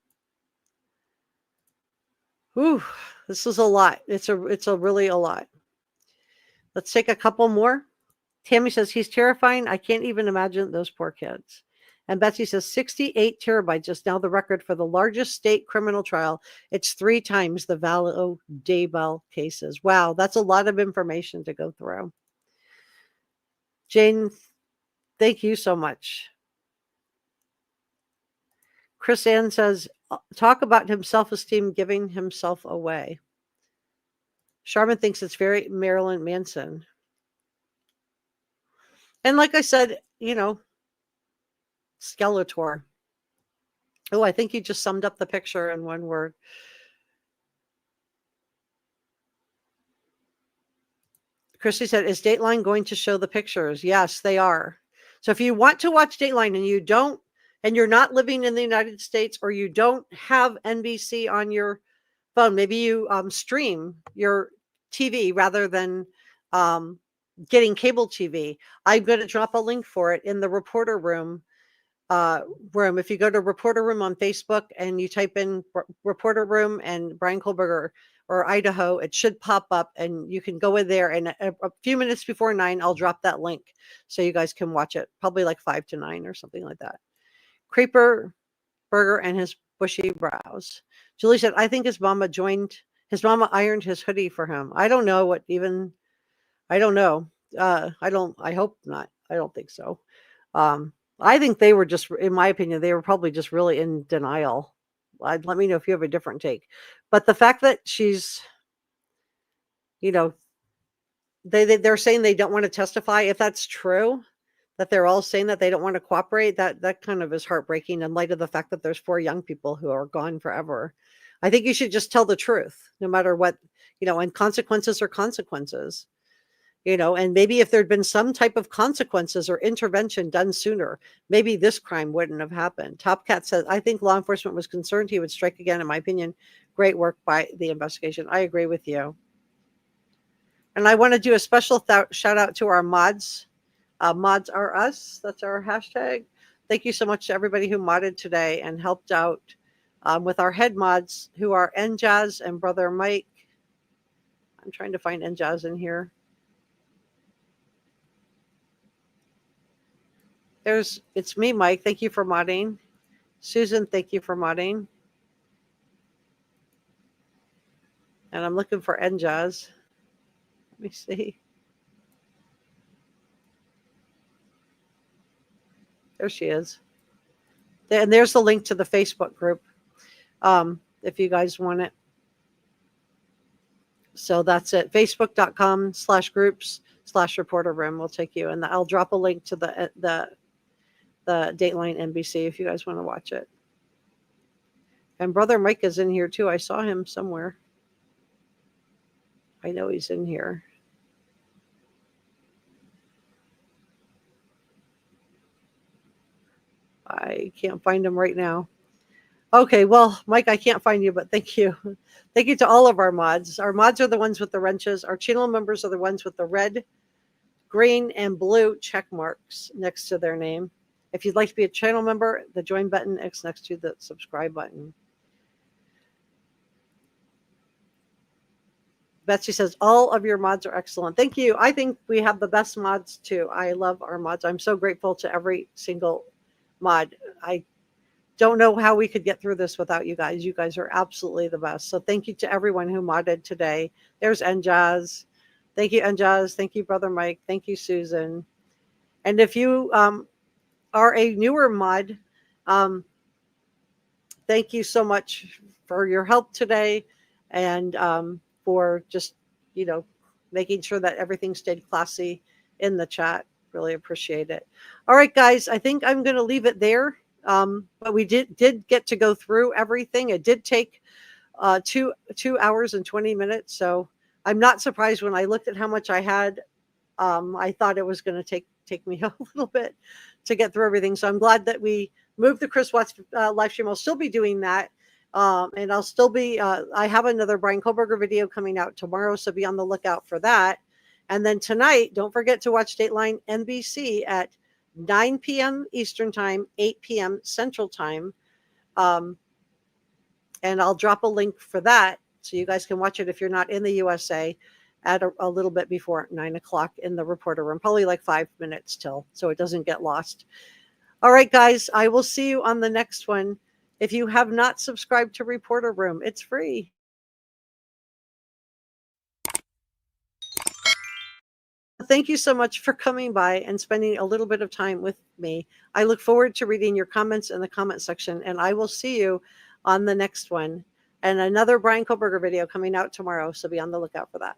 Ooh, this is a lot. It's really a lot. Let's take a couple more. Tammy says, he's terrifying. I can't even imagine those poor kids. And Betsy says, 68 terabytes is now the record for the largest state criminal trial. It's 3 times the Vallow Daybell cases. Wow, that's a lot of information to go through. Jane, thank you so much. Chris Ann says, talk about him self-esteem, giving himself away. Sharman thinks it's very Marilyn Manson. And like I said, Skeletor. Oh, I think you just summed up the picture in one word. Christy said, is Dateline going to show the pictures? Yes, they are. So if you want to watch Dateline and you're not living in the United States, or you don't have NBC on your phone, maybe you stream your TV rather than getting cable TV. I'm going to drop a link for it in the reporter room. If you go to reporter room on Facebook and you type in reporter room and Bryan Kohberger or Idaho, it should pop up and you can go in there, and a few minutes before 9 I'll drop that link so you guys can watch it, probably like 5 to 9 or something like that. Creeper Burger and his bushy brows. Julie said, I think his mama ironed his hoodie for him. I don't know. I hope not. I don't think so. I think they were just, in my opinion, they were probably just really in denial. Let me know if you have a different take. But the fact that she's, they're saying they don't want to testify. If that's true, that they're all saying that they don't want to cooperate. That kind of is heartbreaking in light of the fact that there's 4 young people who are gone forever. I think you should just tell the truth, no matter what, and consequences are consequences, and maybe if there'd been some type of consequences or intervention done sooner, maybe this crime wouldn't have happened. Top Cat says, I think law enforcement was concerned he would strike again. In my opinion, great work by the investigation. I agree with you. And I want to do a special shout out to our mods. Mods are us. That's our hashtag. Thank you so much to everybody who modded today and helped out with our head mods, who are NJazz and Brother Mike. I'm trying to find NJazz in here. It's me, Mike. Thank you for modding. Susan, thank you for modding. And I'm looking for NJazz. Let me see. There she is. And there's the link to the Facebook group, if you guys want it. So that's it. Facebook.com/groups/reporter room will take you. And I'll drop a link to the Dateline NBC if you guys want to watch it. And Brother Mike is in here too. I saw him somewhere. I know he's in here. I can't find him right now. Okay, well, Mike, I can't find you, but thank you. Thank you to all of our mods. Our mods are the ones with the wrenches. Our channel members are the ones with the red, green, and blue check marks next to their name. If you'd like to be a channel member, the join button is next to the subscribe button. Betsy says, all of your mods are excellent. Thank you. I think we have the best mods too. I love our mods. I'm so grateful to every single mod. I don't know how we could get through this without you guys. You guys are absolutely the best. So thank you to everyone who modded today. There's NJazz. Thank you, NJazz. Thank you, Brother Mike. Thank you, Susan. And if you are a newer mod, thank you so much for your help today, and for just, making sure that everything stayed classy in the chat. Really appreciate it. All right, guys, I think I'm going to leave it there. But we did get to go through everything. It did take 2 hours and 20 minutes. So I'm not surprised when I looked at how much I had. I thought it was going to take me a little bit to get through everything. So I'm glad that we moved the Chris Watts live stream. I'll still be doing that. And I'll still be, I have another Bryan Kohberger video coming out tomorrow. So be on the lookout for that. And then tonight, don't forget to watch Dateline NBC at 9 p.m. Eastern Time, 8 p.m. Central Time. And I'll drop a link for that so you guys can watch it if you're not in the USA at a little bit before 9 o'clock in the reporter room, probably like 5 minutes till, so it doesn't get lost. All right, guys, I will see you on the next one. If you have not subscribed to Reporter Room, it's free. Thank you so much for coming by and spending a little bit of time with me. I look forward to reading your comments in the comment section, and I will see you on the next one. And another Bryan Kohberger video coming out tomorrow, so be on the lookout for that.